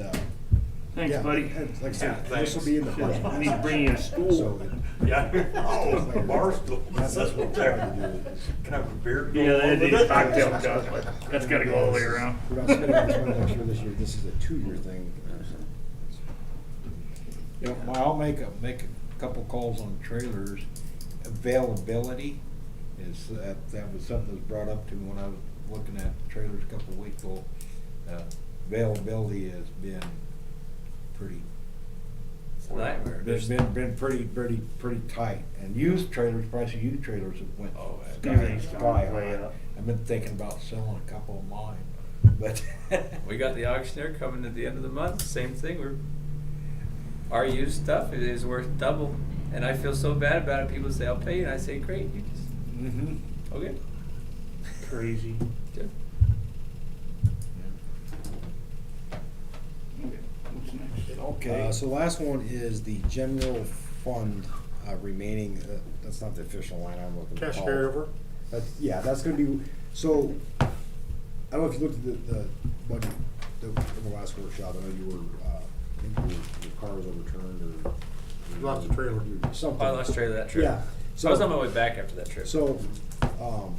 S4: Thanks,
S5: yeah,
S4: buddy.
S5: and like I said,
S2: Yeah,
S5: this will be in the budget.
S4: I need to bring you a
S5: So,
S4: stool.
S1: Yeah. Oh, the bar stool.
S5: that's what we're trying to do.
S1: Can I have a beer?
S4: Yeah, they need a cocktail cup. That's gotta go all the way around.
S5: We're not spending much money next year this year, this is a 2-year thing.
S6: You know, I'll make a couple calls on trailers. Availability is, that was something that was brought up to me when I was looking at trailers a couple of weeks ago. Availability has been pretty,
S2: it's a nightmare.
S6: been pretty tight. And used trailers, price of used trailers have went
S2: Oh,
S4: everything's
S6: sky
S4: gone way
S6: high.
S4: up.
S6: I've been thinking about selling a couple of mine, but.
S2: We got the auctioneer coming at the end of the month, same thing, our used stuff is worth double, and I feel so bad about it, people say, I'll pay you, and I say, great, you just,
S6: Mm-hmm.
S2: okay.
S4: Crazy.
S2: Good.
S4: Okay, what's next?
S6: Okay.
S5: So the last one is the general fund remaining, that's not the official line, I'm looking for.
S3: Cash carryover?
S5: Yeah, that's gonna be, so, I don't know if you looked at the budget the last workshop, I know you were, I think your car was overturned or.
S3: Lost the trailer.
S5: Something.
S9: I lost trail of that trip.
S5: Yeah.
S9: I was on my way back after that trip.
S5: So, all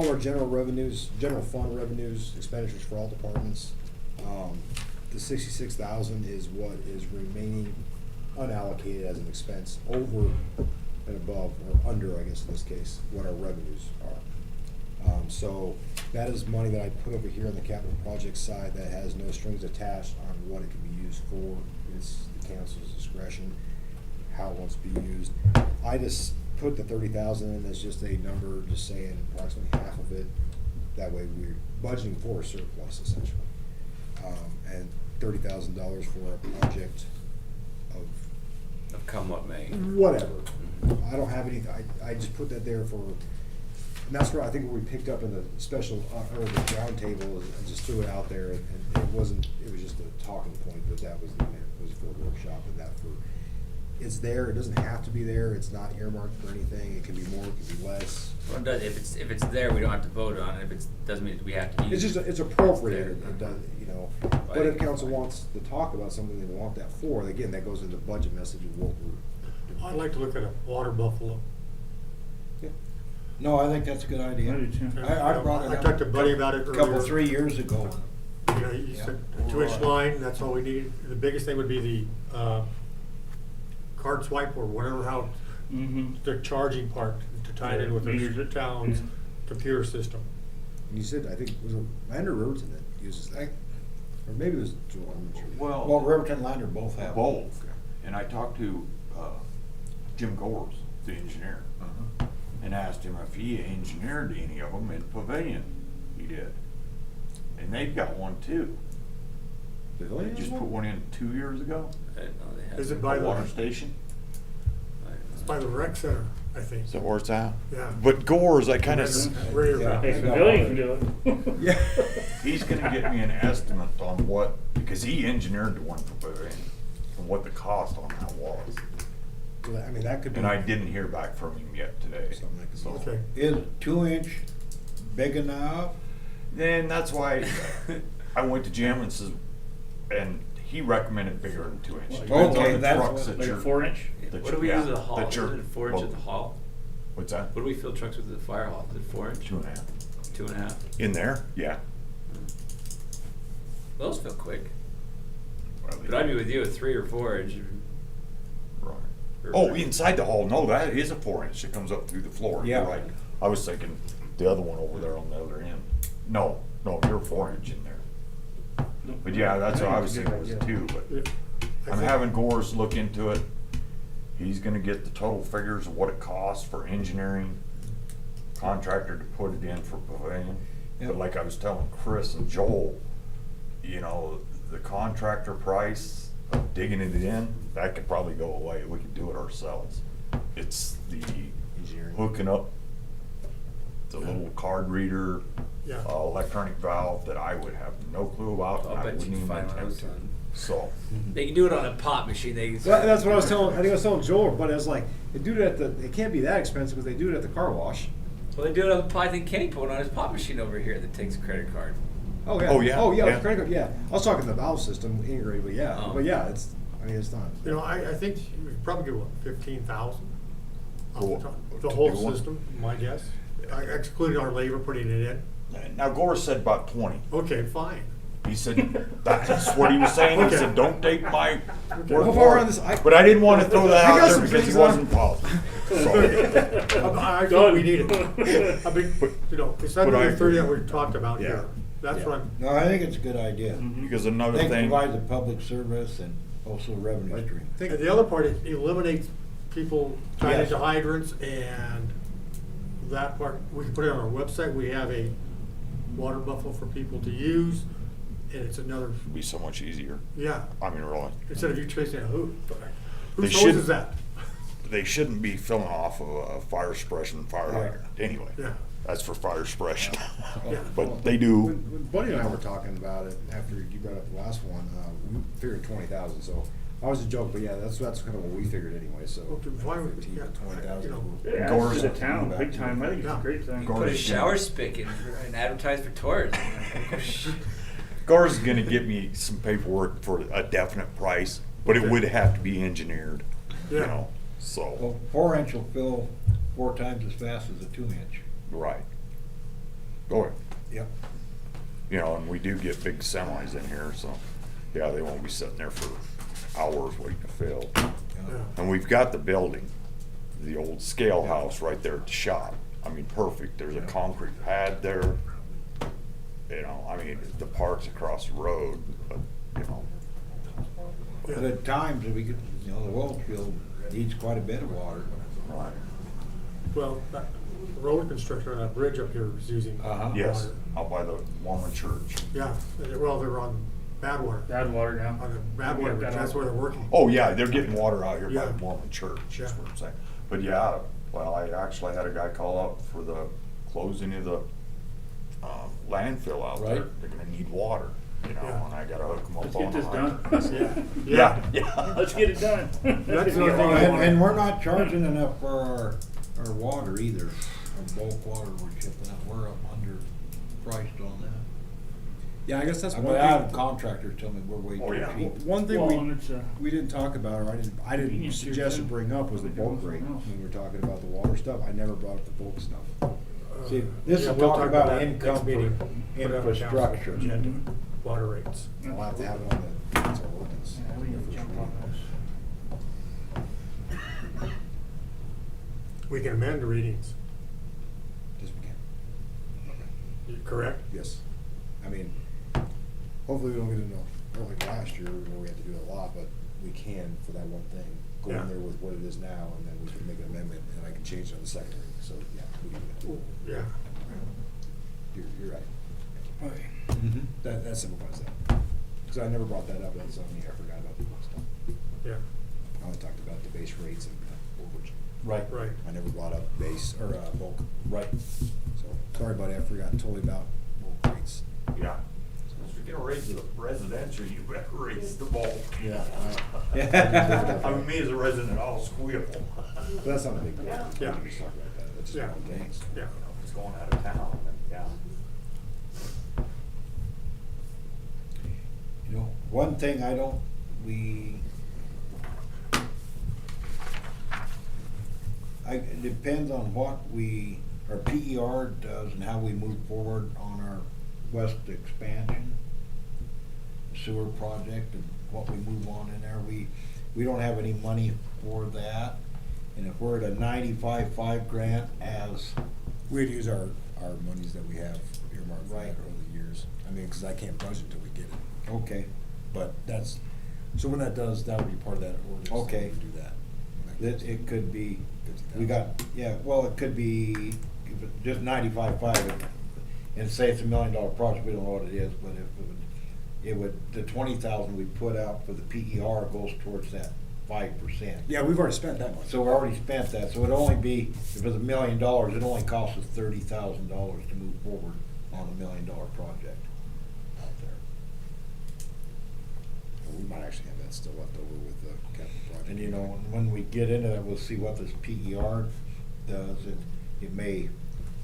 S5: of our general revenues, general fund revenues, expenditures for all departments, the 66,000 is what is remaining unallocated as an expense over and above, or under, I guess in this case, what our revenues are. So that is money that I put over here on the capital project side that has no strings attached on what it can be used for. It's the council's discretion, how it wants to be used. I just put the 30,000 in as just a number, just saying approximately half of it. That way we're budgeting for a surplus essentially. And $30,000 for a project of
S9: Come what may.
S5: whatever. I don't have any, I just put that there for, and that's where I think where we picked up in the special, or the round table, and just threw it out there, and it wasn't, it was just a talking point, but that was the, it was for a workshop, and that for, it's there, it doesn't have to be there, it's not earmarked for anything, it can be more, it can be less.
S9: Well, it does, if it's there, we don't have to vote on it. If it doesn't mean we have to use
S5: It's
S9: it.
S5: just, it's appropriated, it does, you know, but if
S9: think
S5: council
S9: it's fine.
S5: wants to talk about something they want that for, again, that goes into the budget message of what we're.
S3: I'd like to look at a water buffalo.
S5: Yeah.
S6: No, I think that's a good idea.
S4: I do too.
S6: I brought it
S3: I
S6: up
S3: talked to Buddy about it
S6: a couple,
S3: earlier.
S6: 3 years ago.
S3: You know, you said a 2-inch line, that's all we need. The biggest thing would be the, card swipe or whatever, how,
S4: Mm-hmm.
S3: the charging part to tie it in with
S4: Meters
S3: the
S4: it.
S3: town's
S4: Yeah.
S3: computer system.
S5: And you said, I think, was it Lander Robertson that uses that? Or maybe it was Joel, I'm not sure.
S6: Well, Riverton and Lander both have.
S1: Both. And I talked to Jim Gores, the engineer, and asked him if he engineered any of them in Pavilion. He did. And they've got one too. They
S5: Pavilion
S1: just
S5: has
S1: put
S5: one?
S1: one in 2 years ago.
S9: I didn't know they had.
S3: Is it
S1: The
S3: by the,
S1: water station.
S3: it's by the rec center, I think.
S1: Is that where it's at?
S3: Yeah.
S1: But Gores, I kind of,
S4: Hey, Pavilion can do it.
S5: Yeah.
S1: he's gonna get me an estimate on what, because he engineered the one for Pavilion, and what the cost on that was.
S5: Well, I mean, that could be.
S1: And I didn't hear back from him yet today.
S5: Something like that.
S1: So-
S3: Okay.
S6: Is 2-inch big enough?
S1: Then that's why I went to Jim and says, and he recommended bigger than 2 inch. Depends on
S6: Okay,
S1: the
S6: that's
S1: trucks
S6: what-
S1: that
S4: Like a
S1: you're-
S4: 4-inch?
S1: that
S9: What do we
S1: you're-
S9: use at the
S1: yeah,
S9: hall?
S1: that
S9: Is
S1: you're-
S9: it 4 inch at the
S1: well,
S9: hall?
S1: What's that?
S9: What do we fill trucks with at the fire hall? Is it 4 inch?
S1: 2.5.
S9: 2.5.
S1: In there? Yeah.
S9: Those fill quick.
S1: Well,
S9: But I'd be with you at 3 or 4 inch.
S1: Right.
S9: Or-
S1: Oh, inside the hall, no, that is a 4 inch that comes up through the floor. You're
S6: Yeah.
S1: right. I was thinking the other one over there on the other end. No, you're 4 inch in there. But yeah, that's what I was thinking was 2, but
S3: Yeah. I
S1: I'm
S3: think-
S1: having Gores look into it. He's gonna get the total figures of what it costs for engineering, contractor to put it in for Pavilion.
S6: Yep.
S1: But like I was telling Chris and Joel, you know, the contractor price of digging it in, that could probably go away. We could do it ourselves. It's the
S5: Engineering.
S1: hooking up the little card reader,
S3: Yeah.
S1: electronic valve that I would have no clue about.
S9: I'll
S1: and I
S9: bet you
S1: wouldn't
S9: can
S1: even
S9: find one
S1: attempt
S9: of
S1: to.
S9: those.
S1: So,
S9: They can do it on a pop machine. They can.
S5: Well, that's what I was telling, I think I was telling Joel, but I was like, they do it at the, it can't be that expensive because they do it at the car wash.
S9: Well, they do it on the pop. I think Kenny put one on his pop machine over here that takes a credit card.
S5: Oh, yeah.
S1: Oh, yeah,
S5: Oh, yeah,
S1: yeah.
S5: the credit card, yeah. I was talking the valve system integrated, but yeah,
S9: Oh.
S5: but yeah, it's, I mean, it's not.
S3: You know, I think we could probably get, what, 15,000?
S1: Cool.
S3: The
S1: To
S3: whole
S1: do one?
S3: system, my guess, excluding our labor putting it in.
S1: now Gore said about 20.
S3: Okay, fine.
S1: He said, that's what he was saying. He
S3: Okay.
S1: said, don't take my word
S5: Well,
S1: for
S5: far
S1: it.
S5: on this,
S1: But I didn't want to throw that
S5: I got
S1: out there
S5: some
S1: because he
S5: things
S1: wasn't
S5: on.
S1: positive. So,
S3: I think we need it. I mean, you know, it's
S1: But I
S3: under the 30 that
S1: agree.
S3: we talked about
S1: Yeah.
S3: here. That's
S1: Yeah.
S3: what I'm,
S6: No, I think it's a good idea.
S1: because
S6: I
S1: another
S6: think it
S1: thing,
S6: provides a public service and also a revenue stream.
S3: and the other part, it eliminates people tied
S6: Yes.
S3: into hydrants and that part, we can put it on our website. We have a water buffalo for people to use, and it's another,
S1: it'd be so much easier.
S3: yeah,
S1: I mean, really.
S3: instead of you chasing a who.
S1: They
S3: Whose
S1: should-
S3: hose is that?
S1: They shouldn't be filling off of a fire suppression fire hydrant. Anyway,
S3: Yeah.
S1: that's for fire suppression.
S3: Yeah.
S1: But they do.
S5: When Buddy and I were talking about it after you brought up the last one, we figured 20,000, so I was a joke, but yeah, that's kind of what we figured anyway, so.
S3: Okay, why would-
S5: 15
S3: yeah,
S5: to 20,000.
S3: you know.
S4: It adds
S1: Gores-
S4: to the town, big time. I think it's a
S3: Yeah.
S4: great thing.
S9: You can put a shower spigot and advertise for tours.
S1: Gar's gonna get me some paperwork for a definite price, but it would have to be engineered, you
S3: Yeah.
S1: know, so,
S6: Well, 4-inch will fill 4 times as fast as a 2-inch.
S1: right. Go ahead.
S6: Yep.
S1: You know, and we do get big semis in here, so, yeah, they won't be sitting there for hours waiting to fill.
S3: Yeah.
S1: And we've got the building, the old scale house right there at the shop. I mean, perfect. There's a concrete pad there. You know, I mean, the park's across the road, but, you know,
S6: But at times, we could, the oil field needs quite a bit of water.
S1: right.
S3: Well, that road construction on that bridge up here is using water.
S1: Yes, out by the Mormon church.
S3: Yeah, well, they're on Badwater,
S4: Bad water now.
S3: on the Badwater, Bridge. That's where they're working.
S1: Oh, yeah, they're getting water out here by
S3: Yeah.
S1: the Mormon church,
S3: Yeah.
S1: is what I'm saying. But yeah, well, I actually had a guy call up for the closing of the landfill out there.
S6: Right.
S1: They're gonna need water, you know,
S3: Yeah.
S1: and I gotta hook them up
S4: Let's
S1: on
S4: get this
S1: the
S4: done.
S3: Yeah.
S1: Yeah.
S4: Let's get it done.
S3: That's the other thing I
S6: And,
S3: wanted.
S6: and we're not charging enough for our water either, our bulk water we're shipping out, we're up underpriced on that.
S5: Yeah, I guess that's
S6: I
S5: one
S6: mean, I have
S5: thing.
S6: contractors tell me we're way
S1: Oh,
S6: too
S1: yeah.
S6: cheap.
S5: One thing
S4: Well, and it's,
S5: we didn't talk about, or I didn't
S4: Convenience here,
S5: suggest to
S4: too.
S5: bring up was the bulk
S4: Something
S5: rate.
S4: else.
S5: When we were talking about the water stuff, I never brought up the bulk stuff.
S6: See, this
S3: Yeah,
S6: is
S3: we'll
S6: talking
S3: talk
S6: about
S3: that
S6: income
S3: next meeting.
S6: for
S3: Put it on the council
S6: infrastructure.
S3: agenda, Water rates.
S5: I'll have to have it on the council ordinance.
S4: Yeah, we need to jump on those.
S3: We can amend the readings,
S5: Yes, we can.
S3: correct?
S5: Yes. I mean, hopefully we don't get into, I don't think last year, where we had to do a lot, but we can for that one thing. Go
S3: Yeah.
S5: in there with what it is now, and then we can make an amendment, and I can change it on the second reading, so, yeah, we can do that.
S3: Yeah.
S5: You're right. Okay.
S6: Mhm.
S5: That simplifies that. Because I never brought that up, that's on me, I forgot about the bulk stuff.
S3: Yeah,
S5: I only talked about the base rates and overage.
S6: Right.
S3: right.
S5: I never brought up base, or, bulk.
S6: Right.
S5: So, sorry buddy, I forgot totally about bulk rates.
S1: Yeah. If you're gonna raise the residential, you better raise the bulk.
S5: Yeah.
S1: I mean, me as a resident, I'll squeal.
S5: But that's not a big deal.
S3: Yeah.
S5: We can just talk about that, that's just
S3: Yeah.
S5: one thing. so.
S3: Yeah.
S1: If it's going out of town, then yeah.
S6: You know, one thing it depends on what our PER does and how we move forward on our west expansion sewer project and what we move on in there. We don't have any money for that. And if we're at a 95.5 grant as,
S5: We'd use our monies that we have earmarked for
S6: Right.
S5: that over the years. I mean, cause I can't budget until we get it,
S6: okay,
S5: but that's, so when that does, that'll be part of that ordinance. that we
S6: Okay.
S5: can Do that.
S6: that it could be,
S5: 50,000.
S6: we got, yeah, well, it could be if it just 95.5, and say it's $1 million project, we don't know what it is, but if it would, the 20,000 we put out for the PER goes towards that 5%.
S5: Yeah, we've already spent that much.
S6: So we already spent that, so it'd only be, if it's $1 million, it only costs us $30,000 to move forward on $1 million project out there.
S5: Well, we might actually have that still left over with the capital project.
S6: And you know, when we get into that, we'll see what this PER does, and it may,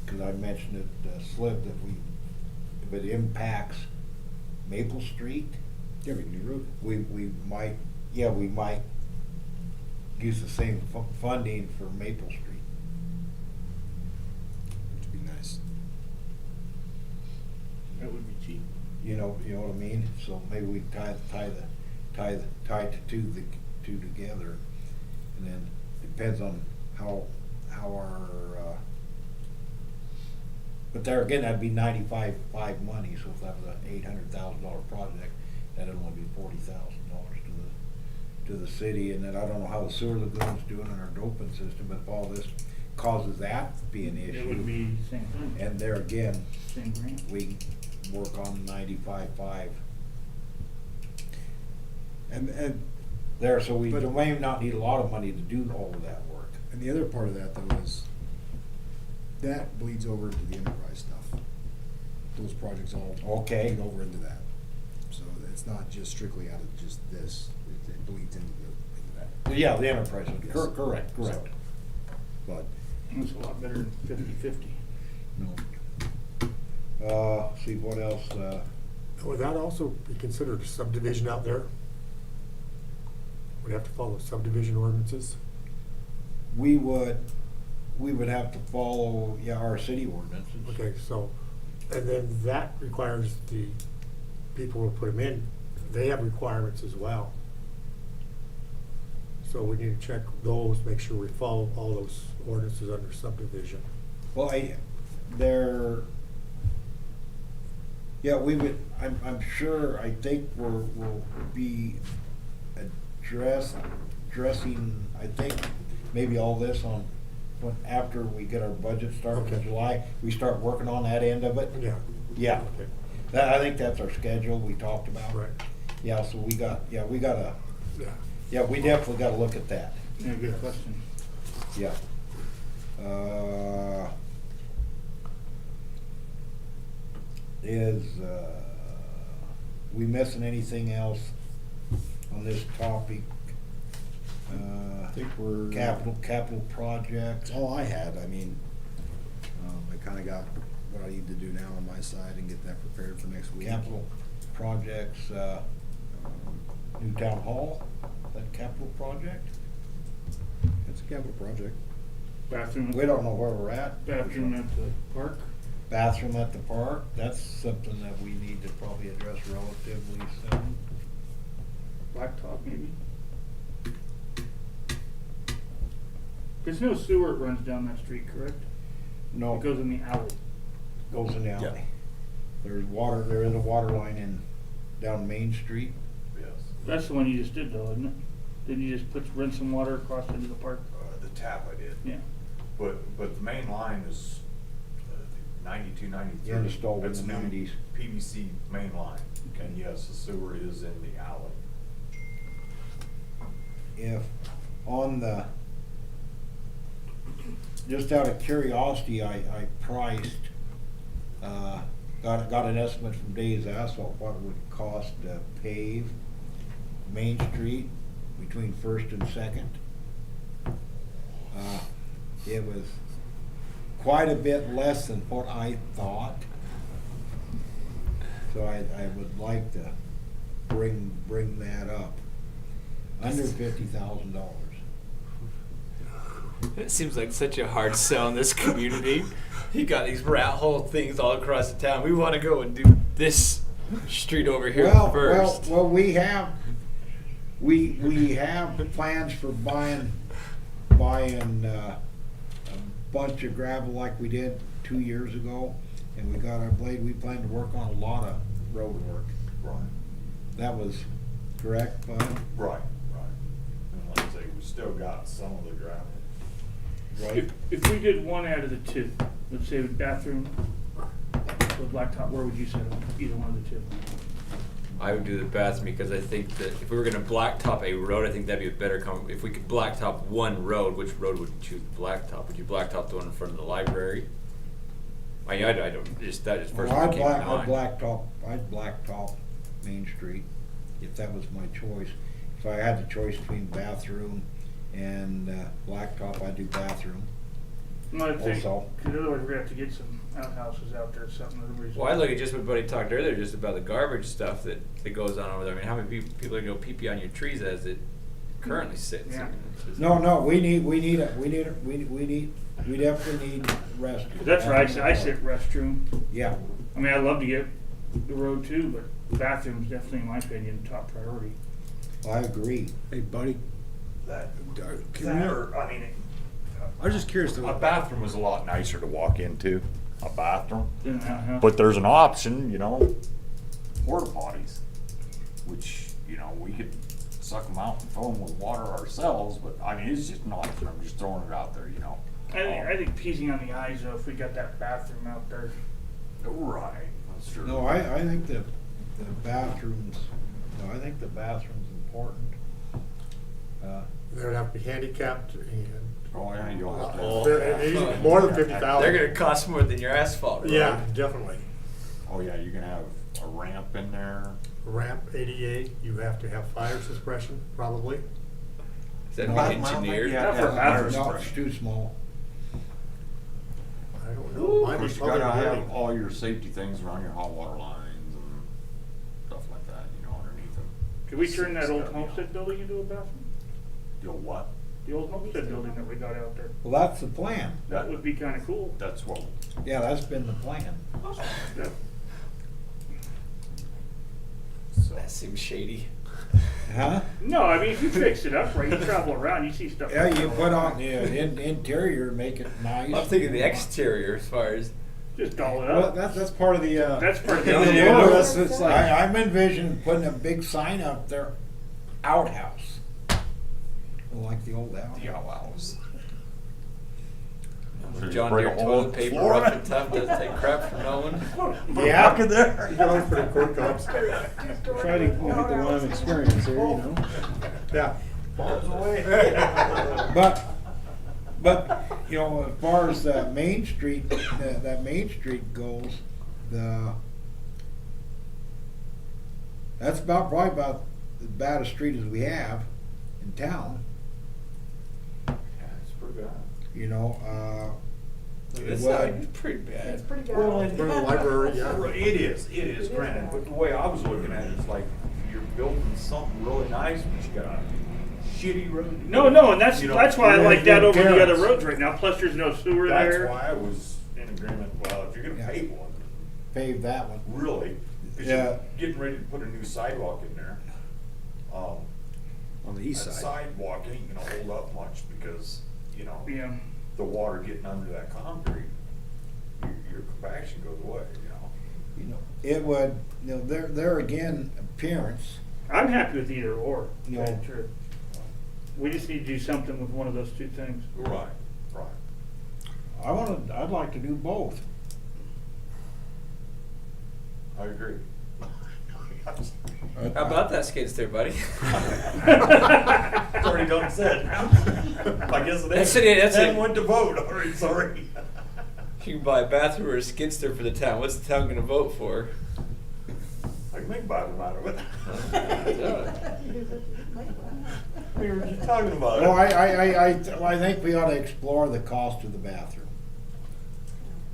S6: cause I mentioned it, Slip, that if it impacts Maple Street,
S5: Yeah, we can do road.
S6: we might use the same funding for Maple Street.
S5: Which would be nice.
S4: That would be cheap.
S6: You know what I mean? So maybe we tie the two together, and then depends on how our, but there again, that'd be 95.5 money, so if that was an $800,000 project, that'd only be $40,000 to the city, and then I don't know how the sewer lagoon's doing in our doping system, but if all this causes that to be an issue.
S4: It would be same thing,
S6: And there again,
S4: same grant.
S6: we work on 95.5
S5: And
S6: there, so we
S5: But-
S6: may not need a lot of money to do all of that work.
S5: And the other part of that though is, that bleeds over into the enterprise stuff. Those projects all
S6: Okay.
S5: bleed over into that. So it's not just strictly out of just this, it bleeds into that.
S6: Yeah, the enterprise,
S5: Yes.
S6: correct.
S5: So, But,
S4: It's a lot better than 50/50.
S6: No. See, what else,
S3: Would that also be considered a subdivision out there? Would have to follow subdivision ordinances?
S6: We would have to follow, yeah, our city ordinances.
S3: Okay, so, and then that requires the people who put them in, they have requirements as well. So we need to check those, make sure we follow all those ordinances under subdivision.
S6: Well, yeah, we would, I'm sure, I think we'll be addressing, I think, maybe all this after we get our budget started in
S3: Okay.
S6: July, we start working on that end of it.
S3: Yeah.
S6: Yeah,
S3: Okay.
S6: I think that's our schedule we talked about.
S3: Right.
S6: Yeah, so we gotta,
S3: Yeah.
S6: yeah, we definitely gotta look at that,
S4: Yeah, good question.
S6: yeah. We missing anything else on this topic?
S5: I think we're.
S6: Capital projects.
S5: That's all I had. I mean, I kinda got what I need to do now on my side and get that prepared for next week.
S6: Capital projects, new town hall, is that a capital project?
S5: It's a capital project.
S4: Bathroom.
S6: We don't know where we're at.
S4: Bathroom at the park.
S6: Bathroom at the park, that's something that we need to probably address relatively soon.
S4: Blacktop maybe. There's no sewer that runs down that street, correct?
S6: No,
S4: It goes in the alley.
S6: goes in the alley.
S1: Yeah.
S6: There is a water line down Main Street.
S1: Yes.
S4: That's the one you just did though, isn't it? Didn't you just run some water across into the park?
S1: The tap I did.
S4: Yeah.
S1: But the main line is 92, 93.
S6: Yeah, installed in
S1: That's
S6: the
S1: new
S6: 90s.
S1: PVC main line. And yes, the sewer is in the alley.
S6: If just out of curiosity, I priced, got an estimate from Dave's Asphalt, what it would cost to pave Main Street between First and Second. It was quite a bit less than what I thought. So I would like to bring that up. Under $50,000.
S2: It seems like such a hard sell in this community. You got these rat hole things all across the town. We want to go and do this street over here first.
S6: Well, we have plans for buying a bunch of gravel like we did 2 years ago, and we got our blade. We plan to work on a lot of road work.
S1: Right.
S6: That was correct, Bud?
S1: Right. And like I say, we still got some of the gravel.
S6: Right?
S4: If we did one out of the two, let's say the bathroom with blacktop, where would you set them? Either one of the two?
S2: I would do the bathroom because I think that if we were going to blacktop a road, I think that'd be a better if we could blacktop one road, which road would you choose to blacktop? Would you blacktop the one in front of the library? I don't, just that just first
S6: Well,
S2: came to mind.
S6: I'd blacktop Main Street if that was my choice. If I had the choice between bathroom and blacktop, I'd do bathroom.
S4: No, I think,
S6: Also.
S4: because otherwise we're gonna have to get some outhouses out there, something that everybody's.
S2: Well, I look at just what Buddy talked earlier, just about the garbage stuff that goes on over there. I mean, how many people are going to pee on your trees as it currently sits?
S4: Yeah.
S2: I mean, it's just-
S6: No, we definitely need rest.
S4: That's where I sit restroom.
S6: Yeah,
S4: I mean, I'd love to get the road too, but bathroom's definitely, in my opinion, top priority.
S6: I agree.
S5: Hey, buddy,
S1: That,
S5: can we,
S1: I mean,
S5: I was just curious.
S1: a bathroom is a lot nicer to walk into, a bathroom.
S4: Then an outhouse.
S1: But there's an option, porta potties, which, we could suck them out and fill them with water ourselves, but I mean, it's just nice. I'm just throwing it out there,
S4: I think peasing on the eyes though, if we got that bathroom out there.
S1: Right, that's true.
S6: No, I think the bathrooms, important.
S3: They would have to be handicapped and.
S1: Oh, yeah, you'll have to.
S2: Oh,
S3: They need more than 50,000.
S2: They're going to cost more than your asphalt road.
S3: Yeah, definitely.
S1: Oh, yeah, you can have a ramp in there.
S3: Ramp, ADA, you have to have fire suppression, probably.
S2: Is that
S6: No,
S2: engineered?
S4: Not for bathrooms.
S6: No, it's too small.
S3: I don't know. Mine
S1: Of
S3: was
S1: course, you gotta
S3: probably
S1: have
S3: building.
S1: all your safety things around your hot water lines and
S4: Could we turn that old homestead building into a bathroom?
S1: You know what?
S4: The old homestead building that we got out there?
S6: Well, that's the plan.
S4: That would be kinda cool.
S1: That's what,
S6: Yeah, that's been the plan.
S4: Yeah.
S9: That seems shady.
S6: Huh?
S4: No, I mean, if you fix it up right, you travel around, you see stuff.
S6: Yeah, you put on the interior, make it nice.
S9: I'm thinking the exterior as far as.
S4: Just doll it
S5: Well,
S4: up.
S5: that's part of the,
S4: That's part of the.
S5: Yeah,
S6: Yeah,
S5: well, it's like-
S6: I'm envisioning putting a big sign up there, outhouse. Like the old outhouse.
S9: John
S1: break
S9: Deere
S1: a hole in
S9: toilet
S1: the
S9: paper,
S1: floor.
S9: rough and tough, doesn't take crap from no one.
S6: Yeah.
S1: Look in there.
S3: You can always put in corn cobs.
S5: Try to get the Lyme experience here, you know?
S3: Yeah.
S6: But, you know, as far as Main Street, that Main Street goes, that's probably about as bad a street as we have in town,
S1: Yeah, it's pretty bad.
S6: you know,
S9: This
S6: well,
S9: side is pretty bad.
S1: Well,
S3: From the library, yeah.
S1: It is, granted, but the way I was looking at it is like, you're building something really nice, but you got a shitty road.
S4: No, and that's,
S1: You know,
S4: that's why I like that over the other
S1: parents.
S4: roads right now, plus there's no sewer
S1: That's
S4: there.
S1: why I was in agreement, well, if you're gonna
S6: Yeah.
S1: pave one,
S6: pave that one.
S1: really, cause
S6: Yeah.
S1: you're getting ready to put a new sidewalk in there.
S5: On the east
S1: That
S5: side.
S1: sidewalk ain't gonna hold up much because, you know,
S4: Yeah,
S1: the water getting under that concrete, your compaction goes away, you know?
S6: You know, it would, you know, there again, appearance,
S4: I'm happy with either or. to tell you
S6: Yeah.
S4: the truth. We just need to do something with one of those two things.
S1: Right.
S6: I'd like to do both.
S1: I agree.
S9: How about that skid steer, buddy?
S1: It's already done said. I guess it
S9: That's
S1: is.
S9: it, that's
S1: Then
S9: it.
S1: went to vote, already, sorry.
S9: You can buy a bathroom or a skid steer for the town. What's the town gonna vote for?
S1: I can make Bible out of it. We were just talking about it.
S6: Well, I think we ought to explore the cost of the bathroom.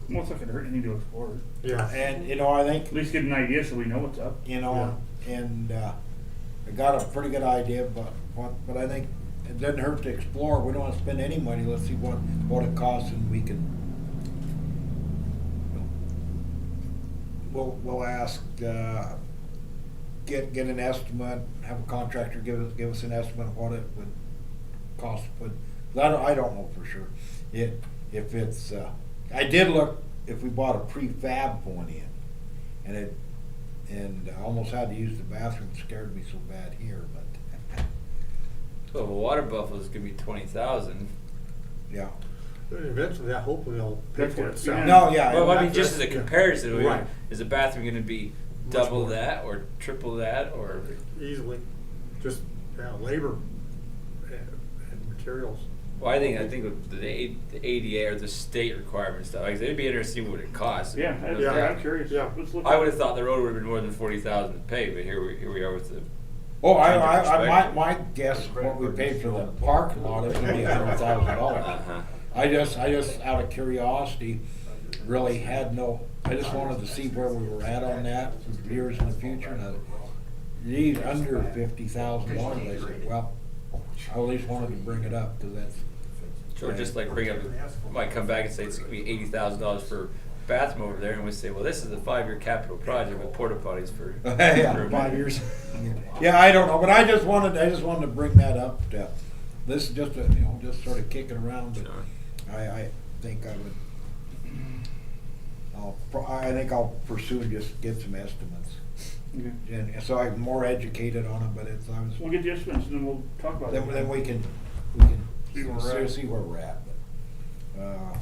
S4: Well, it's not gonna hurt anything to explore it.
S3: Yeah.
S6: And, you know, I think,
S4: At least get an idea so we know what's up.
S6: you know, and, I got a pretty good idea, but I think it doesn't hurt to explore. We don't wanna spend any money. Let's see what it costs and we can, we'll ask, get an estimate, have a contractor give us an estimate of what it would cost to put, 'cause I don't know for sure. If it's, I did look, if we bought a prefab one in, and I almost had to use the bathroom, it scared me so bad here, but,
S9: Well, a water buffalo is gonna be 20,000.
S6: yeah.
S3: Eventually, that hopefully they'll pay for
S4: That's
S3: itself.
S4: what-
S6: No, yeah.
S9: Well, I mean,
S6: that's-
S9: just as a comparison,
S3: Right.
S9: is a bathroom gonna be
S3: Much
S9: double
S3: more.
S9: that or triple that or?
S3: Easily, just, yeah, labor and materials.
S9: Well, I think with the ADA or the state requirement stuff, like, it'd be interesting what it costs.
S4: Yeah,
S3: Yeah.
S4: I'm curious.
S3: Yeah.
S4: Let's look.
S9: I would have thought the road would have been more than 40,000 to pay, but here we are with the.
S6: Oh,
S9: Change of
S6: my guess, what we paid for the parking lot is gonna be $100,000.
S9: Uh-huh.
S6: I just, out of curiosity, really had I just wanted to see where we were at on that for years in the future, and these under $50,000, I said, well, I at least wanted to bring it up, cause that's.
S9: Or just like bring up, might come back and say it's gonna be $80,000 for bathroom over there, and we say, well, this is a 5-year capital project with porta potties for.
S6: Yeah, 5 years. Yeah, I don't know, but I just wanted to bring that up. This is just just sort of kicking around, but I think I would, I think I'll pursue and just get some estimates.
S4: Okay.
S6: And so I'm more educated on it, but
S4: We'll get the estimates and then we'll talk about it.
S6: then we can
S4: See where we're at.
S6: see where we're at. But,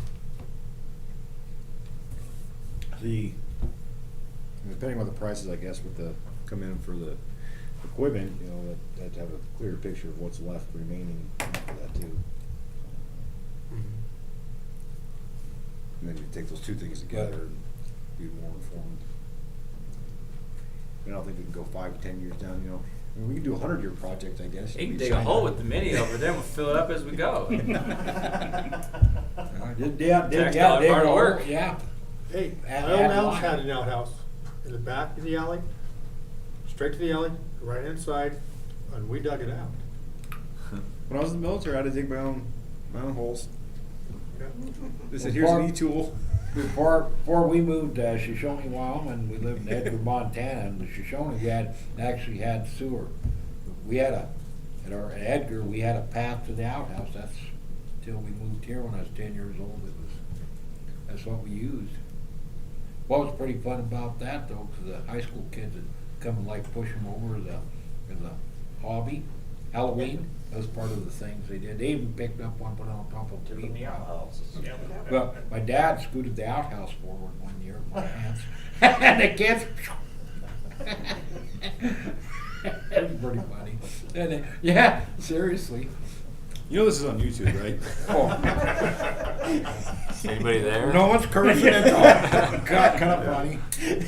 S5: Depending on the prices, I guess, with the, come in for the equipment, you know, that to have a clearer picture of what's left remaining after that too. And then you take those two things together and be more informed. I don't think we can go 5, 10 years down, you know. I mean, we can do a 100-year project, I guess.
S9: You can
S5: We
S9: dig a
S5: sign
S9: hole
S5: up.
S9: with the mini over there, and we'll fill it up as we go.
S6: Yeah,
S9: Tax dollar hard work.
S6: Yeah.
S3: Hey,
S6: Add
S3: my old house
S6: line.
S3: had an outhouse in the back of the alley, straight to the alley, right inside, and we dug it out.
S5: When I was in the military, I had to dig my own holes. They said, here's
S6: Before-
S5: an e-tool.
S6: Before we moved to Shoshoni, Wyoming, we lived in Edgar, Montana, and the Shoshoni, we actually had sewer. We had at Edgar, we had a path to the outhouse, that's till we moved here when I was 10 years old, that's what we used. What was pretty fun about that though, cause the high school kids would come and like push them over as a hobby, Halloween, that was part of the things they did. They even picked up one, put it on top of the
S1: Took 'em
S6: meat
S1: the
S6: pile.
S1: outhouses.
S6: Well, my dad scooted the outhouse forward one year with my hands, and the kids. It was pretty funny. And yeah, seriously.
S5: You know this is on YouTube, right?
S6: Oh.
S2: Anybody there?
S6: No one's cursing at all. Kind of funny.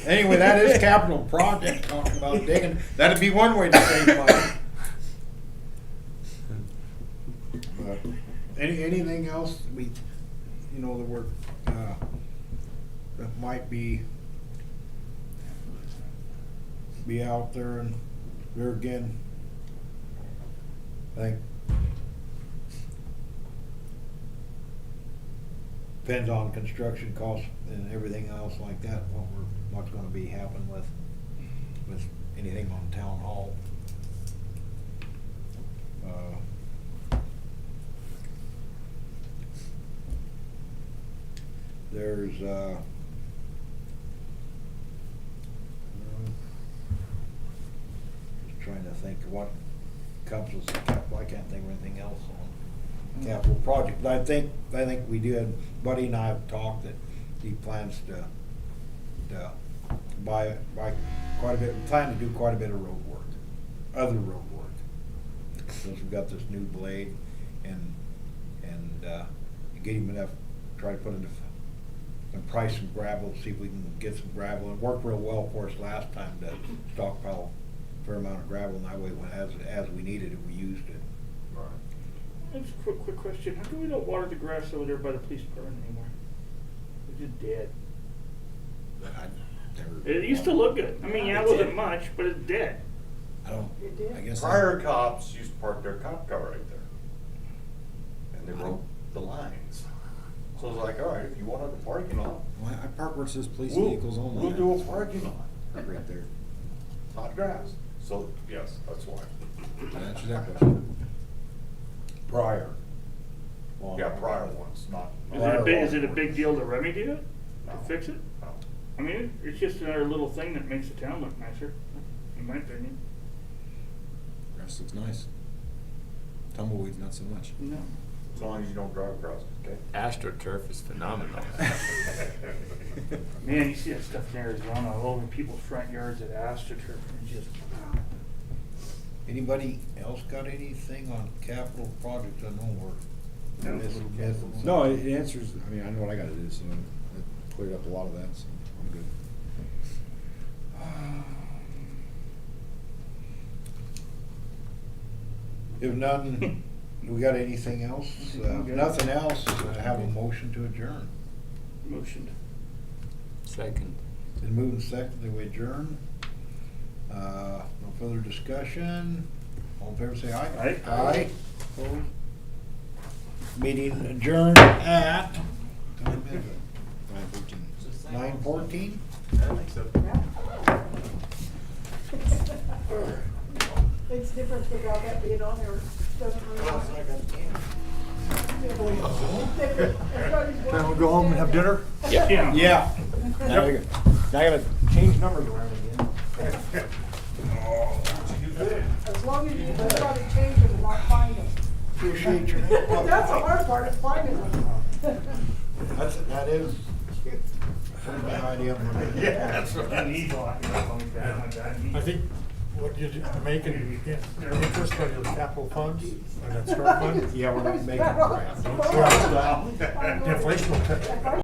S6: Anyway, that is capital project, talking about digging. That'd be one way to save money. But anything else that we're, that might be out there, and there again, I think depends on construction costs and everything else like that, what's gonna be happening with anything on town hall. There's just trying to think of what comes with capital. I can't think of anything else on capital project, but I think we did. Buddy and I have talked that he plans to buy quite a bit. Plan to do quite a bit of road work, other road work. Since we've got this new blade, and get him enough. Try to put enough. And price some gravel, see if we can get some gravel. It worked real well for us last time to stockpile a fair amount of gravel, and that way, as we needed it, we used it.
S4: Just a quick question. How come we don't water the grass over there by the police department anymore? It's just dead. It used to look good. I mean, yeah, it wasn't much, but it's dead.
S6: I guess.
S1: Prior cops used to park their cop car right there. And they broke the lines. So it's like, all right, if you want a parking lot,
S5: Well, I park where it says police
S1: we'll
S5: vehicles only.
S1: do a parking lot,
S5: Right there.
S1: not grass. So, yes, that's why.
S5: To answer that question.
S6: Prior.
S1: Yeah, prior ones, not.
S4: Is it a big deal to remedy it?
S1: No.
S4: To fix it?
S1: No.
S4: I mean, it's just another little thing that makes the town look nicer, in my opinion.
S5: Grass looks nice. Tumbleweeds, not so much.
S4: No.
S1: As long as you don't drive across it, okay?
S2: AstroTurf is phenomenal.
S4: Man, you see that stuff in Arizona, all over people's front yards at AstroTurf, and just,
S6: Anybody else got anything on capital projects? I know we're
S4: No.
S6: missing.
S5: No, it answers, I mean, I know what I gotta do, so it cleared up a lot of that, so I'm good.
S6: If none, we got anything else? If nothing else, I have a motion to adjourn.
S4: motioned.
S2: Second.
S6: Been moved and seconded, we adjourn. No further discussion. All in favor, say aye.
S4: Aye.
S6: Aye. Opposed? Meeting adjourned at, time is it? 9:14?
S10: It's different without that being on there, doesn't really matter.
S3: Now we'll go home and have dinner?
S4: Yeah.
S6: Yeah.
S5: Now I gotta change numbers around again.
S10: As long as you can try to change them and not find them.
S6: Appreciate your
S10: That's
S6: input.
S10: the hard part, is finding them.
S6: That is a bad idea.
S1: Yeah, that's right.
S3: I think what you're making, interest on your capital funds, and that start fund,
S6: Yeah, we're not making
S10: Well,
S6: grants.
S3: inflation will cut.